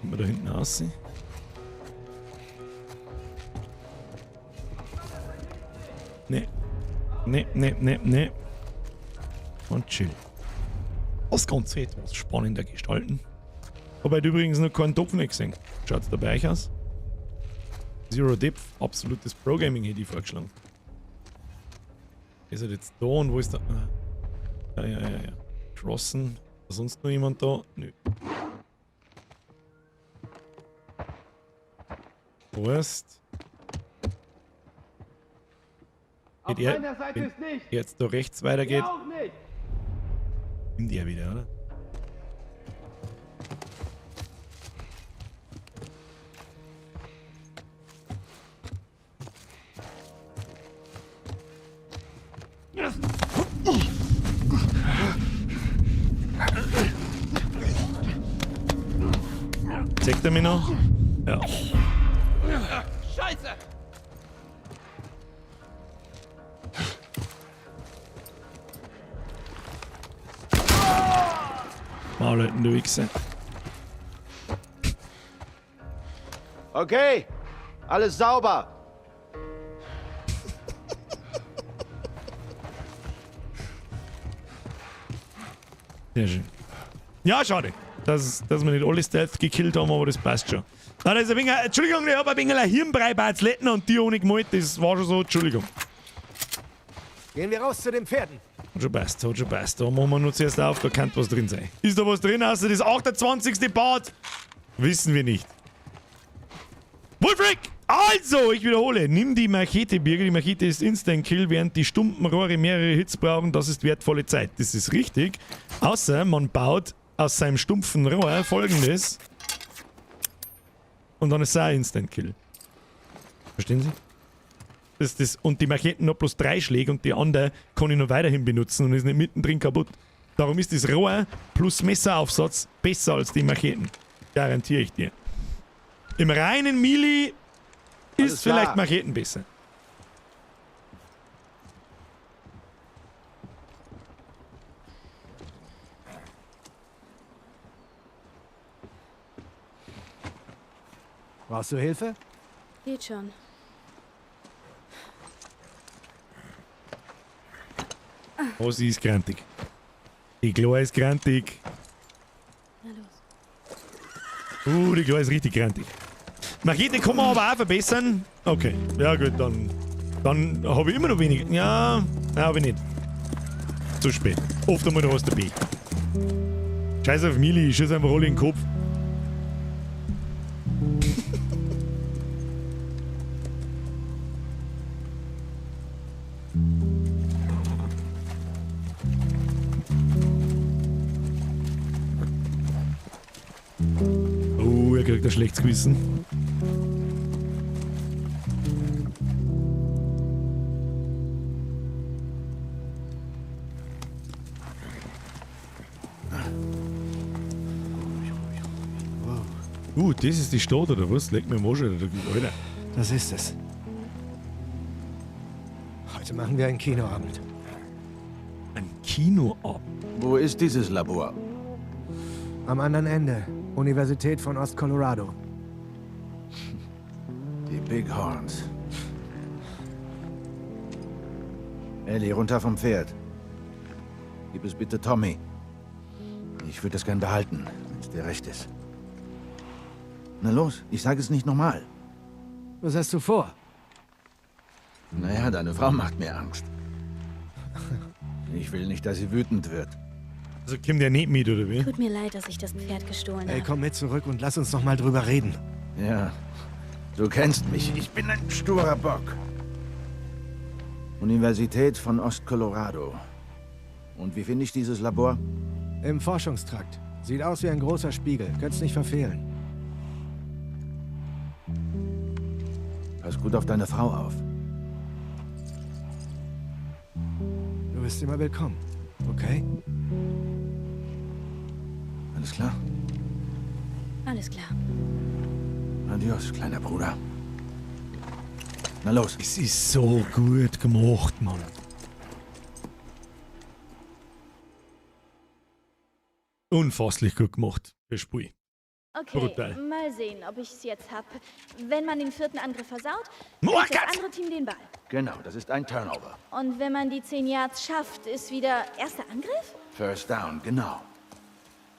Kann man da hinten aussehen? Nee. Nee. Und chill. Das Ganze etwas spannender gestalten. Habe halt übrigens noch keinen Topf nicht gesehen. Schaut es bei euch aus? Zero Depth, absolutes Pro-Gaming hätte ich vorgeschlagen. Ist er jetzt da und wo ist der? Ja. Crossen. Ist sonst noch jemand da? Nö. Wurst. Auf meiner Seite ist nicht. Jetzt da rechts weitergeht. Auch nicht. Nimmt ihr wieder, oder? Zeigt er mich noch? Ja. Scheiße! Mal Leuten, du Wichse. Okay, alles sauber. Sehr schön. Ja, schade, dass wir nicht alle Stealth gekillt haben, aber das passt schon. Nein, das ist ein wenig, Entschuldigung, ich habe ein wenig ein Hirnbrei bei Athleten und die ohne gemalt, das war schon so, Entschuldigung. Gehen wir raus zu den Pferden. Hat schon passt. Da machen wir nur zuerst auf, da kann was drin sein. Ist da was drin, außer das 28. Part? Wissen wir nicht. Wolfric! Also, ich wiederhole, nimm die Machete, Birger. Die Machete ist Instant-Kill, während die stumpen Rohre mehrere Hits brauchen. Das ist wertvolle Zeit. Das ist richtig. Außer man baut aus seinem stumpfen Rohr Folgendes. Und dann ist es auch Instant-Kill. Verstehen Sie? Und die Macheten noch bloß 3 Schläge und die andere kann ich noch weiterhin benutzen und ist nicht mittendrin kaputt. Darum ist das Rohr plus Messeraufsatz besser als die Macheten. Garantiere ich dir. Im reinen Melee ist vielleicht Macheten besser. Brauchst du Hilfe? Geht schon. Oh, sie ist grantig. Die Chloe ist grantig. Na los. Die Chloe ist richtig grantig. Machete kann man aber auch verbessern. Okay, ja gut, dann habe ich immer noch weniger. Ja, habe ich nicht. Zu spät. Oft einmal noch was dabei. Scheiß auf Mili, ich schieße einfach alle in den Kopf. Er kriegt ein schlechtes Gewissen. Das ist die Stadt, oder was? Leg mir mal schon, Alter. Das ist es. Heute machen wir einen Kinoabend. Ein Kinoabend? Wo ist dieses Labor? Am anderen Ende. Universität von Ost-Colorado. Die Bighorns. Ellie, runter vom Pferd. Gib es bitte Tommy. Ich würde es gern behalten, wenn es dir recht ist. Na los, ich sage es nicht nochmal. Was hast du vor? Naja, deine Frau macht mir Angst. Ich will nicht, dass sie wütend wird. Also kommt der nicht mit, oder wie? Tut mir leid, dass ich das Pferd gestohlen habe. Ey, komm mit zurück und lass uns noch mal drüber reden. Ja, du kennst mich. Ich bin ein sturer Bock. Universität von Ost-Colorado. Und wie finde ich dieses Labor? Im Forschungstrakt. Sieht aus wie ein großer Spiegel. Könnt's nicht verfehlen. Pass gut auf deine Frau auf. Du bist immer willkommen, okay? Alles klar? Alles klar. Adios, kleiner Bruder. Na los. Es ist so gut gemacht, Mann. Unfasslich gut gemacht, das Spiel. Okay, Brutal. mal sehen, ob ich es jetzt hab. Wenn man den 4. Angriff versaut, Oh, kriegt das andere Team den Ball. Genau, das ist ein Turnover. Und wenn man die 10 Yards schafft, ist wieder erster Angriff? First down, genau.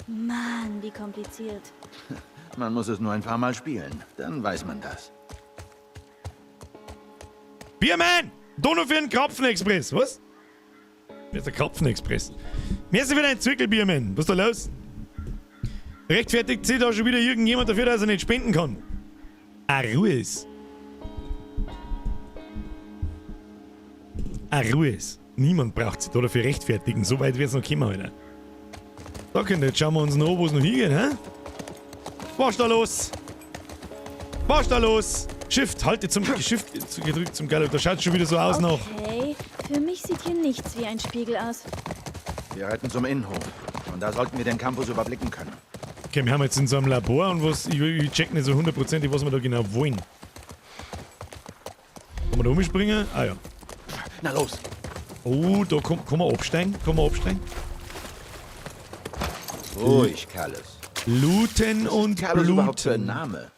Mann, wie kompliziert. Man muss es nur ein paar Mal spielen, dann weiß man das. Biermann! Da noch für einen Krapfenexpress, was? Wer ist der Krapfenexpress? Merci für dein Zwickelbiermann. Was ist da los? Rechtfertigt sich da schon wieder irgendjemand dafür, dass er nicht spenden kann? Ruhe ist. Ruhe ist. Niemand braucht sich da dafür rechtfertigen. So weit wird es noch kommen, Alter. Da könnt ihr, jetzt schauen wir uns noch an, wo es noch hingeht, hä? Was ist da los? Was ist da los? Shift, halte zum Shift gedrückt zum Gallop. Da schaut schon wieder so aus noch. Okay, für mich sieht hier nichts wie ein Spiegel aus. Wir reiten zum Innenhof. Und da sollten wir den Campus überblicken können. Okay, wir haben jetzt in so einem Labor und was, ich check nicht so hundertprozentig, was wir da genau wollen. Kann man da umspringen? Ah ja. Na los. Oh, da kann man absteigen? Kann man absteigen? Ruhig, Carlos. Looten und Carlos überhaupt für ein bluten. Name?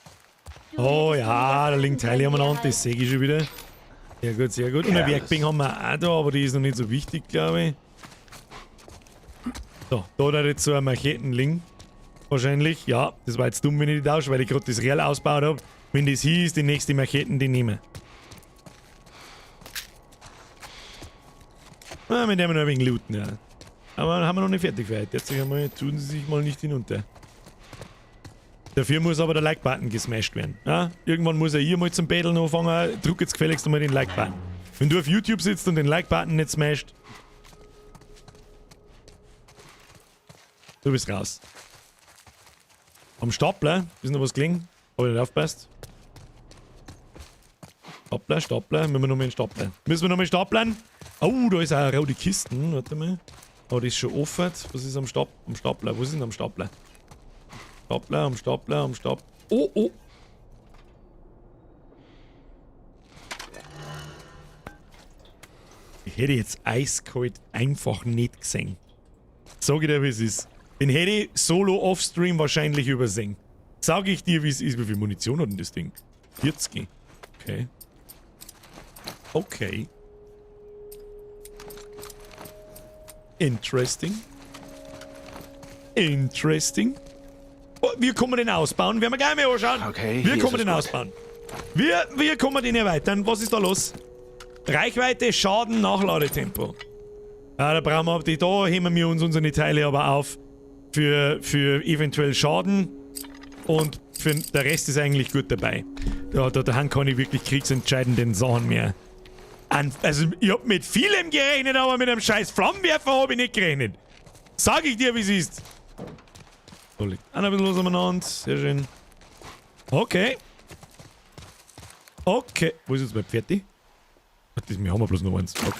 Oh ja, da liegen Teile aneinander, das sehe ich schon wieder. Sehr gut, sehr gut. Und eine Werkbank haben wir auch da, aber die ist noch nicht so wichtig, glaube ich. So, da hat jetzt so ein Macheten liegen. Wahrscheinlich, ja. Das war jetzt dumm, wenn ich die tausche, weil ich gerade das Real ausgebaut habe. Wenn das hier ist, die nächste Macheten, die nehmen. Ah, mit dem wir noch ein wenig looten, ja. Aber haben wir noch nicht fertig für heute. Jetzt tun sie sich mal nicht hinunter. Dafür muss aber der Like-Button gesmashed werden. Ja? Irgendwann muss er hier mal zum Betteln anfangen. Druck jetzt gefälligst einmal den Like-Button. Wenn du auf YouTube sitzt und den Like-Button nicht smasht, du bist raus. Am Stapler ist noch was gelingen. Hab ich nicht aufgepasst. Stapler. Müssen wir nochmal in Stapler. Staplern? Oh, da ist auch eine rote Kisten. Warte mal. Oh, das ist schon offen. Was ist am Stapler? Was ist denn am Stapler? Am Stapler. Oh. Ich hätte jetzt eiskalt einfach nicht gesehen. Sag ich dir, wie es ist. Den hätte ich solo off-stream wahrscheinlich übersehen. Sag ich dir, wie es ist. Wie viel Munition hat denn das Ding? 40. Okay. Interesting. Oh, wie kann man den ausbauen? Werden wir gleich mal anschauen. Okay, wie kann man den ausbauen? Wie kann man den erweitern? Was ist da los? Reichweite, Schaden, Nachladetempo. Ja, da brauchen wir, da heben wir uns unsere Teile aber auf für eventuell Schaden und für der Rest ist eigentlich gut dabei. Da kann ich wirklich kriegsentscheidenden Sachen mehr. Also ich hab mit vielem gerechnet, aber mit einem scheiß Flammenwerfer habe ich nicht gerechnet. Sag ich dir, wie es ist. So, liegt ein bisschen los umeinander. Sehr schön. Okay. Wo ist jetzt mein Pferdi? Wir haben bloß noch eins. Okay.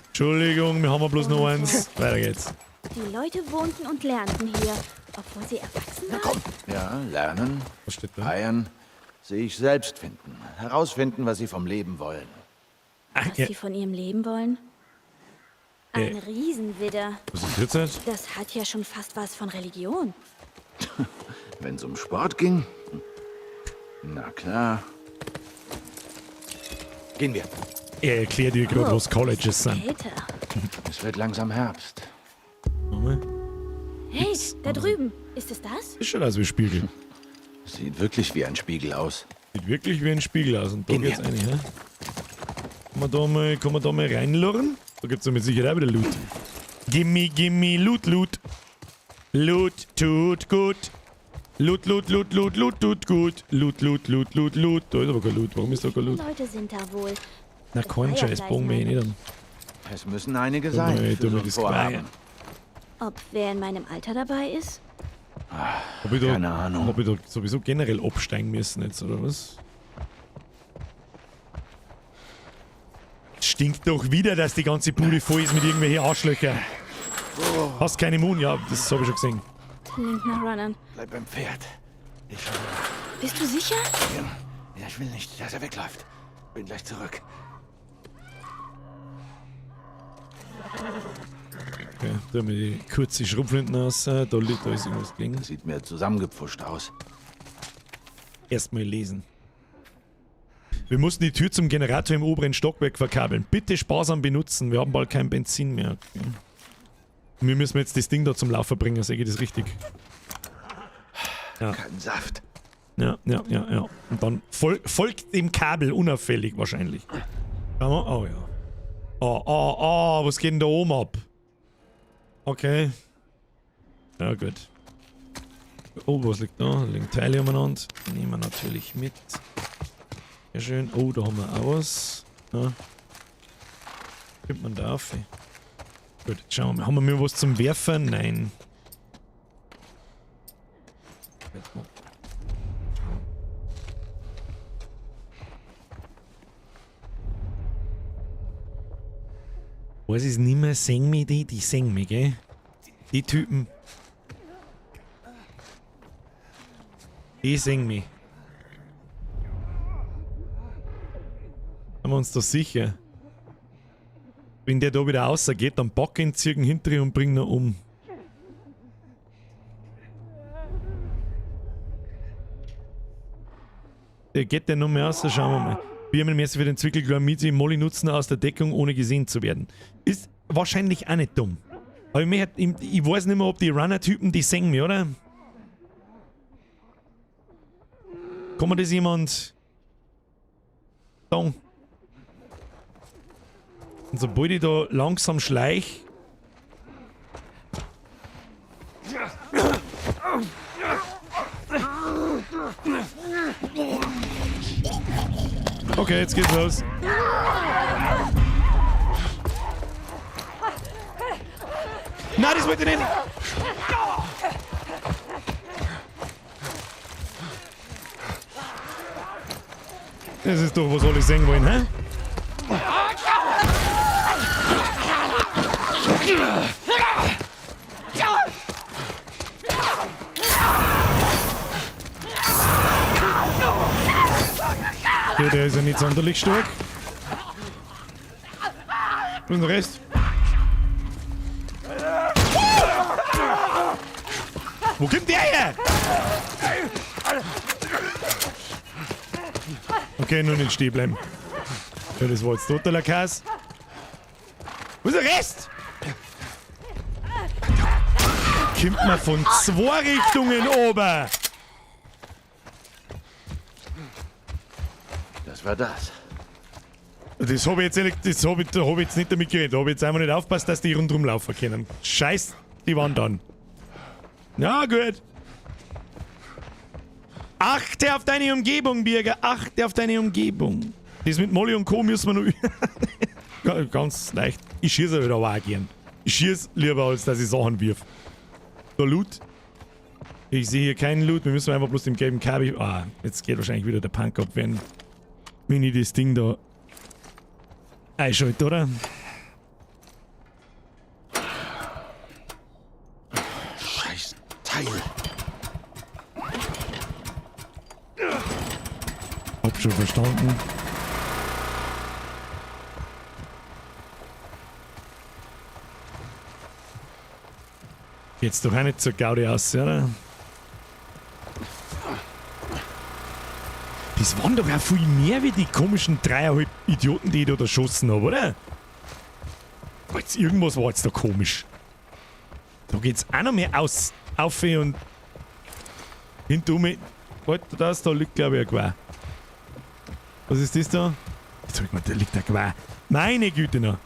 Entschuldigung, wir haben bloß noch eins. Weiter geht's. Die Leute wohnten und lernten hier, obwohl sie erwachsen waren. Komm. Ja, lernen. Was steht da? Feiern. Sich selbst finden. Herausfinden, was sie vom Leben wollen. Was sie von ihrem Leben wollen? Ein Riesenwidder. Was ist jetzt? Das hat ja schon fast was von Religion. Wenn es um Sport ging? Na klar. Gehen wir. Er erklärt dir gerade, was Colleges sind. Es wird langsam Herbst. Hey, da drüben. Ist es das? Ist schon aus wie ein Spiegel. Sieht wirklich wie ein Spiegel aus. Sieht wirklich wie ein Spiegel aus. Und da geht's rein, ja? Kann man da mal reinlurren? Da gibt's doch mit Sicherheit auch wieder Loot. Gimme, Loot. Loot tut gut. Loot tut gut. Loot. Da ist aber kein Loot. Warum ist da kein Loot? Leute sind da wohl. Na, kein Scheiß, bogen wir nicht an. Es müssen einige sein. Für so ein Vorhaben. Ob wer in meinem Alter dabei ist? Keine Ahnung. Ob ich da sowieso generell absteigen müssen jetzt, oder was? Stinkt doch wieder, dass die ganze Bude voll ist mit irgendwelchen Arschlöchern. Hast keine Immun? Ja, das habe ich schon gesehen. Klingt nach Runnern. Bleib beim Pferd. Ich schau. Bist du sicher? Ja, ich will nicht, dass er wegläuft. Bin gleich zurück. Okay, da haben wir die kurze Schrupflinten aus. Da liegt alles irgendwas gelegen. Sieht mir zusammengepfuscht aus. Erstmal lesen. Wir mussten die Tür zum Generator im oberen Stockwerk verkabeln. Bitte sparsam benutzen. Wir haben bald kein Benzin mehr. Okay. Wir müssen jetzt das Ding da zum Laufen bringen, sehe ich das richtig? Ja. Kein Saft. Ja. Und dann folgt dem Kabel unauffällig wahrscheinlich. Oh ja. Was geht denn da oben ab? Okay. Ja, gut. Oh, was liegt da? Da liegen Teile umeinander. Die nehmen wir natürlich mit. Sehr schön. Oh, da haben wir auch was. Ja. Kommt man da auf? Gut, jetzt schauen wir mal. Haben wir mir was zum Werfen? Nein. Weiß ich nicht mehr, singen mich die singen mich, gell? Die Typen. Die singen mich. Sind wir uns da sicher? Wenn der da wieder rausgeht, dann pack ihn, zieh ihn hinter ihn und bring ihn um. Der geht der noch mehr raus, schauen wir mal. Birmenmesser für den Zwickelglamidi Molly nutzen aus der Deckung, ohne gesehen zu werden. Ist wahrscheinlich auch nicht dumm. Aber ich weiß nicht mehr, ob die Runner-Typen die singen mich, oder? Kann man das jemand sagen? Und sobald ich da langsam schleich. Okay, jetzt geht's los. Nein, das wollte ich nicht. Das ist doch, was alle sehen wollen, hä? Okay, der ist ja nicht sonderlich stark. Und der Rest? Wo kommt der her? Okay, nur nicht stehen bleiben. Ja, das war jetzt totaler Chaos. Wo ist der Rest? Kommt man von 2 Richtungen oben. Was war das? Das habe ich jetzt nicht damit geredet. Da habe ich jetzt einfach nicht aufgepasst, dass die rundherum laufen können. Scheiß die Wand an. Na gut. Achte auf deine Umgebung, Birger. Achte auf deine Umgebung. Das mit Molly und Co. müssen wir noch... Ganz leicht. Ich schieße aber auch gern. Ich schieße lieber, als dass ich Sachen wirf. Der Loot. Ich sehe hier keinen Loot. Wir müssen einfach bloß dem gelben Kabel... Ah, jetzt geht wahrscheinlich wieder der Punk ab, wenn ich das Ding da einschalte, oder? Scheiß Teil. Hab schon verstanden. Geht's doch auch nicht zur Gaudi aus, oder? Das waren doch auch viel mehr wie die komischen 3,5 Idioten, die ich da erschossen habe, oder? Jetzt irgendwas war jetzt da komisch. Da geht's auch noch mehr auf und hinter mir. Warte, da liegt glaube ich ein Geweih. Was ist das da? Jetzt hab ich gemeint, da liegt ein Geweih. Meine Güte noch.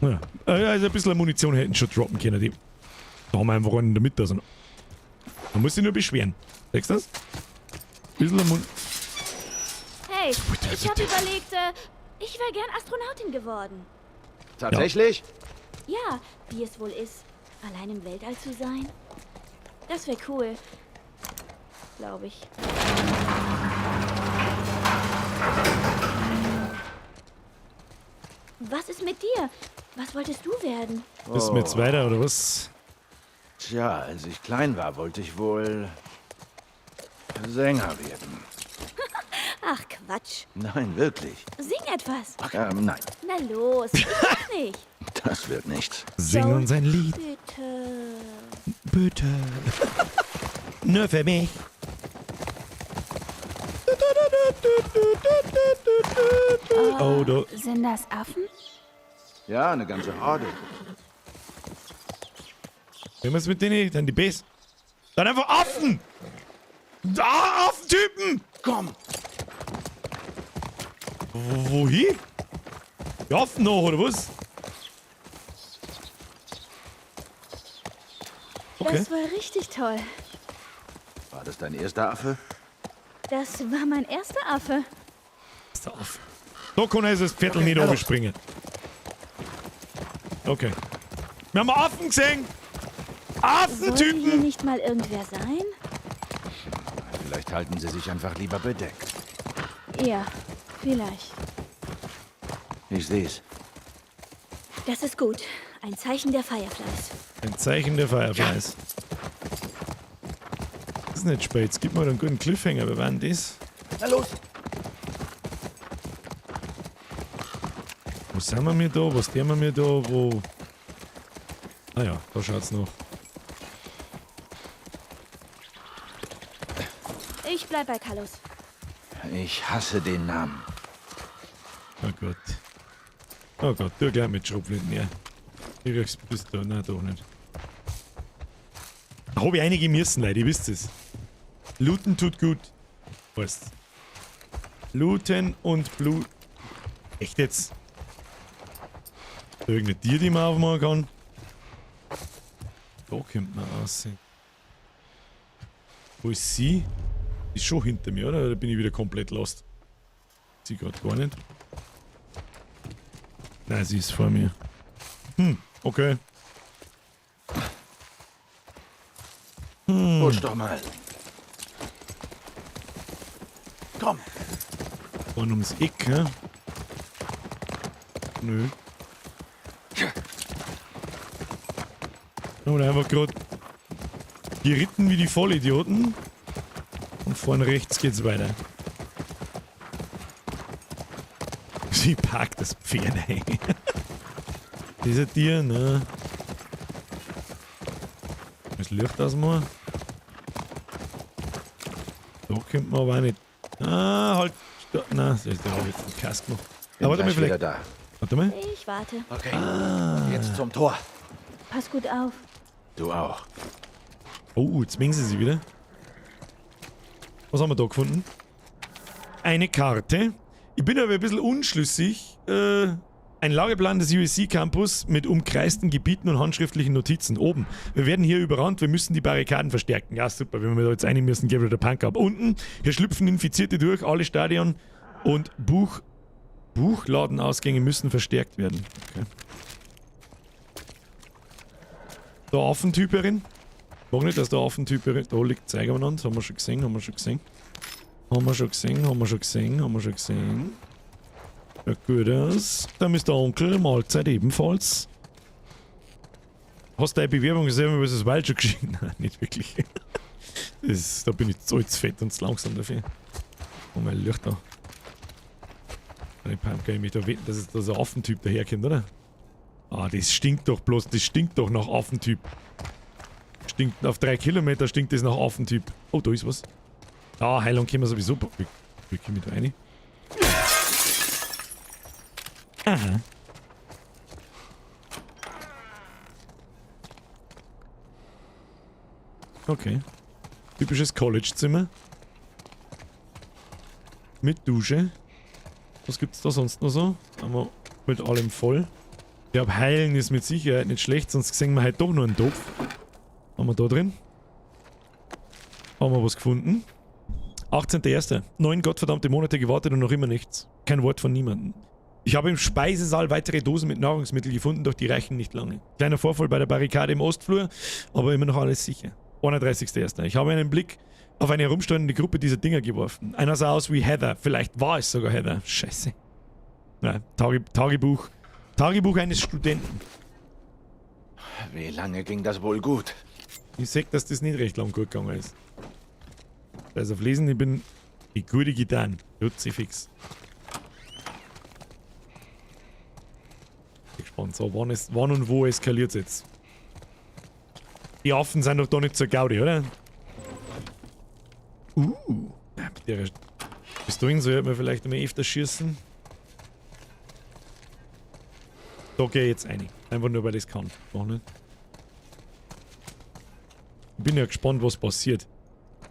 Ja, also ein bisschen Munition hätten schon droppen können. Die. Da haben wir einfach einen in der Mitte. Also man muss sich nur beschweren. Siehst du das? Bisschen Munition. Hey, ich habe überlegt, ich wäre gern Astronautin geworden. Tatsächlich? Ja, wie es wohl ist, allein im Weltall zu sein. Das wäre cool. Glaube ich. Was ist mit dir? Was wolltest du werden? Bist du jetzt weiter, oder was? Tja, als ich klein war, wollte ich wohl Sänger werden. Ach, Quatsch. Nein, wirklich. Sing etwas. Nein, Na los, ich mach nicht. das wird nichts. Sing uns ein Lied. Bitte. Bitte. Nur für mich. Oh, du. Sind das Affen? Ja, eine ganze Horde. Wenn wir es mit denen, dann die Bs. Dann einfach Affen! Da, Affentypen! Komm! Wohin? Die Affen noch, oder was? Okay. Das war richtig toll. War das dein erster Affe? Das war mein erster Affe. Ist der Affe. Da kann also das Viertel nicht überspringen. Okay. Wir haben Affen gesehen! Sollte hier Affentypen! nicht mal irgendwer sein? Vielleicht halten sie sich einfach lieber bedeckt. Ja, vielleicht. Ich seh's. Das ist gut. Ein Zeichen der Fireflies. Ein Zeichen der Fireflies. Das ist nicht spät. Gib mal einen guten Cliffhanger. Wir waren das. Na los! Wo sind wir da? Was tun wir da? Wo? Ah ja, da schaut's noch. Ich bleib bei Carlos. Ich hasse den Namen. Oh Gott. Oh Gott, du gleich mit Schrotflinten, ja. Ich bist da. Nein, doch nicht. Da habe ich einige müssen, Leute, ihr wisst es. Looten tut gut. Weißt. Looten und Blut. Echt jetzt? Irgendein Tier, die man aufmachen kann. Da kommt man aussehen. Wo ist sie? Die ist schon hinter mir, oder? Oder bin ich wieder komplett lost? Sie gerade gar nicht. Nein, sie ist vor mir. Okay. Rutsch doch mal. Komm. Und ums Eck, hä? Nö. Oder einfach gerade geritten wie die Vollidioten. Und vorne rechts geht's weiter. Sie packt das Pferd ein. Dieser Tier, ne? Das Licht ausmachen. Da kommt man aber auch nicht. Ah, halt. Nein, das ist der jetzt ein Kask noch. Bin Warte mal, gleich wieder vielleicht. da. Warte mal. Ich warte. Okay. Jetzt zum Tor. Pass gut auf. Du auch. Oh, jetzt mengen sie wieder. Was haben wir da gefunden? Eine Karte. Ich bin aber ein bisschen unschlüssig. Ein Lageplan des USC Campus mit umkreisten Gebieten und handschriftlichen Notizen. Oben. Wir werden hier überrannt, wir müssen die Barrikaden verstärken. Ja, super, wenn wir da jetzt rein müssen, geben wir der Punk ab. Unten, hier schlüpfen Infizierte durch, alle Stadion und Buchladenausgänge müssen verstärkt werden. Okay. Der Affentyperin. Mach nicht, dass der Affentyperin. Da liegt Zeig aneinander. Haben wir schon gesehen, haben wir schon gesehen. Haben wir schon gesehen, haben wir schon gesehen, haben wir schon gesehen. Ja, gut aus. Da ist der Onkel, Mahlzeit ebenfalls. Hast du deine Bewerbung gesehen, über das Wild schon geschrieben? Nein, nicht wirklich. Da bin ich zu fett und zu langsam dafür. Oh mein Licht da. Ich kann mich da wetten, dass es da so ein Affentyp daherkommt, oder? Ah, das stinkt doch bloß, das stinkt doch nach Affentyp. Stinkt, auf 3 Kilometer stinkt das nach Affentyp. Oh, da ist was. Ah, Heilung können wir sowieso. Wie komme ich da rein? Aha. Okay. Typisches College-Zimmer. Mit Dusche. Was gibt's da sonst noch so? Haben wir mit allem voll. Ich glaube, heilen ist mit Sicherheit nicht schlecht, sonst sehen wir halt doch nur einen Topf. Haben wir da drin? Haben wir was gefunden? 18.01. 9 gottverdammte Monate gewartet und noch immer nichts. Kein Wort von niemandem. Ich habe im Speisesaal weitere Dosen mit Nahrungsmitteln gefunden, doch die reichen nicht lange. Kleiner Vorfall bei der Barrikade im Ostflur, aber immer noch alles sicher. 31.01. Ich habe einen Blick auf eine herumstehende Gruppe dieser Dinger geworfen. Einer sah aus wie Heather. Vielleicht war es sogar Heather. Scheiße. Ja, Tagebuch. Tagebuch eines Studenten. Wie lange ging das wohl gut? Ich sag, dass das nicht recht lang gut gegangen ist. Also auf Lesen, ich bin die gute getan. Fix. Ich bin gespannt. So, wann und wo eskaliert es jetzt? Die Affen sind doch da nicht so gaudi, oder? Bis dahin sollten wir vielleicht einmal öfter schießen. Da gehe ich jetzt rein. Einfach nur, weil ich es kann. Auch nicht. Ich bin ja gespannt, was passiert.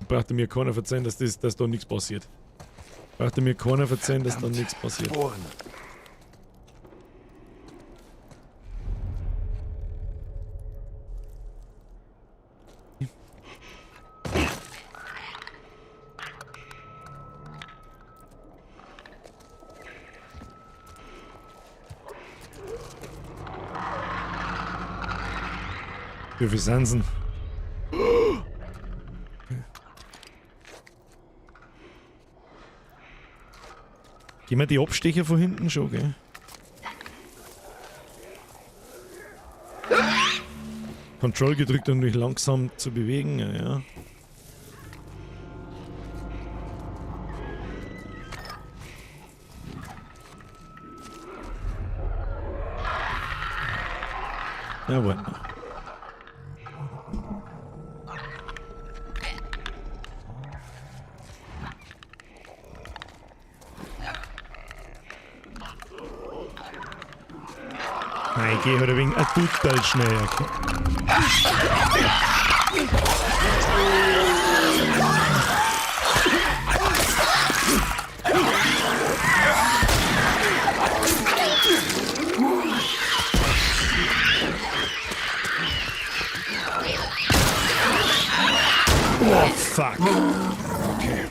Braucht mir keiner verzeihen, dass da nichts passiert. Braucht mir keiner verzeihen, dass da nichts passiert. Wie viel sind sie? Gehen wir die Abstecher von hinten schon, gell? Control gedrückt, um mich langsam zu bewegen, ja. Ja, warte mal. Nein, ich gehe halt ein wenig total schnell. Oh, fuck. Okay.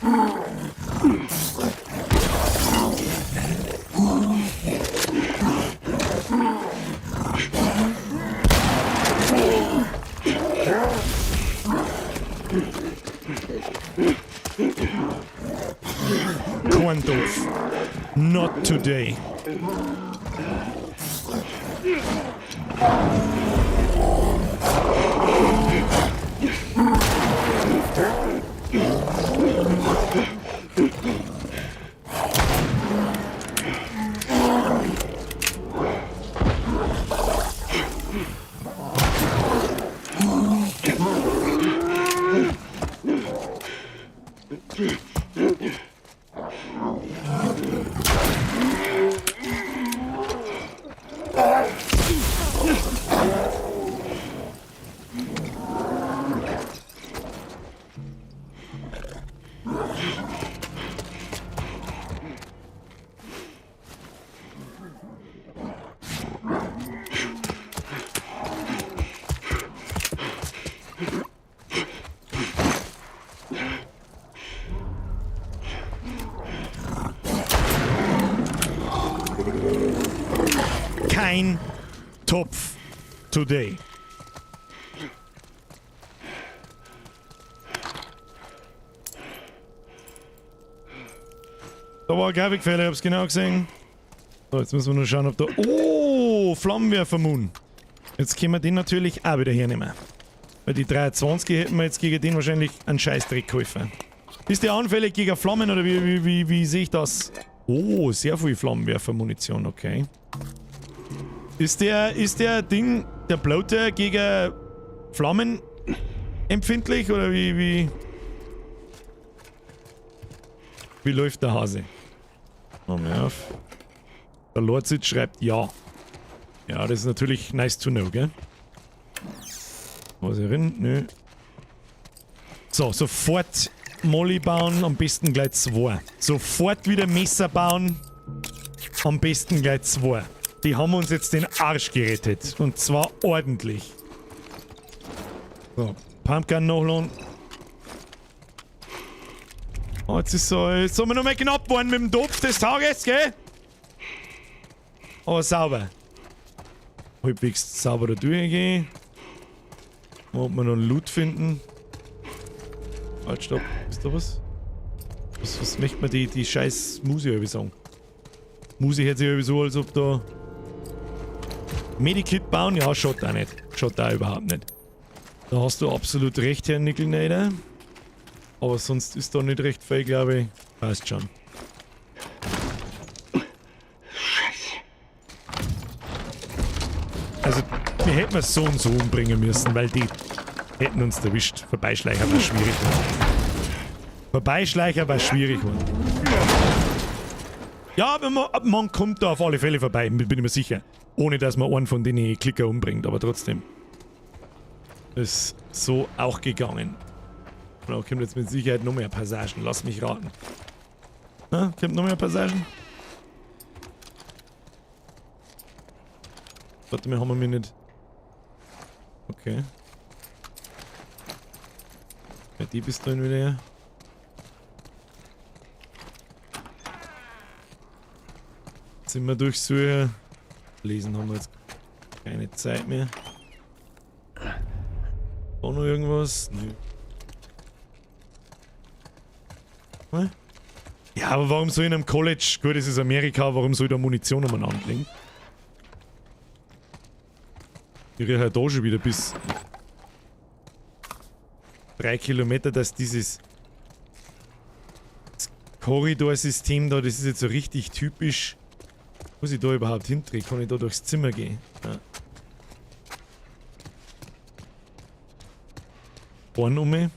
Quantos. Not today. Kein Topf today. Da war ein Grafikfehler, ich hab's genau gesehen. So, jetzt müssen wir nur schauen, ob da... Oh, Flammenwerfer-Moon. Jetzt können wir den natürlich auch wieder hernehmen. Weil die 23 hätten wir jetzt gegen den wahrscheinlich einen Scheißdreck geholfen. Ist der anfällig gegen Flammen oder wie sehe ich das? Oh, sehr viel Flammenwerfer-Munition, okay. Ist der Ding, der Bloater gegen Flammen empfindlich oder wie läuft der Hase? Machen wir auf. Der Lordsitz schreibt ja. Ja, das ist natürlich nice to know, gell? Was hier drin? Nö. So, sofort Molly bauen, am besten gleich 2. Sofort wieder Messer bauen, am besten gleich 2. Die haben uns jetzt den Arsch gerettet. Und zwar ordentlich. So, Pumpgun nachladen. Oh, jetzt sind wir noch mal knapp geworden mit dem Topf des Tages, gell? Aber sauber. Halbwegs sauber da durchgehen. Ob wir noch einen Loot finden. Halt, stopp. Ist da was? Was möchte man die scheiß Musi irgendwie sagen? Musi hört sich irgendwie so, als ob da Medikit bauen? Ja, schaut auch nicht. Schaut auch überhaupt nicht. Da hast du absolut recht, Herr Nickelneider. Aber sonst ist da nicht recht viel, glaube ich. Passt schon. Also, wir hätten es so und so umbringen müssen, weil die hätten uns erwischt. Vorbeischleicher war schwierig. Vorbeischleicher war schwierig. Ja, aber man kommt da auf alle Fälle vorbei, bin ich mir sicher. Ohne dass man einen von den Klicker umbringt, aber trotzdem. Ist so auch gegangen. Da kommt jetzt mit Sicherheit noch mehr Passagen. Lass mich raten. Na, kommt noch mehr Passagen? Warte mal, haben wir mir nicht... Okay. Ja, die bist drin wieder her. Sind wir durch so... Lesen haben wir jetzt keine Zeit mehr. Auch noch irgendwas? Nö. Hm? Ja, aber warum soll in einem College, gut, es ist Amerika, warum soll da Munition umeinander liegen? Ich rieche halt da schon wieder bis 3 Kilometer, dass dieses Korridorsystem da, das ist jetzt so richtig typisch. Muss ich da überhaupt hindrehen? Kann ich da durchs Zimmer gehen? Ja. Vorne um mich.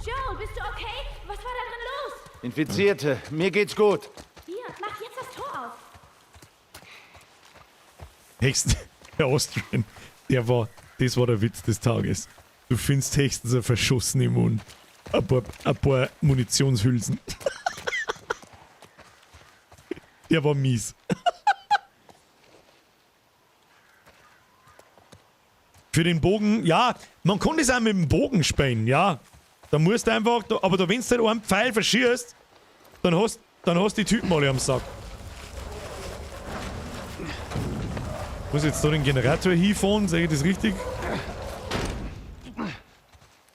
Joel, bist du okay? Was war da drin los? Infizierte, mir geht's gut. Hier, mach jetzt das Tor auf. Hexen, der Austrian, das war der Witz des Tages. Du findest höchstens ein Verschossen im Mund. Ein paar Munitionshülsen. Der war mies. Für den Bogen, ja, man kann das auch mit dem Bogen spielen, ja. Da musst du einfach, aber da, wenn du halt einen Pfeil verschießt, dann hast du die Typen alle am Sack. Ich muss jetzt da den Generator hinfahren, sehe ich das richtig?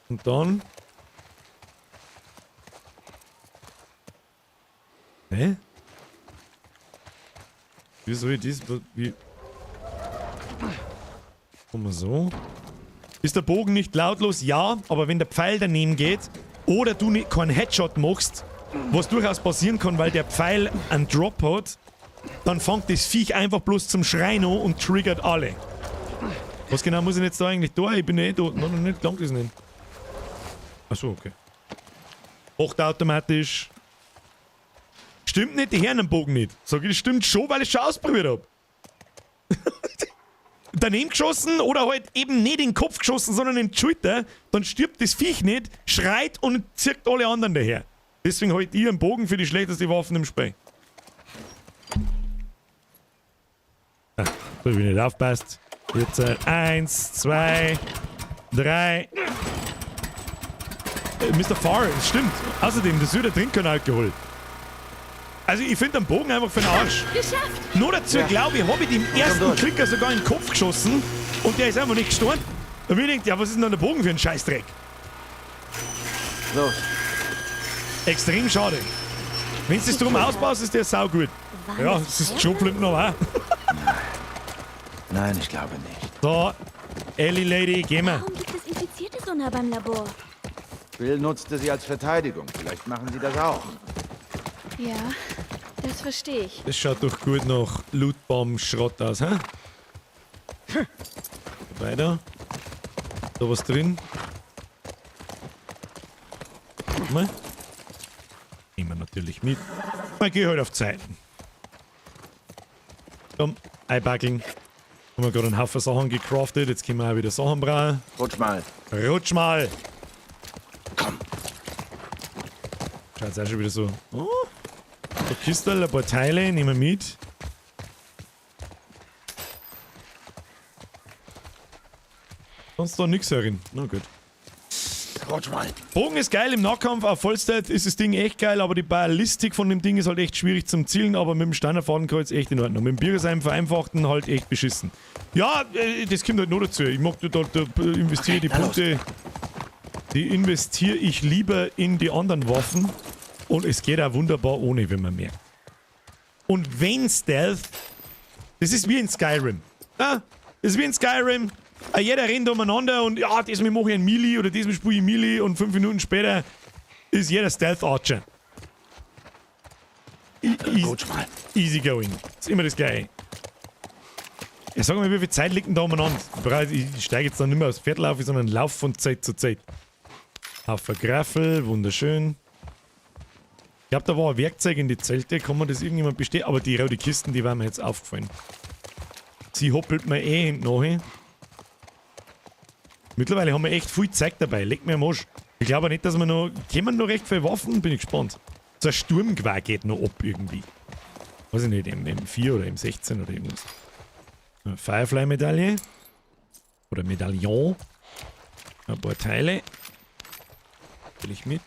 Und dann... Hä? Wie soll ich das... Wie... Kommen wir so? Ist der Bogen nicht lautlos? Ja, aber wenn der Pfeil daneben geht oder du keinen Headshot machst, was durchaus passieren kann, weil der Pfeil einen Drop hat, dann fängt das Viech einfach bloß zum Schreien an und triggert alle. Was genau muss ich jetzt da eigentlich da? Ich bin eh da. Noch nicht, lang ist nicht. Achso, okay. Hochtautomatisch. Stimmt nicht, die hören den Bogen nicht. Sag ich, das stimmt schon, weil ich es schon ausprobiert habe. Daneben geschossen oder halt eben nicht in den Kopf geschossen, sondern in die Schulter, dann stirbt das Viech nicht, schreit und zirkt alle anderen daher. Deswegen halt ich einen Bogen für die schlechteste Waffe im Spiel. Ah, so wie nicht aufpasst. Jetzt 1, 2, 3. Mr. Farr, das stimmt. Außerdem, das wird Trinkenalkohol. Also ich finde den Bogen einfach für den Arsch. Geschafft! Nur dazu, glaube ich, habe ich dem ersten Klicker sogar in den Kopf geschossen und der ist einfach nicht gestorben. Und mir denkt, ja, was ist denn der Bogen für ein Scheißdreck? Los. Extrem schade. Wenn du das drum ausbaust, ist der saugut. Ja, das ist geschrumpelt noch auch. Nein, ich glaube nicht. So, Ellie Lady, gehen wir. Warum gibt es Infizierte so nah beim Labor? Bill nutzte sie als Verteidigung. Vielleicht machen sie das auch. Ja, das verstehe ich. Das schaut doch gut nach Lootbomb-Schrott aus, hä? Weiter. Da was drin. Mal. Nehmen wir natürlich mit. Ich gehe halt auf Zeiten. Komm, einbackeln. Haben wir gerade einen Haufen Sachen gecraftet. Jetzt können wir auch wieder Sachen brauchen. Rutsch mal. Rutsch mal. Komm. Schaut auch schon wieder so. Oh. Ein Kistel, ein paar Teile, nehmen wir mit. Sonst da nichts herin. Na gut. Rutsch mal. Bogen ist geil im Nahkampf, auf Vollstat ist das Ding echt geil, aber die Ballistik von dem Ding ist halt echt schwierig zum Zielen, aber mit dem Standardfadenkreuz echt in Ordnung. Mit dem Biergesheim vereinfachten halt echt beschissen. Ja, das kommt halt nur dazu. Ich mag da investiere die Punkte. Die investiere ich lieber in die anderen Waffen. Und es geht auch wunderbar ohne, wenn man merkt. Und wenn Stealth, das ist wie in Skyrim. Ja, das ist wie in Skyrim. Jeder rennt umeinander und ja, diesmal mache ich ein Melee oder diesmal spiele ich Melee und 5 Minuten später ist jeder Stealth Archer. Easy going. Ist immer das Gleiche. Ja, sag mal, wie viel Zeit liegt denn da umeinander? Ich steige jetzt dann nicht mehr aufs Pferd auf, sondern lauf von Zeit zu Zeit. Haufen Graffel, wunderschön. Ich glaube, da war ein Werkzeug in die Zelte, kann man das irgendjemand bestehen? Aber die rote Kisten, die waren mir jetzt aufgefallen. Sie hoppelt mir eh hinten nach. Mittlerweile haben wir echt viel Zeug dabei, leg mir am Arsch. Ich glaube nicht, dass wir noch... Kommen noch recht viele Waffen? Bin ich gespannt. So ein Sturmgewehr geht noch ab irgendwie. Weiß ich nicht, M4 oder M16 oder irgendwas. Eine Firefly-Medaille. Oder Medaillon. Ein paar Teile. Will ich mit.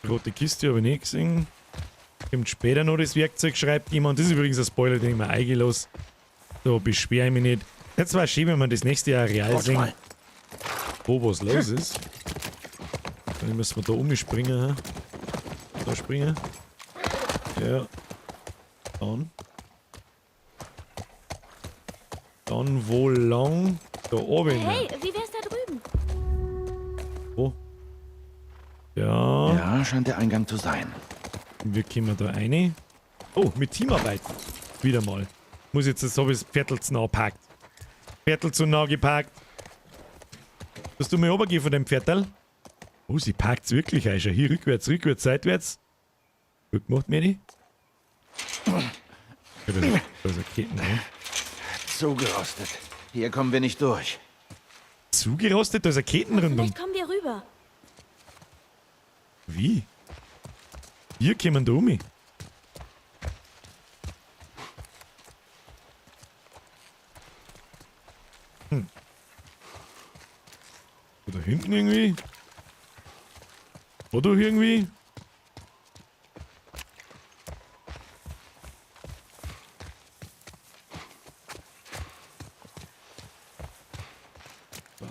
Rote Kiste habe ich nicht gesehen. Kommt später noch das Werkzeug, schreibt jemand. Das ist übrigens ein Spoiler, den ich mir eingelassen. Da beschwere ich mich nicht. Jetzt war es schön, wenn wir das nächste Jahr real sehen. Wo was los ist. Dann müssen wir da umspringen. Da springen. Ja. Dann wo lang? Da oben. Hey, wie wär's da drüben? Wo? Ja. Ja, scheint der Eingang zu sein. Wir kommen da rein. Oh, mit Teamarbeit. Wieder mal. Muss jetzt, das habe ich das Viertel zu nah gepackt. Viertel zu nah gepackt. Hast du mir runtergehen von dem Viertel? Oh, sie packt's wirklich ein. Schau hier rückwärts, rückwärts, seitwärts. Gut gemacht, Medi. Ja, da ist eine Ketten, ne? Zugerostet. Hier kommen wir nicht durch. Zugerostet? Da ist eine Ketten drin. Vielleicht kommen wir rüber. Wie? Hier kommen da um. Da hinten irgendwie? Oder irgendwie?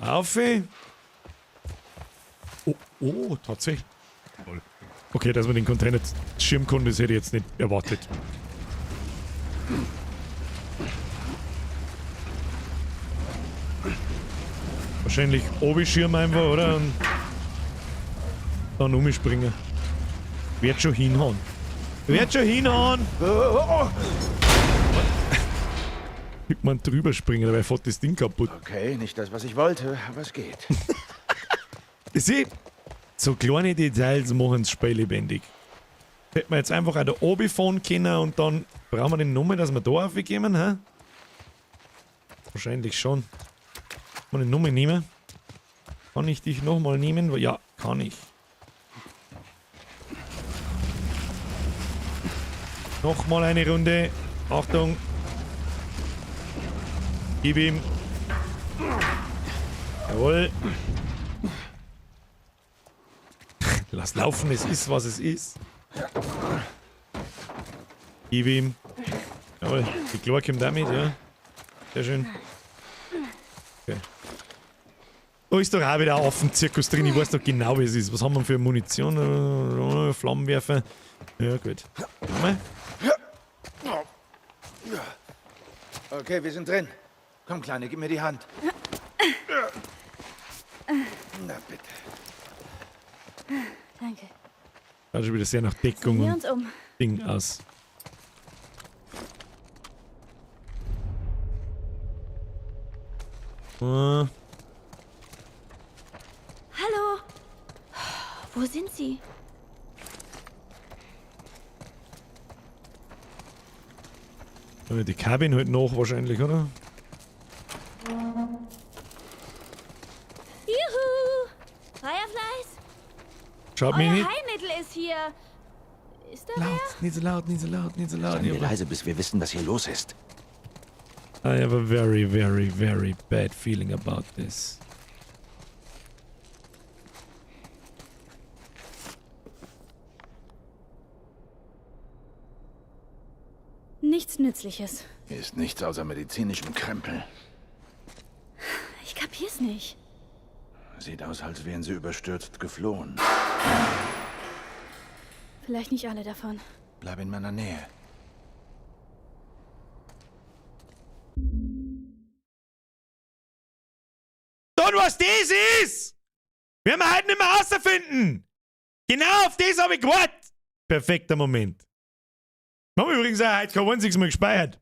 Auf. Oh, tatsächlich. Okay, dass man den Container schirmen konnte, das hätte ich jetzt nicht erwartet. Wahrscheinlich oben schirmen einfach, oder? Und dann umspringen. Wird schon hinhauen. Wird schon hinhauen! Ich man drüber springen, dabei fährt das Ding kaputt. Okay, nicht das, was ich wollte, aber es geht. Sieh, so kleine Details machen das Spiel lebendig. Hätten wir jetzt einfach auch da oben fahren können und dann brauchen wir den Nummer, dass wir da aufgeben, hä? Wahrscheinlich schon. Kann man die Nummer nehmen? Kann ich dich nochmal nehmen? Ja, kann ich. Nochmal eine Runde. Achtung. Gib ihm. Jawohl. Lass laufen, es ist, was es ist. Gib ihm. Jawohl. Die Klar kommt damit, ja. Sehr schön. Okay. Da ist doch auch wieder ein Affenzirkus drin. Ich weiß doch genau, wie es ist. Was haben wir für Munition? Flammenwerfer. Ja, gut. Mal. Okay, wir sind drin. Komm, Kleine, gib mir die Hand. Na bitte. Danke. Schaut schon wieder sehr nach Deckung Sehen wir und uns um. Ding aus. Hallo. Wo sind Sie? Die Cabin halt noch wahrscheinlich, oder? Juhu! Fireflies? Schaut mich Euer nicht. Heilmittel ist hier. Ist da Laut, nicht so laut, nicht so laut, nicht so laut. Seien wir leise, bis wir wissen, was hier los ist. I have a very, very, very bad feeling about this. Nichts Nützliches. Hier ist nichts außer medizinischem Krempel. Ich kapier's nicht. Sieht aus, als wären sie überstürzt geflohen. Vielleicht nicht alle davon. Bleib in meiner Nähe. Und was das ist, werden wir heute nicht mehr rausfinden. Genau auf das habe ich gewartet. Perfekter Moment. Haben wir übrigens auch heute kein einziges Mal gespeichert.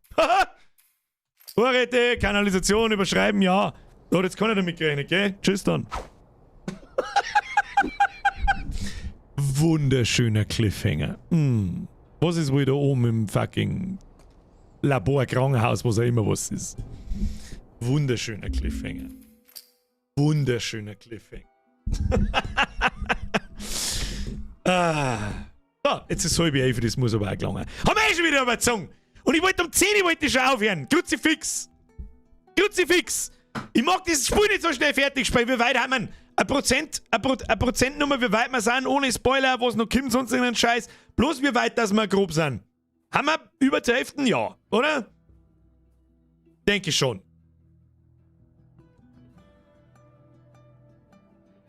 Vorräte, Kanalisation, überschreiben, ja. So, jetzt kann ich damit gerechnet, gell? Tschüss dann. Wunderschöner Cliffhanger. Was ist wohl da oben im fucking Labor, Krankenhaus, was auch immer was ist? Wunderschöner Cliffhanger. Wunderschöner Cliffhanger. So, jetzt ist es 9:30, das muss aber auch gelangen. Haben wir schon wieder überzogen. Und ich wollte um 10 Uhr schon aufhören. Kruzifix. Kruzifix. Ich mag dieses Spiel nicht so schnell fertig spielen. Wie weit haben wir? Eine Prozentnummer, wie weit wir sind, ohne Spoiler, was noch kommt, sonst irgendein Scheiß. Bloß wie weit, dass wir grob sind. Haben wir über zur Hälfte? Ja, oder? Denke ich schon.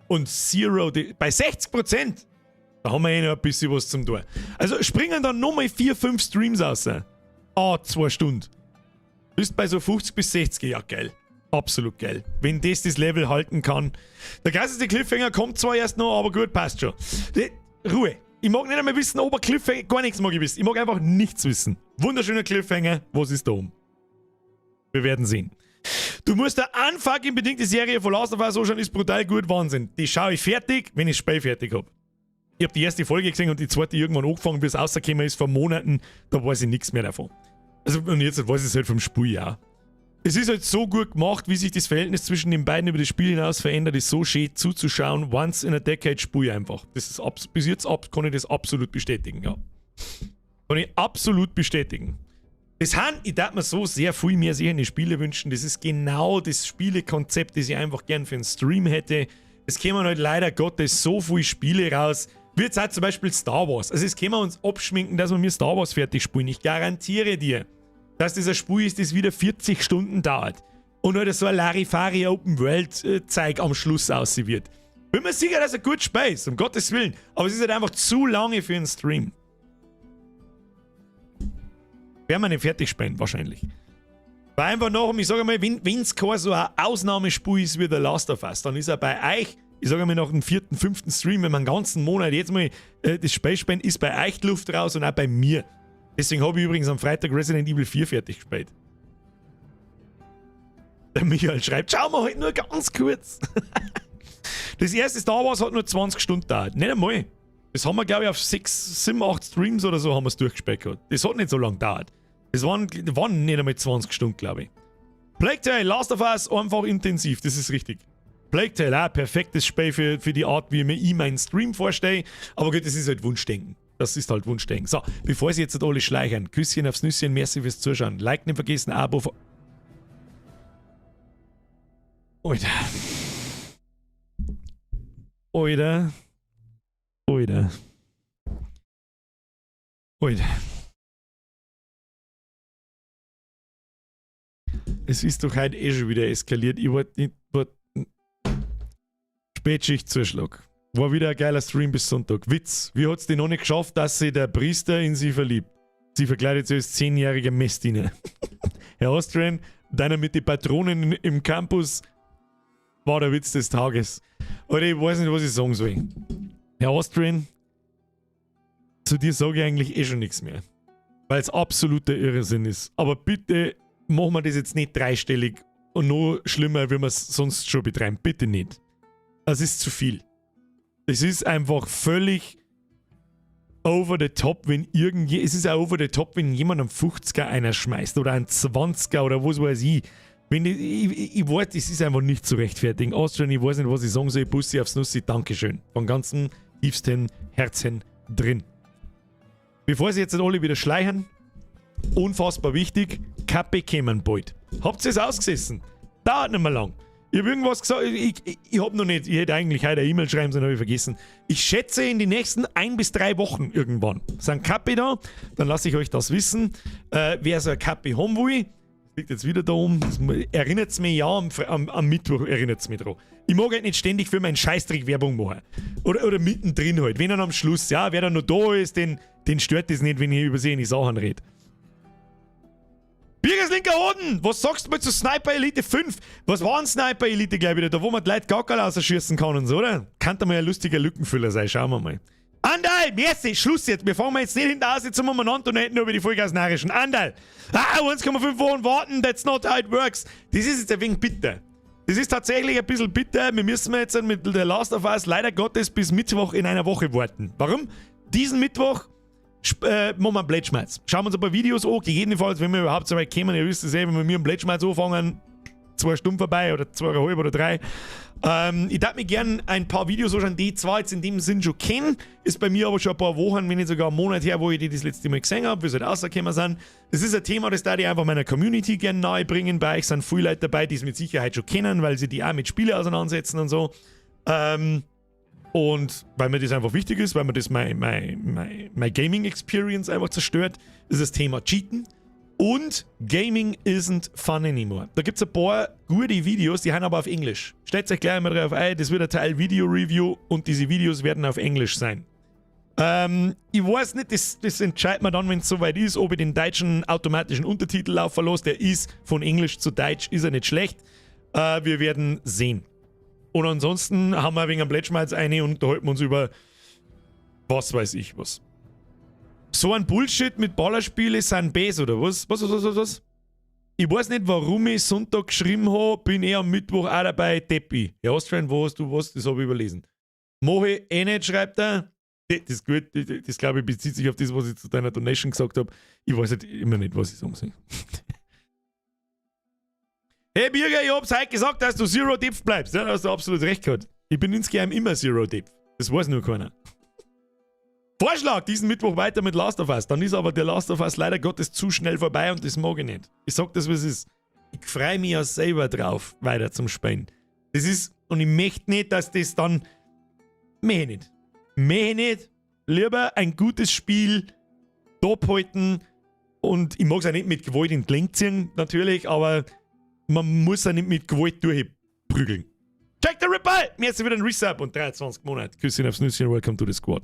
Und Zero, bei 60%, da haben wir eh noch ein bisschen was zum tun. Also springen dann nochmal 4-5 Streams raus. 2 Stunden. Bist bei so 50 bis 60, ja geil. Absolut geil. Wenn das Level halten kann. Der krasseste Cliffhanger kommt zwar erst noch, aber gut, passt schon. Ruhe. Ich mag nicht einmal wissen, ob er Cliffhanger... Gar nichts mag ich wissen. Ich mag einfach nichts wissen. Wunderschöner Cliffhanger. Was ist da oben? Wir werden sehen. Du musst da unfucking bedingt die Serie von Last of Us anschauen, ist brutal gut, Wahnsinn. Die schaue ich fertig, wenn ich das Spiel fertig habe. Ich habe die erste Folge gesehen und die zweite irgendwann angefangen, bis es rausgekommen ist vor Monaten. Da weiß ich nichts mehr davon. Also, und jetzt weiß ich es halt vom Spiel, ja. Es ist halt so gut gemacht, wie sich das Verhältnis zwischen den beiden über das Spiel hinaus verändert, ist so schön zuzuschauen. Once in a decade Spiel einfach. Das ist bis jetzt kann ich das absolut bestätigen, ja. Kann ich absolut bestätigen. Ich darf mir so sehr viel mehr sehen in die Spiele wünschen. Das ist genau das Spielekonzept, das ich einfach gern für einen Stream hätte. Es kämen halt leider Gottes so viele Spiele raus. Wie jetzt auch zum Beispiel Star Wars. Also es können wir uns abschminken, dass wir mir Star Wars fertig spielen. Ich garantiere dir, dass dieser Spiel ist, das wieder 40 Stunden dauert. Und halt so ein Larifari Open World Zeug am Schluss aussehen wird. Bin mir sicher, dass er gut spielt ist, um Gottes Willen. Aber es ist halt einfach zu lange für einen Stream. Werden wir nicht fertig spielen, wahrscheinlich. Weil einfach noch, ich sage mal, wenn es kein so ein Ausnahmespiel ist wie The Last of Us, dann ist er bei euch, ich sage mal nach dem 4., 5. Stream, wenn wir einen ganzen Monat jetzt mal das Spiel spielen, ist bei euch die Luft raus und auch bei mir. Deswegen habe ich übrigens am Freitag Resident Evil 4 fertig gespielt. Der Michael schreibt, schau mal halt nur ganz kurz. Das erste Star Wars hat nur 20 Stunden gedauert. Nicht einmal. Das haben wir, glaube ich, auf 6, 7, 8 Streams oder so haben wir es durchgespielt gehabt. Das hat nicht so lange gedauert. Das waren nicht einmal 20 Stunden, glaube ich. Plague Tale, Last of Us, einfach intensiv, das ist richtig. Plague Tale, auch perfektes Spiel für die Art, wie ich mir meinen Stream vorstelle. Aber gut, das ist halt Wunschdenken. Das ist halt Wunschdenken. So, bevor sie jetzt alle schleichen, Küsschen aufs Nüsschen, merci fürs Zuschauen. Like nicht vergessen, Abo. Alter. Alter. Alter. Alter. Es ist doch heute eh schon wieder eskaliert. Ich wollte nicht. Spätschicht-Zuschlag. War wieder ein geiler Stream bis Sonntag. Witz. Wie hat es die noch nicht geschafft, dass sich der Priester in sie verliebt? Sie verkleidet sich als 10-jährige Messdiener. Herr Austrian, deiner mit den Patronen im Campus war der Witz des Tages. Oder ich weiß nicht, was ich sagen soll. Herr Austrian, zu dir sage ich eigentlich eh schon nichts mehr. Weil es absoluter Irrsinn ist. Aber bitte machen wir das jetzt nicht dreistellig und noch schlimmer, wie wir es sonst schon betreiben. Bitte nicht. Das ist zu viel. Es ist einfach völlig over the top, wenn es ist auch over the top, wenn jemand einen 50er einer schmeißt oder einen 20er oder was weiß ich. Wenn ich weiß, es ist einfach nicht zu rechtfertigen. Austrian, ich weiß nicht, was ich sagen soll. Bussi aufs Nussi, Dankeschön. Von ganzem tiefsten Herzen drin. Bevor sie jetzt alle wieder schleichen, unfassbar wichtig, Kappe kämen bald. Habt ihr es ausgesessen? Dauert nicht mehr lang. Ich habe irgendwas gesagt, ich habe noch nicht, ich hätte eigentlich heute eine E-Mail schreiben sollen, habe ich vergessen. Ich schätze in den nächsten 1 bis 3 Wochen irgendwann sind Kappe da, dann lasse ich euch das wissen. Wer so eine Kappe haben will, Liegt jetzt wieder da oben. Erinnert es mich, ja, am Mittwoch erinnert es mich dran. Ich mag halt nicht ständig für meinen Scheißdreck Werbung machen. Oder mittendrin halt. Wenn dann am Schluss, ja, wer dann noch da ist, den stört das nicht, wenn ich über seine Sachen rede. Birgers linker Hoden, was sagst du mal zu Sniper Elite 5? Was war ein Sniper Elite gleich wieder? Da wo man die Leute Gackerl ausschießen kann und so, oder? Kann da mal ein lustiger Lückenfüller sein, schauen wir mal. Andal, merci, Schluss jetzt. Wir fangen jetzt nicht hinter aus, jetzt sind wir umeinander und hätten über die Folge aus Narischen. Andal, 1,5 Wochen warten, that's not how it works. Das ist jetzt ein wenig bitter. Das ist tatsächlich ein bisschen bitter. Wir müssen jetzt mit The Last of Us leider Gottes bis Mittwoch in einer Woche warten. Warum? Diesen Mittwoch machen wir einen Blättschmerz. Schauen wir uns ein paar Videos an, gegebenenfalls, wenn wir überhaupt so weit kommen, ihr wisst es eh, wenn wir mit einem Blättschmerz anfangen, 2 Stunden vorbei oder 2,5 oder 3. Ich darf mir gerne ein paar Videos anschauen, die zwar jetzt in dem Sinn schon kennen, ist bei mir aber schon ein paar Wochen, wenn nicht sogar einen Monat her, wo ich die das letzte Mal gesehen habe, wie sie halt rausgekommen sind. Das ist ein Thema, das darf ich einfach meiner Community gerne nahe bringen. Bei euch sind viele Leute dabei, die es mit Sicherheit schon kennen, weil sie die auch mit Spielen auseinandersetzen und so. Und weil mir das einfach wichtig ist, weil mir das meine Gaming-Experience einfach zerstört, ist das Thema Cheaten. Und Gaming isn't fun anymore. Da gibt es ein paar gute Videos, die haben aber auf Englisch. Stellt euch gleich mal drauf ein, das wird ein Teil Video-Review und diese Videos werden auf Englisch sein. Ich weiß nicht, das entscheidet man dann, wenn es soweit ist, ob ich den deutschen automatischen Untertitel laufen lasse. Der ist von Englisch zu Deutsch, ist er nicht schlecht. Wir werden sehen. Und ansonsten haben wir wegen einem Blättschmerz eine und unterhalten wir uns über was weiß ich was. So ein Bullshit mit Ballerspiele sind Bs oder was? Was? Ich weiß nicht, warum ich Sonntag geschrieben habe, bin eh am Mittwoch auch dabei, Deppi. Ja, Austrian, wo hast du was? Das habe ich überlesen. Mohe eh nicht, schreibt er. Das ist gut, das glaube ich bezieht sich auf das, was ich zu deiner Donation gesagt habe. Ich weiß halt immer nicht, was ich sagen soll. Hey Birger, ich hab's heute gesagt, dass du Zero Depth bleibst. Ja, da hast du absolut recht gehabt. Ich bin insgeheim immer Zero Depth. Das weiß nur keiner. Vorschlag, diesen Mittwoch weiter mit Last of Us. Dann ist aber der Last of Us leider Gottes zu schnell vorbei und das mag ich nicht. Ich sag das, was es ist. Ich freue mich ja selber drauf, weiter zum Spielen. Das ist, und ich möchte nicht, dass das dann... Möchte nicht. Lieber ein gutes Spiel top halten und ich mag es auch nicht mit Gewalt in die Länge ziehen, natürlich, aber man muss auch nicht mit Gewalt durchprügeln. Check the Ripper! Mir ist wieder ein Resub und 23 Monate. Küsschen aufs Nüsschen, welcome to the squad.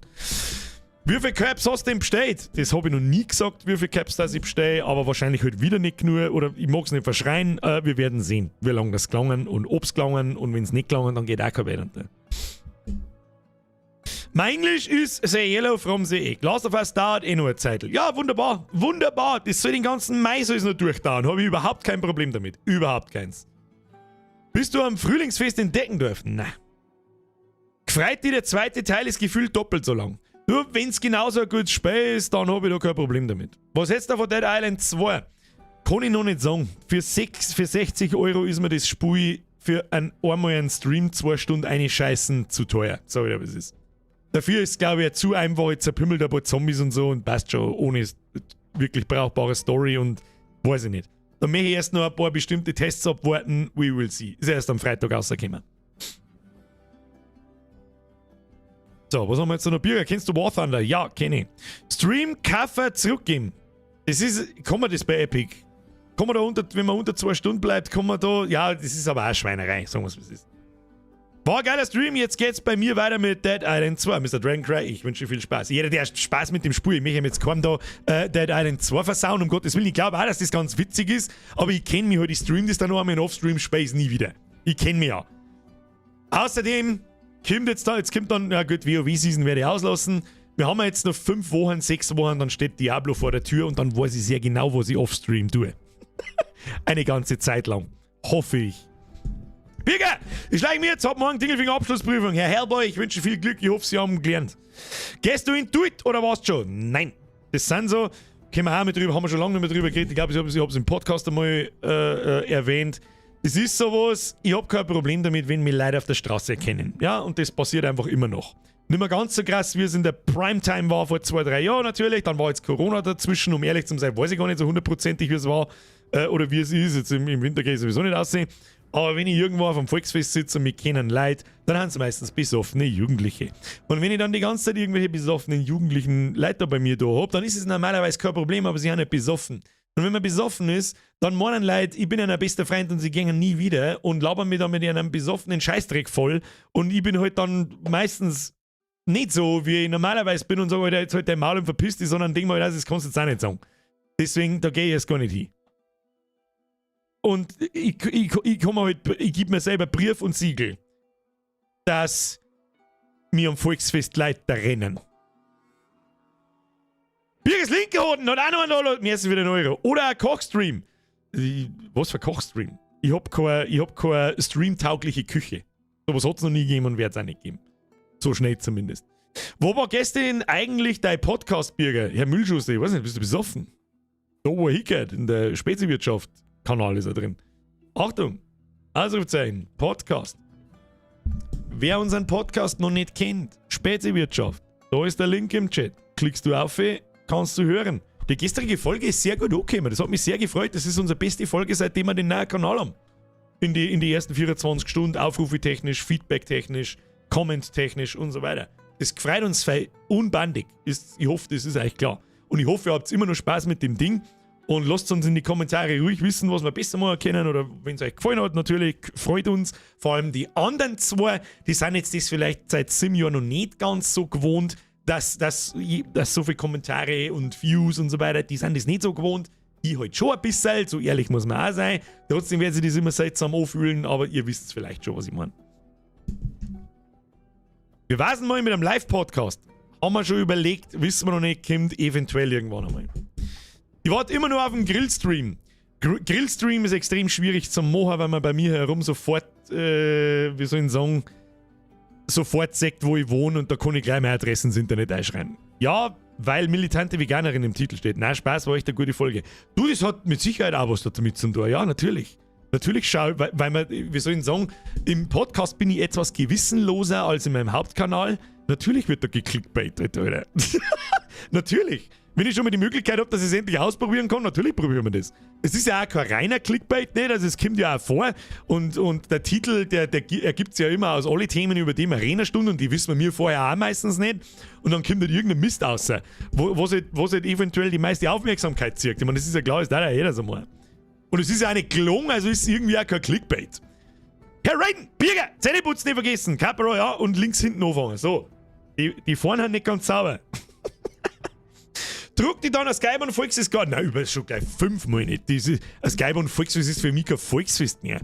Wie viele Caps hast du denn bestellt? Das habe ich noch nie gesagt, wie viele Caps das ich bestelle, aber wahrscheinlich halt wieder nicht genug oder ich mag es nicht verschreien. Wir werden sehen, wie lange das gelangen und ob es gelangen und wenn es nicht gelangen, dann geht auch kein weiter. Mein Englisch ist sehr yellow from the egg. Last of Us dauert eh nur eine Zeit. Ja, wunderbar. Wunderbar. Das soll den ganzen Mai soll es noch durchdauern. Habe ich überhaupt kein Problem damit. Überhaupt keins. Bist du am Frühlingsfest entdecken dürfen? Nein. Gefreut dich, der zweite Teil ist gefühlt doppelt so lang. Nur wenn es genauso ein gutes Spiel ist, dann habe ich da kein Problem damit. Was hättest du von Dead Island 2? Kann ich noch nicht sagen. Für 60 € ist mir das Spiel für einmal einen Stream 2 Stunden einscheißen zu teuer. Sag ich dir, was es ist. Dafür ist, glaube ich, zu einfach, jetzt zerpümmelt ein paar Zombies und so und passt schon ohne wirklich brauchbare Story und weiß ich nicht. Dann möchte ich erst noch ein paar bestimmte Tests abwarten. We will see. Ist erst am Freitag rausgekommen. So, was haben wir jetzt noch? Birger, kennst du War Thunder? Ja, kenne ich. Stream Kaffer zurückgeben. Das ist, kann man das bei Epic? Kann man da wenn man unter 2 Stunden bleibt, kann man da, ja, das ist aber auch Schweinerei, sagen wir es, wie es ist. War ein geiler Stream, jetzt geht's bei mir weiter mit Dead Island 2. Mr. Dragoncry, ich wünsche dir viel Spaß. Jeder, der Spaß mit dem Spiel, ich möchte ihm jetzt kaum da Dead Island 2 versauen, um Gottes Willen. Ich glaube auch, dass das ganz witzig ist, aber ich kenne mich halt, ich stream das dann noch einmal in Off-Stream Space nie wieder. Ich kenne mich ja. Außerdem kommt dann, ja gut, WoW-Season werde ich auslassen. Wir haben jetzt noch 5 Wochen, 6 Wochen, dann steht Diablo vor der Tür und dann weiß ich sehr genau, was ich Off-Stream tue. Eine ganze Zeit lang. Hoffe ich. Birger, ich schlage mir jetzt ab morgen Dingelfinger Abschlussprüfung. Herr Hellboy, ich wünsche viel Glück. Ich hoffe, Sie haben gelernt. Gehst du in Tweet oder warst schon? Nein. Das sind so, können wir auch mit drüber, haben wir schon lange nicht mehr drüber geredet. Ich glaube, ich habe es im Podcast einmal erwähnt. Es ist sowas, ich habe kein Problem damit, wenn mich Leute auf der Straße erkennen. Ja, und das passiert einfach immer noch. Nicht mehr ganz so krass, wie es in der Primetime war vor 2-3 Jahren natürlich. Dann war jetzt Corona dazwischen, um ehrlich zu sein, weiß ich gar nicht so hundertprozentig, wie es war. Oder wie es ist. Jetzt im Winter geht es sowieso nicht aussehen. Aber wenn ich irgendwo auf einem Volksfest sitze und mich kennen Leute, dann haben es meistens besoffene Jugendliche. Und wenn ich dann die ganze Zeit irgendwelche besoffenen jugendlichen Leute bei mir da habe, dann ist es normalerweise kein Problem, aber sie haben nicht besoffen. Und wenn man besoffen ist, dann meinen Leute, ich bin ein bester Freund und sie gehen nie wieder und labern mir dann mit einem besoffenen Scheißdreck voll. Und ich bin halt dann meistens nicht so, wie ich normalerweise bin und sage, Alter, jetzt halt dein Maul und verpiss dich, sondern denk mal, das kannst du jetzt auch nicht sagen. Deswegen, da gehe ich jetzt gar nicht hin. Und ich gebe mir selber Brief und Siegel, dass mir am Volksfest Leute da rennen. Birgers linke Hoden hat auch noch einen Download, mir ist wieder ein Euro. Oder ein Kochstream. Was für Kochstream? Ich hab keine streamtaugliche Küche. Sowas hat es noch nie gegeben und wird es auch nicht geben. So schnell zumindest. Wo war gestern eigentlich dein Podcast, Birger? Herr Müllschuster, ich weiß nicht, bist du besoffen? Da wo er hingehört, in der Speziwirtschaft-Kanal ist er drin. Achtung! Ausrufezeichen, Podcast. Wer unseren Podcast noch nicht kennt, Speziwirtschaft, da ist der Link im Chat. Klickst du auf, kannst du hören. Die gestrige Folge ist sehr gut angekommen. Das hat mich sehr gefreut. Das ist unsere beste Folge, seitdem wir den neuen Kanal haben. In die ersten 24 Stunden, Aufrufe technisch, Feedback technisch, Comment technisch und so weiter. Das freut uns unbandig. Ich hoffe, das ist euch klar. Und ich hoffe, ihr habt immer noch Spaß mit dem Ding. Und lasst uns in die Kommentare ruhig wissen, was wir besser machen können. Oder wenn es euch gefallen hat, natürlich freut uns. Vor allem die anderen zwei, die sind jetzt das vielleicht seit 7 Jahren noch nicht ganz so gewohnt, dass so viele Kommentare und Views und so weiter, die sind das nicht so gewohnt. Ich halt schon ein bisschen, so ehrlich muss man auch sein. Trotzdem werden sie das immer seltsam anfühlen, aber ihr wisst vielleicht schon, was ich meine. Wir warten mal mit einem Live-Podcast. Haben wir schon überlegt, wissen wir noch nicht, kommt eventuell irgendwann einmal. Ich warte immer nur auf einen Grillstream. Grillstream ist extrem schwierig zum machen, weil man bei mir herum sofort, wie soll ich sagen, sofort sagt, wo ich wohne und da kann ich gleich meine Adresse ins Internet einschreiben. Ja, weil militante Veganerin im Titel steht. Nein, Spaß, war echt eine gute Folge. Du, das hat mit Sicherheit auch was damit zu tun. Ja, natürlich. Natürlich schau, weil man, wie soll ich sagen, im Podcast bin ich etwas gewissenloser als in meinem Hauptkanal. Natürlich wird da geklickbaitet, Alter. Natürlich. Wenn ich schon mal die Möglichkeit habe, dass ich es endlich ausprobieren kann, natürlich probieren wir das. Es ist ja auch kein reiner Clickbait, nicht? Also es kommt ja auch vor und der Titel, der ergibt es ja immer aus alle Themen, über die wir reden eine Stunde und die wissen wir vorher auch meistens nicht und dann kommt halt irgendein Mist raus, was halt eventuell die meiste Aufmerksamkeit zieht. Ich meine, das ist ja klar, das darf ja jeder so mal. Und es ist ja auch nicht gelungen, also ist es irgendwie auch kein Clickbait. Herr Raiden, Birger, Zähneputzen nicht vergessen, Capero, ja, und links hinten anfangen. So, die vorne haben nicht ganz sauber. Druck die dann als Geib und Volksfest gar nicht. Nein, über schon gleich 5-mal nicht. Als Geib und Volksfest ist für mich kein Volksfest mehr.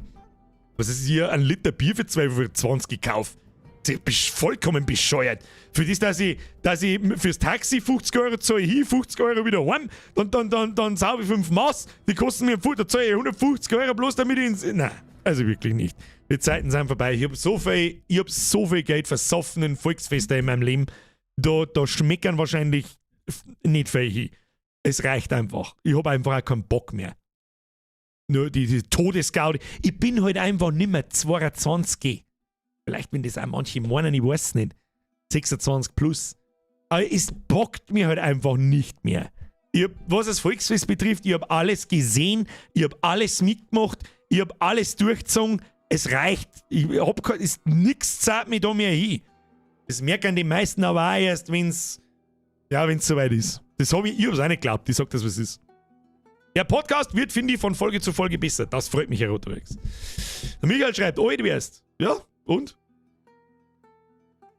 Was ist hier? Ein Liter Bier für 2,20 gekauft? Du bist vollkommen bescheuert. Für das, dass ich fürs Taxi 50 Euro zahle, hier 50 Euro wieder heim, dann sauge ich 5 Maß, die kosten mir da zahle ich 150 Euro bloß damit ich ins... Nein, also wirklich nicht. Die Zeiten sind vorbei. Ich hab so viel Geld versoffen in Volksfeste in meinem Leben. Da schmeckern wahrscheinlich nicht viel. Es reicht einfach. Ich habe einfach auch keinen Bock mehr. Nur die Todesgaudi. Ich bin halt einfach nicht mehr 22. Vielleicht, wenn das auch manche meinen, ich weiß es nicht. 26 plus. Aber es bockt mir halt einfach nicht mehr. Was das Volksfest betrifft, ich habe alles gesehen, ich habe alles mitgemacht, ich habe alles durchgezogen. Es reicht. Nichts zahlt mich da mehr hin. Das merken die meisten aber auch erst, wenn es soweit ist. Ich habe es auch nicht geglaubt. Ich sage das, was es ist. Der Podcast wird, finde ich, von Folge zu Folge besser. Das freut mich, Herr Rotorex. Der Michael schreibt, alt wärst. Ja, und?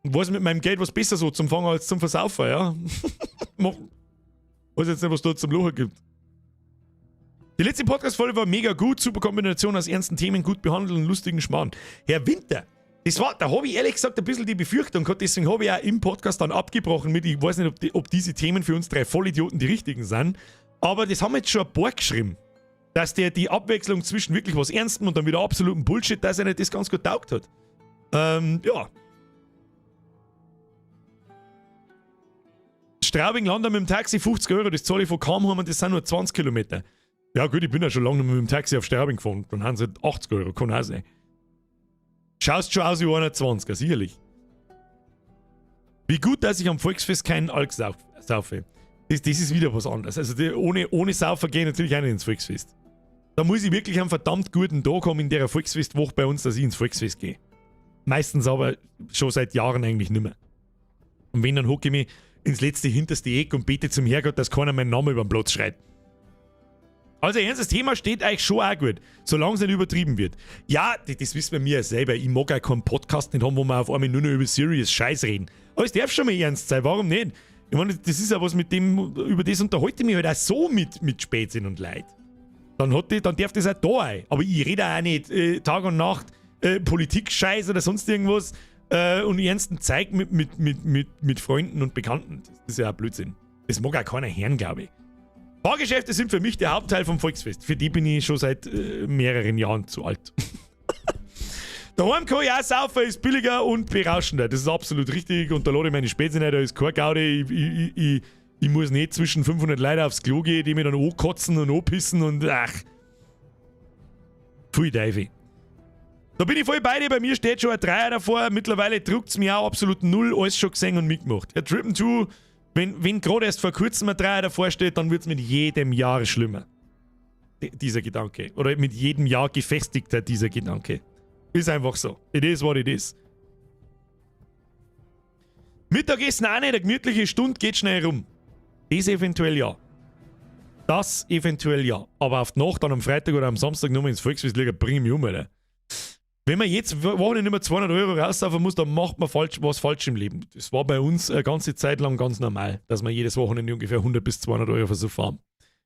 Was mit meinem Geld was besser so zum Fangen als zum Versaufen, ja? Weiß jetzt nicht, was da zum Lachen gibt. Die letzte Podcast-Folge war mega gut. Super Kombination aus ernsten Themen, gut behandelt und lustigen Schmarrn. Herr Winter, da habe ich ehrlich gesagt ein bisschen die Befürchtung gehabt, deswegen habe ich auch im Podcast dann abgebrochen mit, ich weiß nicht, ob diese Themen für uns 3 Vollidioten die richtigen sind, aber das haben jetzt schon ein paar geschrieben, dass der die Abwechslung zwischen wirklich was Ernstem und dann wieder absolutem Bullshit, dass er nicht das ganz gut taugt hat. Ja. Straubing Landau mit dem Taxi 50 Euro, das zahle ich von Kamheim und das sind nur 20 Kilometer. Ja gut, ich bin ja schon lange mit dem Taxi auf Straubing gefahren, dann haben sie 80 Euro, kann auch sein. Schaust schon aus wie 21er, sicherlich. Wie gut, dass ich am Volksfest keinen Alk saufe. Das ist wieder was anderes. Also ohne Saufen gehe ich natürlich auch nicht ins Volksfest. Da muss ich wirklich einen verdammt guten Tag haben in der Volksfestwoche bei uns, dass ich ins Volksfest gehe. Meistens aber schon seit Jahren eigentlich nicht mehr. Und wenn, dann hocke ich mich ins letzte hinterste Eck und bete zum Herrgott, dass keiner meinen Namen über den Platz schreit. Also ernst, das Thema steht eigentlich schon auch gut, solange es nicht übertrieben wird. Ja, das wissen wir mir selber. Ich mag auch keinen Podcast nicht haben, wo wir auf einmal nur noch über serious Scheiß reden. Aber es darf schon mal ernst sein, warum nicht? Ich meine, das ist ja was mit dem, über das unterhalte ich mich halt auch so mit Spätsinn und Leid. Dann darf das auch da ein. Aber ich rede auch nicht Tag und Nacht Politik-Scheiß oder sonst irgendwas und ernsten Zeug mit Freunden und Bekannten. Das ist ja auch Blödsinn. Das mag auch keiner hören, glaube ich. Fahrgeschäfte sind für mich der Hauptteil vom Volksfest. Für die bin ich schon seit mehreren Jahren zu alt. Daheim kann ich auch saufen, ist billiger und berauschender. Das ist absolut richtig. Und da lade ich meine Spätzle nicht, da ist kein Gaudi. Ich muss nicht zwischen 500 Leuten aufs Klo gehen, die mir dann ankotzen und anpissen und ach. Pfui Teufel. Da bin ich voll bei dir. Bei mir steht schon ein Dreier davor. Mittlerweile druckt es mir auch absolut null. Alles schon gesehen und mitgemacht. Ja, Trippen 2, wenn gerade erst vor kurzem ein Dreier davor steht, dann wird es mit jedem Jahr schlimmer. Dieser Gedanke. Oder mit jedem Jahr gefestigter dieser Gedanke. Ist einfach so. It is what it is. Mittagessen auch nicht. Eine gemütliche Stunde geht schnell rum. Das eventuell ja. Das eventuell ja. Aber auf die Nacht dann am Freitag oder am Samstag nochmal ins Volksfest liegen, bring mich um, Alter. Wenn man jetzt Wochen nicht mehr 200 € rauslaufen muss, dann macht man was falsch im Leben. Das war bei uns eine ganze Zeit lang ganz normal, dass wir jedes Wochenende ungefähr 100 bis 200 € versucht haben.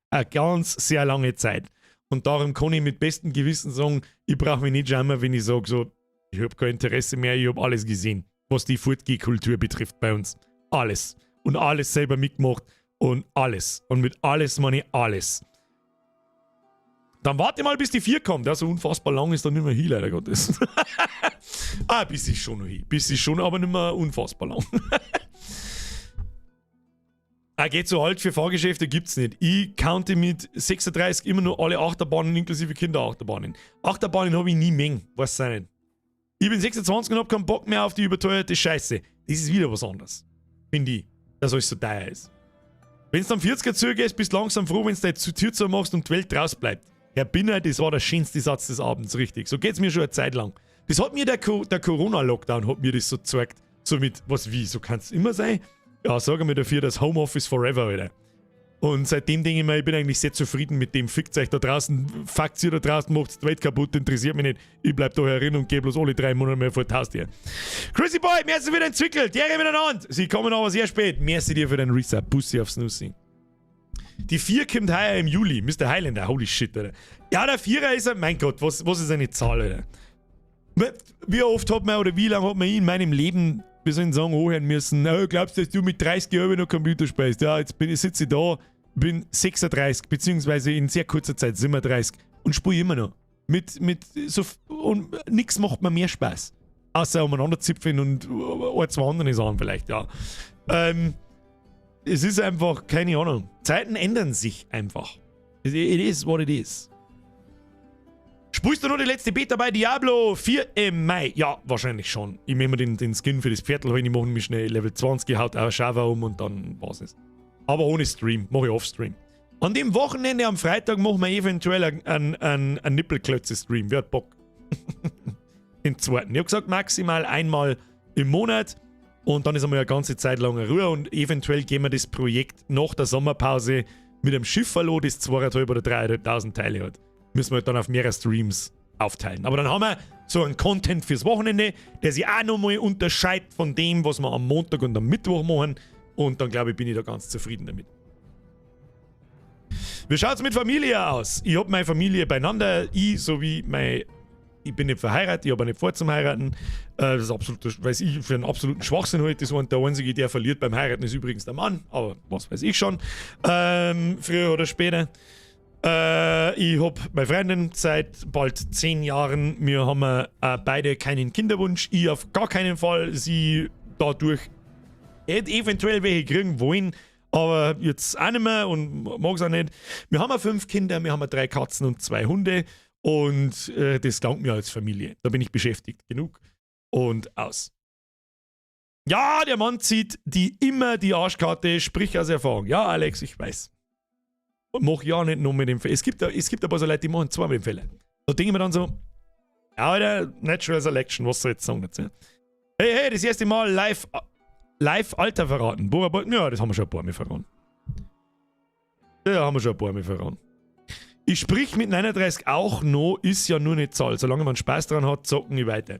Eine ganz sehr lange Zeit. Und darum kann ich mit bestem Gewissen sagen, ich brauche mich nicht schämen, wenn ich sage, so, ich habe kein Interesse mehr, ich habe alles gesehen, was die Fortgeh-Kultur betrifft bei uns. Alles. Und alles selber mitgemacht und alles. Und mit alles meine ich alles. Dann warte mal, bis die 4 kommt. Ja, so unfassbar lang ist dann nicht mehr hin, leider Gottes. Bis ist schon noch hin. Bis ist schon, aber nicht mehr unfassbar lang. Geht so alt für Fahrgeschäfte gibt's nicht. Ich counte mit 36 immer nur alle Achterbahnen inklusive Kinderachterbahnen. Achterbahnen habe ich nie mengen, weiß ich nicht. Ich bin 26 und hab keinen Bock mehr auf die überteuerte Scheiße. Das ist wieder was anderes. Finde ich, dass alles so teuer ist. Wenn du am 40er zugehst, bist du langsam froh, wenn du die Tür zu machst und die Welt draus bleibt. Herr Binner, das war der schönste Satz des Abends, richtig. So geht's mir schon eine Zeit lang. Das hat mir der Corona-Lockdown hat mir das so gezeigt. So mit, was wie, so kann's immer sein? Ja, sag mir dafür, das Homeoffice forever, Alter. Und seitdem denke ich mir, ich bin eigentlich sehr zufrieden mit dem. Fickt euch da draußen, fuckt ihr da draußen, macht's die Welt kaputt, interessiert mich nicht. Ich bleib da herin und geh bloß alle 3 Monate mehr vor die Haustür. Chrissy Boy, merci für dein Zwickel, Dere miteinander. Sie kommen aber sehr spät. Merci dir für deinen Reset. Bussi aufs Nussi. Die 4 kommt heuer im Juli. Mr. Highlander, holy shit, Alter. Ja, der 4er ist ein, mein Gott, was ist eine Zahl, Alter? Wie oft hat man, oder wie lange hat man in meinem Leben, wir sollen sagen, anhören müssen, oh, glaubst du, dass du mit 30 Jahren noch Computer spielst? Ja, jetzt sitze ich da, bin 36, beziehungsweise in sehr kurzer Zeit 37 und spiele immer noch. Und nichts macht mir mehr Spaß. Außer umeinander zipfen und ein, zwei andere Sachen vielleicht, ja. Es ist einfach, keine Ahnung. Zeiten ändern sich einfach. It is what it is. Spielst du noch die letzte Beta bei Diablo 4 im Mai? Ja, wahrscheinlich schon. Ich nehme mir den Skin für das Viertel rein, ich mache mich schnell Level 20, gehaut auch Java um und dann war's es. Aber ohne Stream, mache ich Offstream. An dem Wochenende am Freitag machen wir eventuell einen Nippelklötze-Stream. Wer hat Bock? Den zweiten. Ich habe gesagt, maximal einmal im Monat. Und dann ist einmal eine ganze Zeit lang Ruhe und eventuell gehen wir das Projekt nach der Sommerpause mit einem Schiff verloren, das 2.500 oder 3.500 Teile hat. Müssen wir halt dann auf mehrere Streams aufteilen. Aber dann haben wir so einen Content fürs Wochenende, der sich auch nochmal unterscheidet von dem, was wir am Montag und am Mittwoch machen. Und dann glaube ich, bin ich da ganz zufrieden damit. Wie schaut es mit Familie aus? Ich habe meine Familie beieinander, ich bin nicht verheiratet, ich habe nicht vor zum Heiraten. Das ist absolut, weiß ich, für einen absoluten Schwachsinn heute. Das der Einzige, der verliert beim Heiraten, ist übrigens der Mann. Aber was weiß ich schon. Früher oder später. Ich habe meine Freundin seit bald 10 Jahren. Wir haben beide keinen Kinderwunsch. Ich auf gar keinen Fall. Sie dadurch eventuell welche kriegen wollen. Aber jetzt auch nicht mehr und mag es auch nicht. Wir haben 5 Kinder, wir haben 3 Katzen und 2 Hunde. Und das langt mir als Familie. Da bin ich beschäftigt genug. Und aus. Ja, der Mann zieht immer die Arschkarte, sprich aus Erfahrung. Ja, Alex, ich weiß. Und mach ja nicht nur mit dem Fällen. Es gibt ein paar so Leute, die machen 2 mit dem Fällen. Da denke ich mir dann so, ja, Alter, Natural Selection, was soll ich jetzt sagen dazu? Hey, das erste Mal live Alter verraten. Ja, das haben wir schon ein paar Mal verraten. Ich sprich mit 39 auch noch, ist ja nur nicht Zahl. Solange man Spaß dran hat, zocken ich weiter.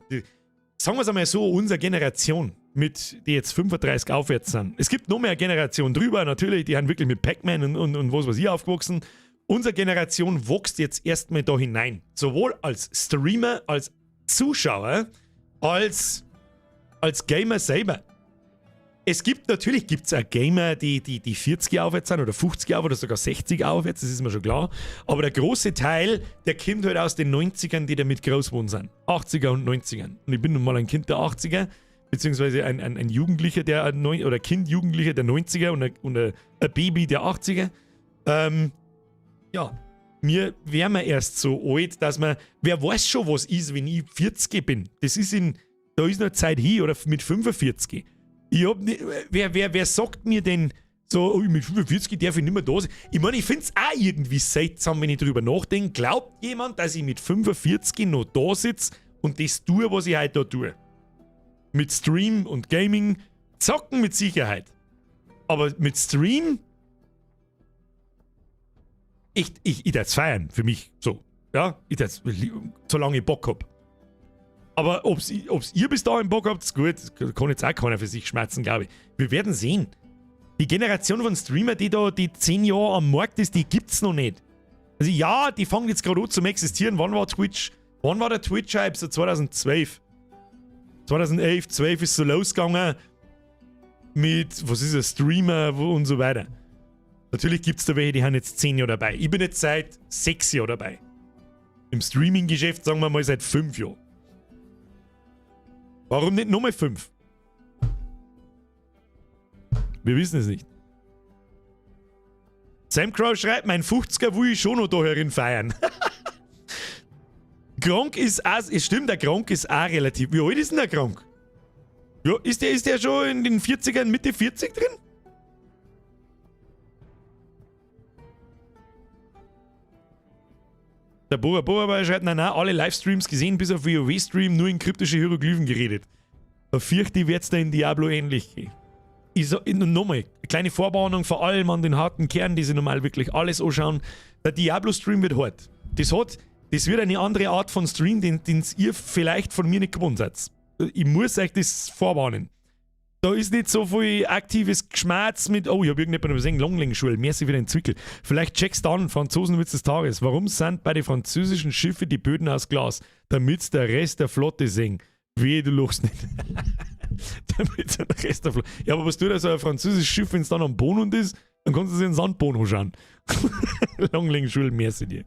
Sagen wir es einmal so, unsere Generation, die jetzt 35 aufwärts sind. Es gibt noch mehr Generationen drüber, natürlich, die haben wirklich mit Pac-Man und was weiß ich aufgewachsen. Unsere Generation wächst jetzt erstmal da hinein. Sowohl als Streamer, als Zuschauer, als Gamer selber. Natürlich gibt es auch Gamer, die 40 aufwärts sind oder 50 aufwärts oder sogar 60 aufwärts, das ist mir schon klar. Aber der große Teil, der kommt halt aus den 90ern, die damit groß geworden sind. 80er und 90ern. Und ich bin nun mal ein Kind der 80er, beziehungsweise ein Jugendlicher, oder Kind, Jugendlicher der 90er und ein Baby der 80er. Ja, mir wären wir erst so alt, dass man, wer weiß schon, was ist, wenn ich 40 bin. Da ist noch Zeit hin, oder mit 45. Ich hab nicht, wer sagt mir denn so, mit 45 darf ich nicht mehr da sein? Ich meine, ich finde es auch irgendwie seltsam, wenn ich drüber nachdenke. Glaubt jemand, dass ich mit 45 noch da sitze und das tue, was ich heute da tue? Mit Stream und Gaming, zocken mit Sicherheit. Aber mit Stream, ich das feiern, für mich so. Ja, ich das, solange ich Bock hab. Aber ob's ihr bis dahin Bock habt, ist gut. Kann jetzt auch keiner für sich schmerzen, glaube ich. Wir werden sehen. Die Generation von Streamer, die 10 Jahre am Markt ist, die gibt's noch nicht. Also ja, die fangen jetzt gerade an zum Existieren. Wann war der Twitch-Hype? So 2012. 2011, 12 ist so losgegangen mit, was ist ein Streamer und so weiter. Natürlich gibt's da welche, die haben jetzt 10 Jahre dabei. Ich bin jetzt seit 6 Jahren dabei. Im Streaming-Geschäft sagen wir mal seit 5 Jahren. Warum nicht nochmal 5? Wir wissen es nicht. Sam Crow schreibt, mein 50er will ich schon noch da herin feiern. Gronk ist auch, es stimmt, der Gronk ist auch relativ. Wie alt ist denn der Gronk? Ja, ist der schon in den 40ern, Mitte 40 drin? Der Boa schreibt, nein, alle Livestreams gesehen, bis auf WoW-Stream, nur in kryptische Hieroglyphen geredet. Da fürchte ich, wird's da in Diablo ähnlich gehen. Nochmal, kleine Vorwarnung vor allem an den harten Kern, die sich normal wirklich alles anschauen. Der Diablo-Stream wird hart. Das wird eine andere Art von Stream, den ihr vielleicht von mir nicht gewohnt seid. Ich muss euch das vorwarnen. Da ist nicht so viel aktives Geschmerz mit, oh, ich habe irgendjemanden übersehen, Longling-Schule, merci wieder entwickelt. Vielleicht checkst du an, Franzosenwitz des Tages. Warum sind bei den französischen Schiffen die Böden aus Glas? Damit der Rest der Flotte sehen. Wehe, du lachst nicht. Damit der Rest der Flotte. Ja, aber was tut so ein französisches Schiff, wenn es dann am Boden ist, dann kannst du sich den Sandboden anschauen. Longling-Schule, merci dir.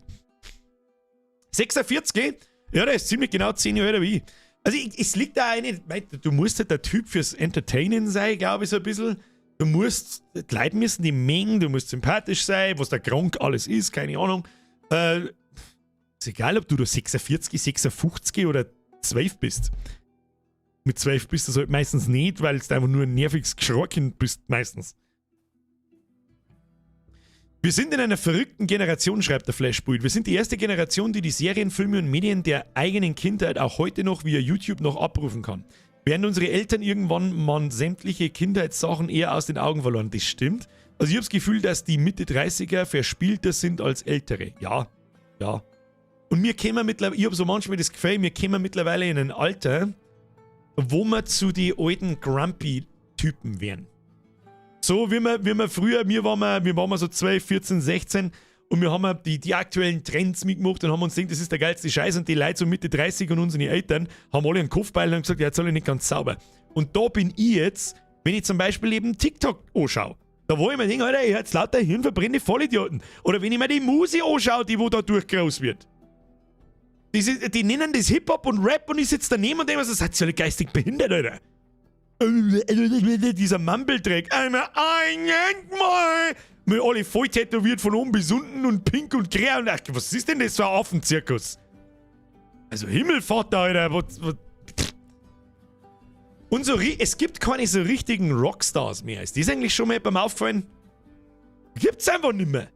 46? Ja, der ist ziemlich genau 10 Jahre älter wie ich. Also es liegt da eine, du musst halt der Typ fürs Entertainen sein, glaube ich, so ein bisschen. Die Leute müssen die mengen, du musst sympathisch sein, was der Gronk alles ist, keine Ahnung. Ist egal, ob du da 46, 56 oder 12 bist. Mit 12 bist du das halt meistens nicht, weil du einfach nur ein nerviges Geschrockind bist, meistens. Wir sind in einer verrückten Generation, schreibt der Flashpoint. Wir sind die erste Generation, die Serien, Filme und Medien der eigenen Kindheit auch heute noch via YouTube noch abrufen kann. Während unsere Eltern irgendwann mal sämtliche Kindheitssachen eher aus den Augen verloren. Das stimmt. Also ich habe das Gefühl, dass die Mitte 30er verspielter sind als Ältere. Ja. Und ich habe so manchmal das Gefühl, wir kommen mittlerweile in ein Alter, wo wir zu den alten Grumpy-Typen wären. So wie wir früher, wir waren so 12, 14, 16 und wir haben die aktuellen Trends mitgemacht und haben uns gedacht, das ist der geilste Scheiß und die Leute so Mitte 30 und unsere Eltern haben alle einen Kopfbeil und haben gesagt, ja, jetzt soll ich nicht ganz sauber. Und da bin ich jetzt, wenn ich zum Beispiel eben TikTok anschaue, da wo ich mir denke, Alter, ich jetzt lauter hirnverbrennende Vollidioten. Oder wenn ich mir die Musi anschaue, die wo da durch groß wird. Die nennen das Hip-Hop und Rap und ich sitze daneben und denke mir so, seid ihr alle geistig behindert, Alter? Dieser Mumble-Track. Einmal mit alle voll tätowiert von oben bis unten und pink und grä und ach, was ist denn das für ein Affenzirkus? Also Himmelvater, Alter. Und so, es gibt keine so richtigen Rockstars mehr. Ist das eigentlich schon mal beim Auffallen? Gibt's einfach nicht mehr.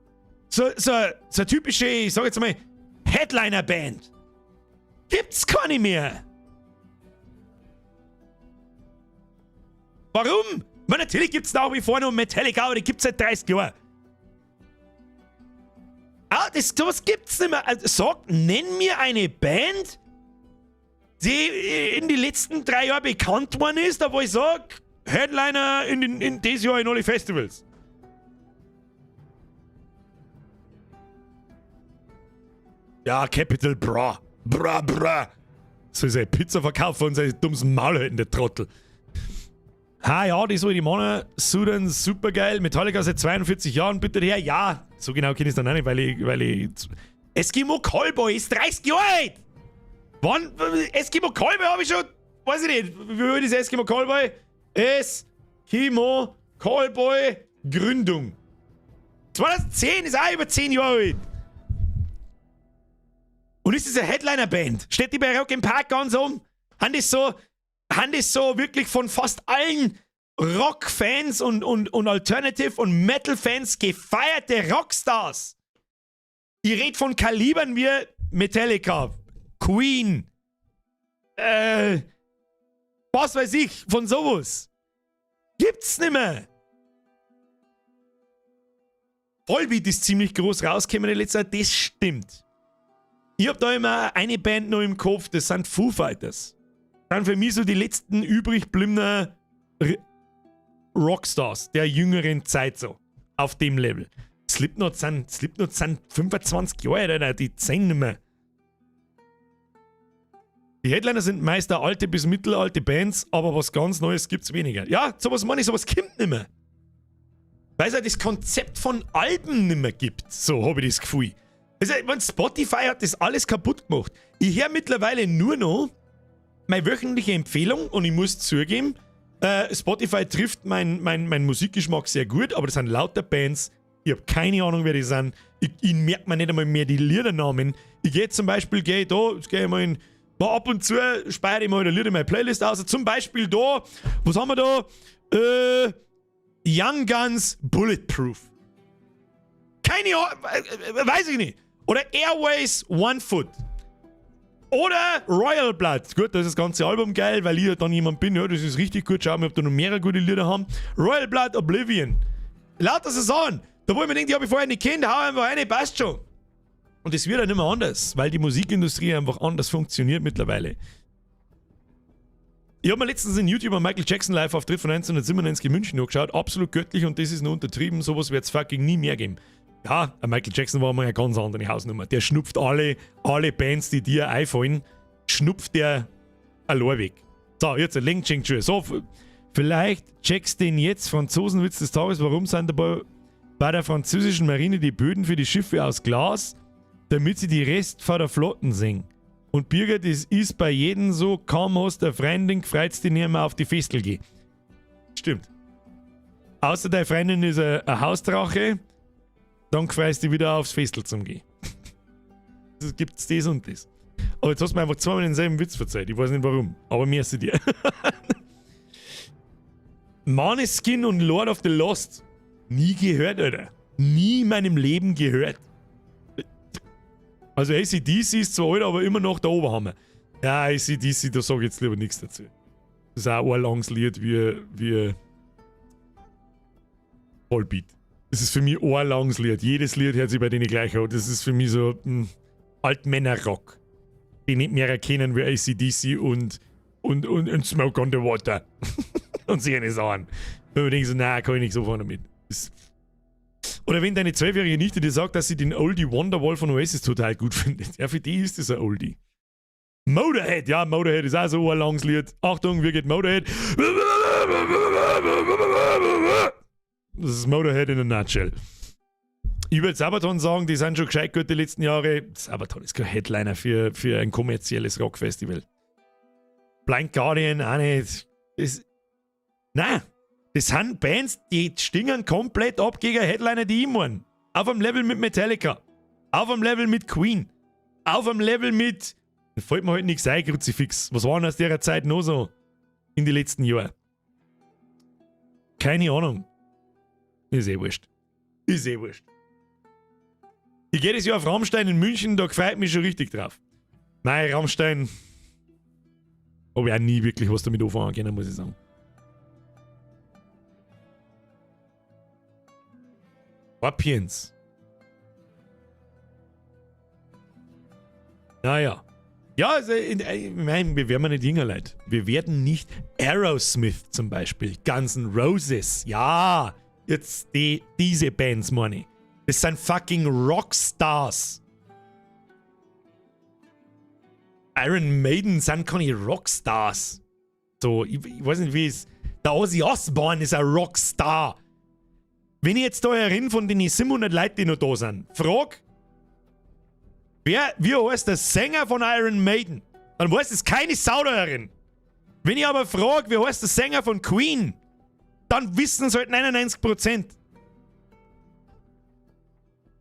So eine typische, ich sag jetzt mal, Headliner-Band. Gibt's keine mehr. Warum? Man, natürlich gibt's nach wie vor noch Metallica, aber die gibt's seit 30 Jahren. Ah, sowas gibt's nicht mehr. Also, nenn mir eine Band, die in den letzten 3 Jahren bekannt worden ist, da wo ich sag, Headliner in dieses Jahr in alle Festivals. Ja, Capital Bra. Bra. Soll seine Pizza verkaufen und sein dummes Maul halten, der Trottel. Ha, ja, die soll die Männer Sudan supergeil. Metallica seit 42 Jahren, bitte her. Ja, so genau kenne ich es dann auch nicht, weil ich Eskimo Callboy ist 30 Jahre alt! Wann? Eskimo Callboy habe ich schon. Weiß ich nicht. Wie alt ist Eskimo Callboy? Eskimo Callboy Gründung. 2010 ist auch über 10 Jahre alt. Und ist das eine Headliner-Band? Steht die bei Rock im Park ganz um? Haben das so wirklich von fast allen Rock-Fans und Alternative- und Metal-Fans gefeierte Rockstars? Ich rede von Kalibern wie Metallica, Queen, was weiß ich, von sowas. Gibt's nicht mehr. Volbeat ist ziemlich groß rausgekommen in letzter Zeit, das stimmt. Ich hab da immer eine Band noch im Kopf, das sind Foo Fighters. Dann für mich so die letzten übrig gebliebenen Rockstars der jüngeren Zeit so. Auf dem Level. Slipknot sind 25 Jahre alt, Alter, die zählen nicht mehr. Die Headliner sind meist alte bis mittelalte Bands, aber was ganz Neues gibt's weniger. Ja, sowas meine ich, sowas kommt nicht mehr. Weil es halt das Konzept von Alben nicht mehr gibt. So habe ich das Gefühl. Also, Spotify hat das alles kaputt gemacht. Ich höre mittlerweile nur noch meine wöchentliche Empfehlung und ich muss zugeben, Spotify trifft mein Musikgeschmack sehr gut, aber das sind lauter Bands. Ich habe keine Ahnung, wer die sind. Ich merke mir nicht einmal mehr die Liedernamen. Ich gehe zum Beispiel, mal ab und zu speichere ich mal ein Lied in meine Playlist aus. Zum Beispiel da, was haben wir da? Young Guns Bulletproof. Keine Ahnung, weiß ich nicht. Oder Airways One Foot. Oder Royal Blood. Gut, das ist das ganze Album geil, weil ich dann jemand bin. Ja, das ist richtig gut. Schauen wir, ob da noch mehrere gute Lieder haben. Royal Blood Oblivion. Lauter Saison. Da wo ich mir denke, die habe ich vorher nicht kennt, hau einfach eine, passt schon. Und es wird auch nicht mehr anders, weil die Musikindustrie einfach anders funktioniert mittlerweile. Ich habe mir letztens in YouTube einen Michael Jackson Live-Auftritt von 1997 in München angeschaut. Absolut göttlich und das ist nur untertrieben. Sowas wird es fucking nie mehr geben. Ja, Michael Jackson war mal eine ganz andere Hausnummer. Der schnupft alle Bands, die dir einfallen, schnupft der allein weg. So, jetzt ein Ling Ching Chue. So, vielleicht checkst du den jetzt Franzosenwitz des Tages. Warum sind bei der französischen Marine die Böden für die Schiffe aus Glas? Damit sie die Rest von der Flotten singen. Und Birger, das ist bei jedem so, kaum hast der Freundin, freut's dich nicht mehr auf die Festel gehen. Stimmt. Außer deine Freundin ist eine Hausdrache, dann freust du dich wieder aufs Festel zum Gehen. Es gibt das und das. Aber jetzt hast du mir einfach zweimal denselben Witz verzeiht. Ich weiß nicht warum, aber merci dir. Måneskin und Lord of the Lost. Nie gehört, Alter. Nie in meinem Leben gehört. Also AC/DC ist zwar alt, aber immer noch der Oberhammer. Ja, AC/DC, da sag ich jetzt lieber nichts dazu. Das ist auch ein langes Lied wie Volbeat. Das ist für mich ein langes Lied. Jedes Lied hört sich bei denen gleich an. Das ist für mich so Altmänner-Rock. Die nicht mehr erkennen wie AC/DC und Smoke on the Water. Und sich eine Sachen. Wenn man denkt so, nein, kann ich nicht so fahren damit. Oder wenn deine 12-jährige Nichte dir sagt, dass sie den Oldie Wonderwall von Oasis total gut findet. Ja, für die ist das ein Oldie. Motorhead, ja, Motorhead ist auch so ein langes Lied. Achtung, wie geht Motorhead? Das ist Motorhead in a nutshell. Ich würde Sabaton sagen, die sind schon gescheit gut die letzten Jahre. Sabaton ist kein Headliner für ein kommerzielles Rockfestival. Blind Guardian auch nicht. Nein, das sind Bands, die stingern komplett ab gegen Headliner, die ich meine. Auf einem Level mit Metallica. Auf einem Level mit Queen. Auf einem Level mit... Da fällt mir heute nichts ein, Kruzifix. Was war denn aus der Zeit noch so in den letzten Jahren? Keine Ahnung. Ist eh wurscht. Ich gehe das Jahr auf Rammstein in München, da freut mich schon richtig drauf. Nein, Rammstein... habe ich auch nie wirklich was damit anfangen können, muss ich sagen. Scorpions. Naja. Ja, also, ich meine, wir werden nicht jünger, Leute. Wir werden nicht Aerosmith zum Beispiel, Guns N' Roses. Ja, jetzt diese Bands, meine ich. Das sind fucking Rockstars. Iron Maiden sind keine Rockstars. So, ich weiß nicht, wie es... Der Ozzy Osbourne ist ein Rockstar. Wenn ich jetzt da herin von den 700 Leuten, die noch da sind, frag, wie heißt der Sänger von Iron Maiden? Dann weiß es keine Sau da herin. Wenn ich aber frage, wie heißt der Sänger von Queen? Dann wissen es halt 99%.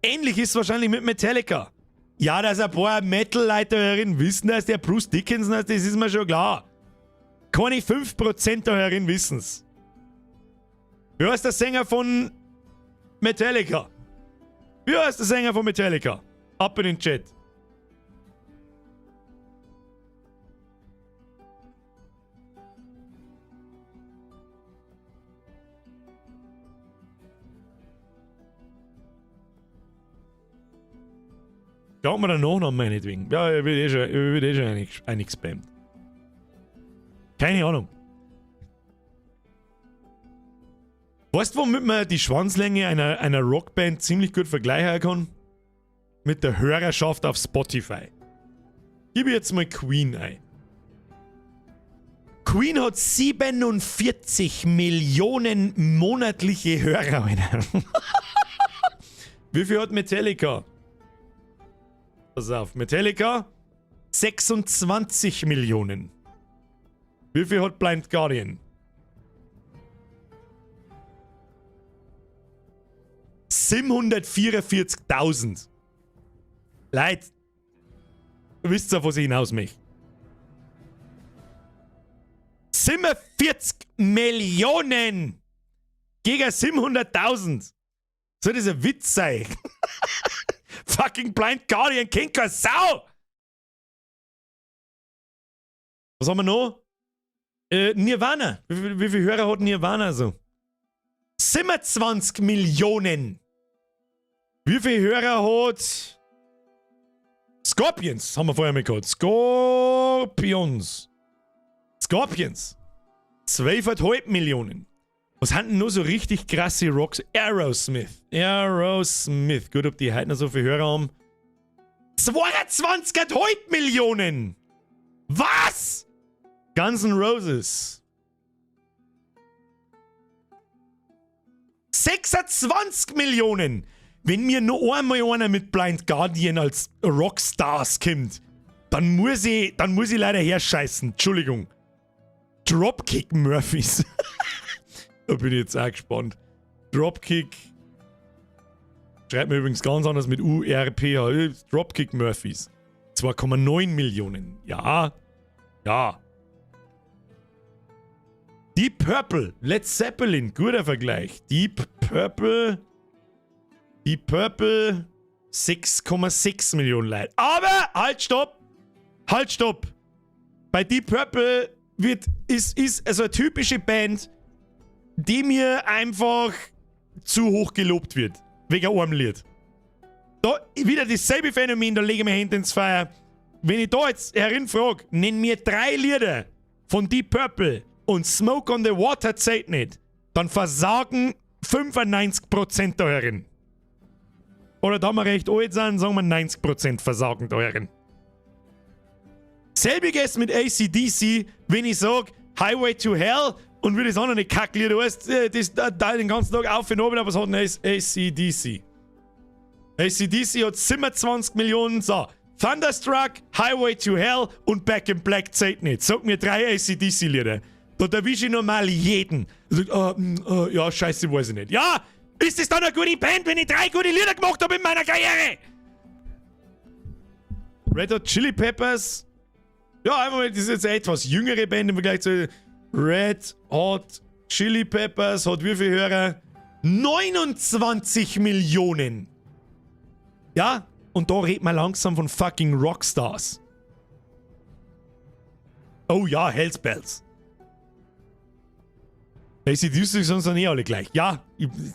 Ähnlich ist es wahrscheinlich mit Metallica. Ja, dass ein paar Metal-Leute da herin wissen, dass der Bruce Dickinson ist, das ist mir schon klar. Keine 5% da herin wissen's. Wie heißt der Sänger von Metallica? Wie heißt der Sänger von Metallica? Ab in den Chat. Schaut mir dann noch meinetwegen. Ja, er wird eh schon eingespammt. Keine Ahnung. Weißt du, womit man die Schwanzlänge einer Rockband ziemlich gut vergleichen kann? Mit der Hörerschaft auf Spotify. Gib jetzt mal Queen ein. Queen hat 47 Millionen monatliche Hörer. Wie viel hat Metallica? Pass auf, Metallica 26 Millionen. Wie viel hat Blind Guardian? 744.000. Leute, wisst ihr, auf was ich hinaus möchte? 47 Millionen gegen 700.000. Soll das ein Witz sein? Fucking Blind Guardian kennt keine Sau! Was haben wir noch? Nirvana. Wie viele Hörer hat Nirvana so? 27 Millionen. Wie viele Hörer hat Scorpions? Haben wir vorher mal gehabt. Scorpions. 12,5 Millionen. Was haben denn nur so richtig krasse Rocks? Aerosmith. Gut, ob die heute noch so viele Hörer haben. 22,5 Millionen. Was? Guns N' Roses. 26 Millionen. Wenn mir nur einmal einer mit Blind Guardian als Rockstars kommt, dann muss ich leider herscheißen. Entschuldigung. Dropkick Murphys. Da bin ich jetzt auch gespannt. Dropkick. Schreibt mir übrigens ganz anders mit URPH. Dropkick Murphys. 2,9 Millionen. Ja. Ja. Deep Purple. Led Zeppelin. Guter Vergleich. Deep Purple. 6,6 Millionen Leute. Aber, halt, stopp. Bei Deep Purple ist also eine typische Band, die mir einfach zu hoch gelobt wird. Wegen einem Lied. Da wieder dasselbe Phänomen, da lege ich mir Hände ins Feuer. Wenn ich da jetzt herinfrage, nenn mir 3 Lieder von Deep Purple und Smoke on the Water zählt nicht, dann versagen 95% da herin. Oder da wir recht alt sind, sagen wir 90% versagen da herin. Selbiges mit AC/DC, wenn ich sage Highway to Hell und wie das andere Kacklied heißt, das da den ganzen Tag auf und runter, aber es hat ein AC/DC. AC/DC hat 27 Millionen, so. Thunderstruck, Highway to Hell und Back in Black zählt nicht. Sag mir 3 AC/DC-Lieder. Da erwische ich normal jeden. Sagt, ja, scheiße, weiß ich nicht. Ja, ist das dann eine gute Band, wenn ich 3 gute Lieder gemacht habe in meiner Karriere? Red Hot Chili Peppers. Ja, einmal, das ist jetzt eine etwas jüngere Band im Vergleich zu Red Hot Chili Peppers. Hat wie viele Hörer? 29 Millionen. Ja, und da redet man langsam von fucking Rockstars. Oh ja, Hellspells. AC/DC sagen dann eh alle gleich. Ja,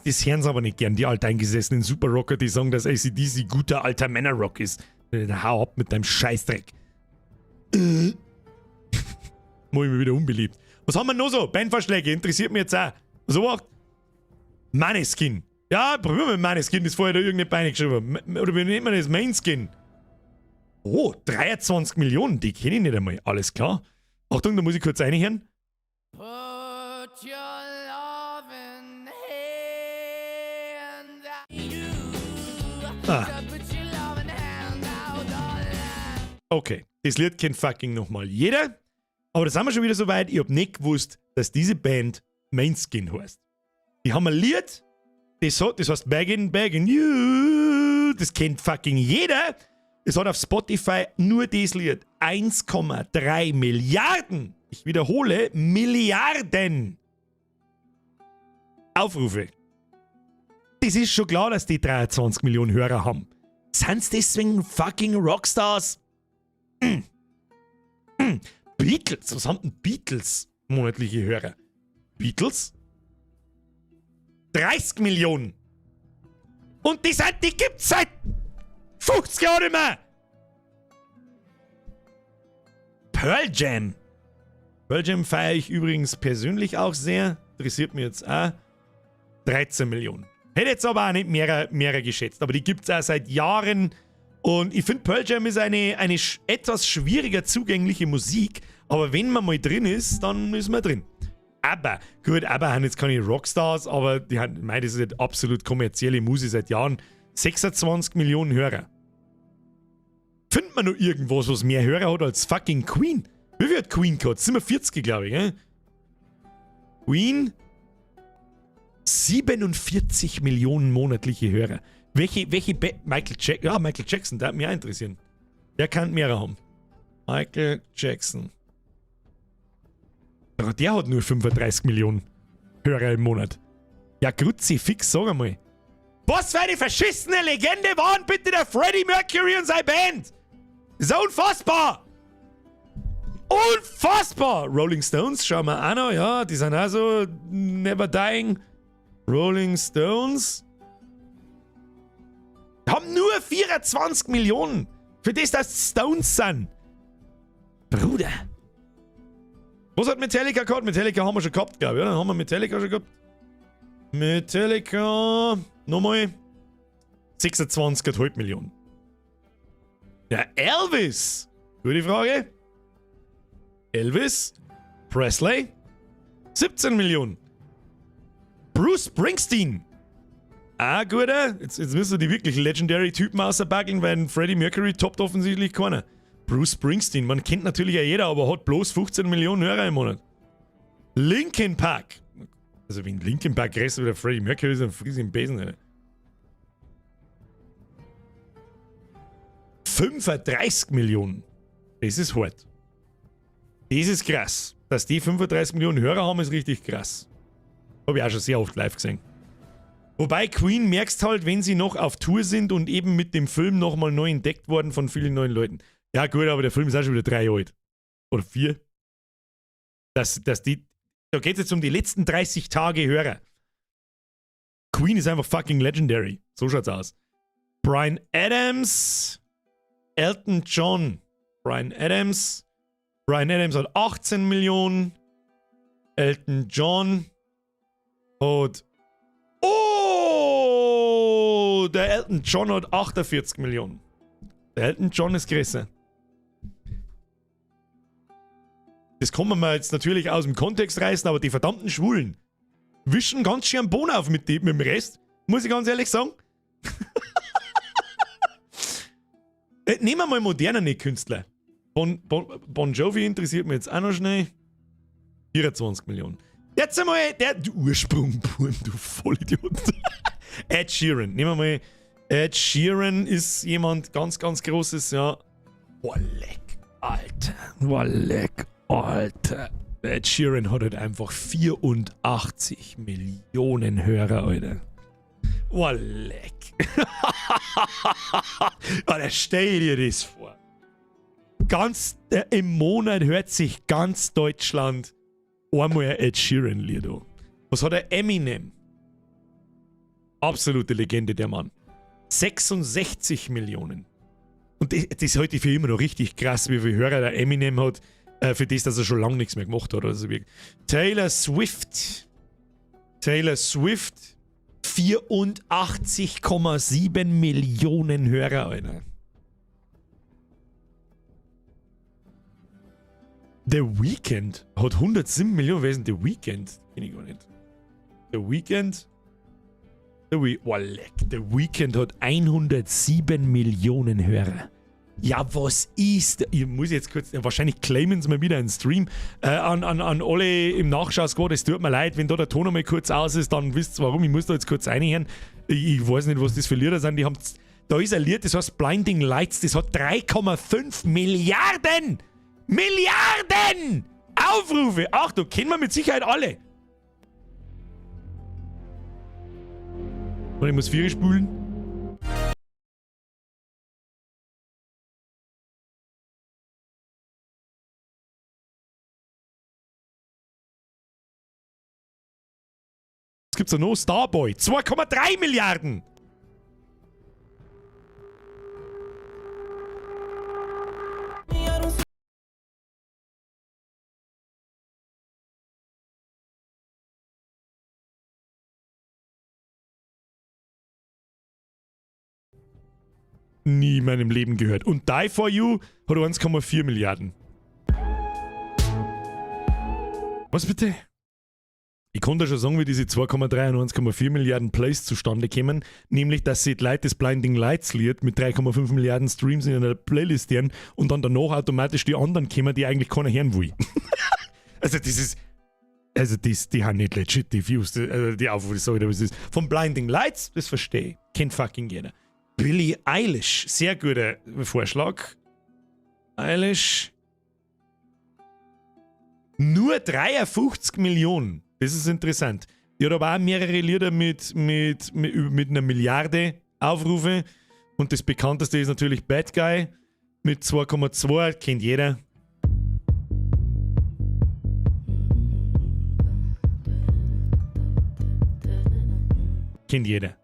das hören sie aber nicht gern, die alteingesessenen Superrocker, die sagen, dass AC/DC guter alter Männerrock ist. Hau ab mit deinem Scheißdreck. Mach ich mich wieder unbeliebt. Was haben wir noch so? Bandvorschläge, interessiert mich jetzt auch. Was macht? Maneskin. Ja, probieren wir Maneskin, das vorher da irgendeine Beine geschrieben hat. Oder wie nennt man das? Mainskin. Oh, 23 Millionen, die kenne ich nicht einmal. Alles klar. Achtung, da muss ich kurz reinhören. Okay, das Lied kennt fucking nochmal jeder. Aber da sind wir schon wieder so weit, ich hab nicht gewusst, dass diese Band Mainskin heißt. Die haben ein Lied, das heißt Baggin' You. Das kennt fucking jeder. Es hat auf Spotify nur das Lied 1,3 Milliarden. Ich wiederhole, Milliarden Aufrufe. Das ist schon klar, dass die 23 Millionen Hörer haben. Sind's deswegen fucking Rockstars? Beatles, was haben denn Beatles monatliche Hörer? Beatles? 30 Millionen. Und die gibt's seit 50 Jahren nicht mehr. Pearl Jam. Pearl Jam feiere ich übrigens persönlich auch sehr. Interessiert mich jetzt auch. 13 Millionen. Hätte jetzt aber auch nicht mehr geschätzt. Aber die gibt's auch seit Jahren. Und ich finde, Pearl Jam ist eine etwas schwieriger zugängliche Musik. Aber wenn man mal drin ist, dann ist man drin. Aber, gut, aber haben jetzt keine Rockstars, aber die haben, das ist halt absolut kommerzielle Musik seit Jahren. 26 Millionen Hörer. Findet man noch irgendwas, was mehr Hörer hat als fucking Queen? Wie viel hat Queen gehabt? 47, glaube ich, gell? Queen? 47 Millionen monatliche Hörer. Michael Jackson, der hat mich auch interessieren. Der kann mehrere haben. Michael Jackson. Der hat nur 35 Millionen Hörer im Monat. Ja, Kruzifix, sag einmal. Was für eine verschissene Legende waren bitte der Freddie Mercury und seine Band? Das ist unfassbar! Unfassbar! Rolling Stones, schauen wir auch noch, ja, die sind auch so never dying. Rolling Stones haben nur 24 Millionen. Für das, dass Stones sind. Bruder. Was hat Metallica gehabt? Metallica haben wir schon gehabt, glaube ich, oder? Haben wir Metallica schon gehabt? Metallica. Nochmal. 26,5 Millionen. Ja, Elvis. Gute Frage. Elvis. Presley. 17 Millionen. Bruce Springsteen. Ah, guter. Jetzt müssen wir die wirklich legendary Typen außerbackeln, weil Freddie Mercury toppt offensichtlich keiner. Bruce Springsteen, man kennt natürlich ja jeder, aber hat bloß 15 Millionen Hörer im Monat. Linkin Park. Also wenn Linkin Park größer wie der Freddie Mercury ist, dann friese ich im Besen, Alter. 35 Millionen. Das ist hart. Das ist krass. Dass die 35 Millionen Hörer haben, ist richtig krass. Habe ich auch schon sehr oft live gesehen. Wobei Queen merkst halt, wenn sie noch auf Tour sind und eben mit dem Film nochmal neu entdeckt worden von vielen neuen Leuten. Ja gut, aber der Film ist auch schon wieder 3 Jahre alt. Oder 4. Da geht es jetzt um die letzten 30 Tage Hörer. Queen ist einfach fucking legendary. So schaut's aus. Bryan Adams. Elton John. Bryan Adams hat 18 Millionen. Elton John hat... Oh! Der Elton John hat 48 Millionen. Der Elton John ist größer. Das kann man mal jetzt natürlich aus dem Kontext reißen, aber die verdammten Schwulen wischen ganz schön Bohnen auf mit dem Rest. Muss ich ganz ehrlich sagen. Nehmen wir mal moderne Künstler. Bon Jovi interessiert mich jetzt auch noch schnell. 24 Millionen. Jetzt einmal der Ursprung, du Vollidiot. Ed Sheeran. Nehmen wir mal. Ed Sheeran ist jemand ganz, ganz Großes, ja. Walleck, Alter. Ed Sheeran hat halt einfach 84 Millionen Hörer, Alter. Walleck. Alter, stell dir das vor. Im Monat hört sich ganz Deutschland einmal ein Ed Sheeran-Lied an. Was hat er? Eminem. Absolute Legende, der Mann. 66 Millionen. Und das halte ich für immer noch richtig krass, wie viele Hörer der Eminem hat, für das, dass er schon lange nichts mehr gemacht hat. Also Taylor Swift 84,7 Millionen Hörer, Alter. The Weeknd hat 107 Millionen. Wer ist denn The Weeknd? Kenn ich gar nicht. The Weeknd hat 107 Millionen Hörer. Ja, was ist? Ich muss jetzt kurz, wahrscheinlich claimen sie mal wieder einen Stream. An alle im Nachschau-Squad, es tut mir leid, wenn da der Ton einmal kurz aus ist, dann wisst ihr warum. Ich muss da jetzt kurz reinhören. Ich weiß nicht, was das für Lieder sind. Da ist ein Lied, das heißt Blinding Lights, das hat 3,5 Milliarden Aufrufe. Achtung, kennen wir mit Sicherheit alle. Und ich muss 4 spulen. Was gibt's da noch? Starboy, 2,3 Milliarden. Nie in meinem Leben gehört. Und Die For You hat 1,4 Milliarden. Was bitte? Ich konnte schon sagen, wie diese 2,3 und 1,4 Milliarden Plays zustande kommen. Nämlich, dass sie die Leute das Blinding Lights Lied mit 3,5 Milliarden Streams in einer Playlist hören und dann danach automatisch die anderen kommen, die eigentlich keiner hören will. Also das ist... Also die haben nicht legit die Views, die Aufrufe, sorry, aber es ist... Von Blinding Lights, das verstehe ich. Kennt fucking jeder. Billie Eilish, sehr guter Vorschlag. Eilish. Nur 53 Millionen. Das ist interessant. Die hat aber auch mehrere Lieder mit einer Milliarde Aufrufe. Und das bekannteste ist natürlich Bad Guy mit 2,2. Kennt jeder. Kennt jeder.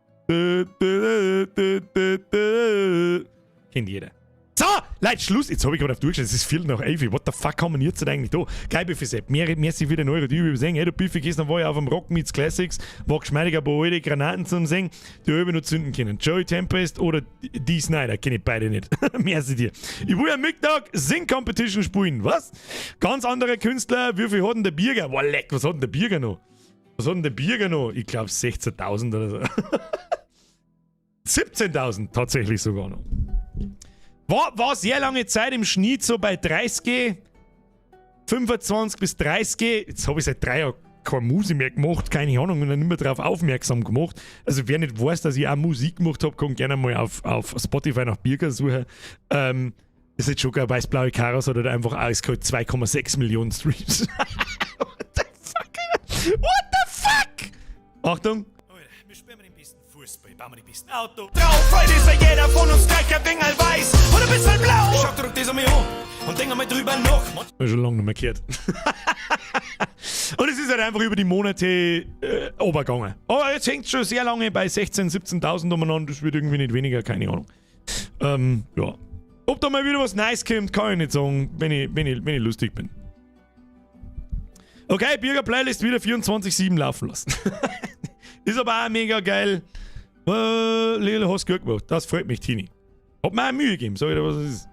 Kennt jeder. So, Leute, Schluss. Jetzt habe ich gerade auf durchgeschaut. Es ist 11:04. What the fuck haben wir jetzt eigentlich da? Geil, Biffy Sepp. Merci für den Euro, die übersehen. Hey, du Biffy, gestern war ich auf dem Rock Meets Classics. War geschmeidig, aber alte Granaten zum Singen, die über noch zünden können. Joey Tempest oder Dee Snider. Kenne ich beide nicht. Merci dir. Ich will am Mittag Sing-Competition spielen. Was? Ganz anderer Künstler. Wie viel hat denn der Birger? Boah, leck, was hat denn der Birger noch? Ich glaube 16.000 oder so. 17.000 tatsächlich sogar noch. War sehr lange Zeit im Schnitt so bei 30, 25 bis 30. Jetzt habe ich seit 3 Jahren keine Musik mehr gemacht, keine Ahnung, und dann nicht mehr darauf aufmerksam gemacht. Also wer nicht weiß, dass ich auch Musik gemacht habe, kann gerne mal auf Spotify nach Birger suchen. Das ist jetzt schon geil, Weiß-Blaue Karos hat einfach eiskalt 2,6 Millionen Streams. What the fuck? What the fuck? Achtung. Wir spielen den besten Fußball, bauen wir den besten Auto. Drauf, heute ist ja jeder von uns gleich ein wenig weiß oder ein bisschen blau. Schau, drück das einmal an und denk einmal drüber nach. Ich hab schon lange nicht mehr gehört. Und es ist halt einfach über die Monate runtergegangen. Aber jetzt hängt es schon sehr lange bei 16.000, 17.000 umeinander. Das wird irgendwie nicht weniger, keine Ahnung. Ja. Ob da mal wieder was Nice kommt, kann ich nicht sagen, wenn ich lustig bin. Okay, Birger Playlist wieder 24/7 laufen lassen. Ist aber auch mega geil. Lele, hast du gut gemacht. Das freut mich, Tini. Hat mir auch Mühe gegeben, sag ich dir, was es ist.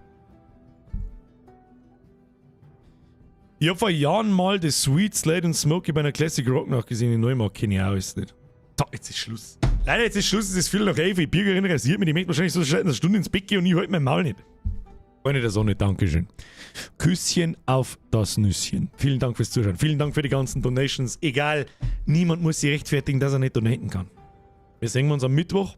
Ich hab vor Jahren mal das Sweet Slade und Smokey bei einer Classic Rock nachgesehen. In Neumarkt kenne ich auch alles nicht. Da, jetzt ist Schluss. Leider, jetzt ist Schluss, es ist viel nach 11. Die Birgerin rasiert mich, die möchte wahrscheinlich so eine Stunde ins Bett gehen und ich halte mein Maul nicht. War nicht der Sonne, Dankeschön. Küsschen auf das Nüsschen. Vielen Dank fürs Zuschauen. Vielen Dank für die ganzen Donations. Egal, niemand muss sich rechtfertigen, dass er nicht donaten kann. Wir sehen uns am Mittwoch.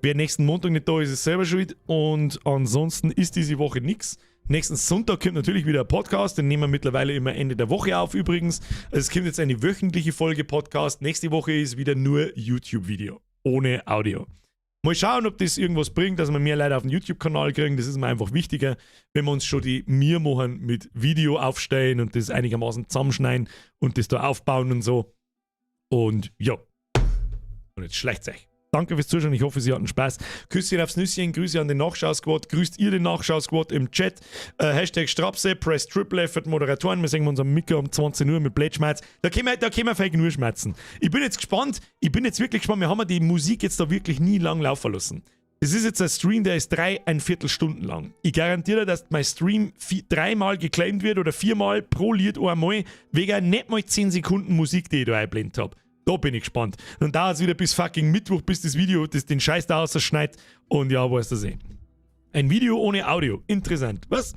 Wer nächsten Montag nicht da ist, ist selber schuld. Und ansonsten ist diese Woche nichts. Nächsten Sonntag kommt natürlich wieder ein Podcast. Den nehmen wir mittlerweile immer Ende der Woche auf übrigens. Also es kommt jetzt eine wöchentliche Folge Podcast. Nächste Woche ist wieder nur YouTube-Video. Ohne Audio. Mal schauen, ob das irgendwas bringt, dass wir mehr Leute auf den YouTube-Kanal kriegen. Das ist mir einfach wichtiger, wenn wir uns schon die Mir machen mit Video aufstellen und das einigermaßen zusammenschneiden und das da aufbauen und so. Und ja. Und jetzt schleicht's euch. Danke fürs Zuschauen, ich hoffe, Sie hatten Spaß. Küsschen aufs Nüsschen, Grüße an den Nachschau-Squad. Grüßt ihr den Nachschau-Squad im Chat. Hashtag Strapse, Press Triple F für die Moderatoren. Wir sehen uns am Mittwoch um 20 Uhr mit Blättschmerz. Da können wir vielleicht nur schmerzen. Ich bin jetzt wirklich gespannt. Wir haben die Musik jetzt da wirklich nie lang laufen lassen. Das ist jetzt ein Stream, der ist 3,25 Stunden lang. Ich garantiere, dass mein Stream 3-mal geclaimed wird oder 4-mal pro Lied einmal, wegen nicht mal 10 Sekunden Musik, die ich da einblendet habe. Da bin ich gespannt. Dann dauert es wieder bis fucking Mittwoch, bis das Video den Scheiß da ausschneidet. Und ja, weißt du sehen. Ein Video ohne Audio. Interessant. Was?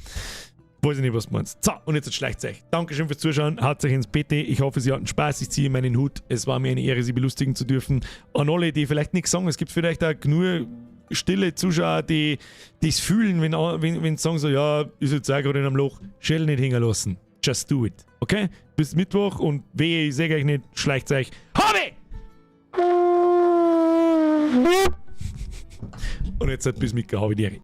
Weiß ich nicht, was du meinst. So, und jetzt schleicht es euch. Dankeschön fürs Zuschauen. Haut euch ins PT. Ich hoffe, Sie hatten Spaß. Ich ziehe meinen Hut. Es war mir eine Ehre, Sie belustigen zu dürfen. An alle, die vielleicht nichts sagen. Es gibt vielleicht auch nur stille Zuschauer, die es fühlen, wenn sie sagen so, ja, ist jetzt auch gerade in einem Loch. Schell nicht hängen lassen. Just do it. Okay? Bis Mittwoch und wehe, ich sehe euch nicht, schleicht euch. Hobby! Und jetzt bis Mittwoch, habe ich die Ehre.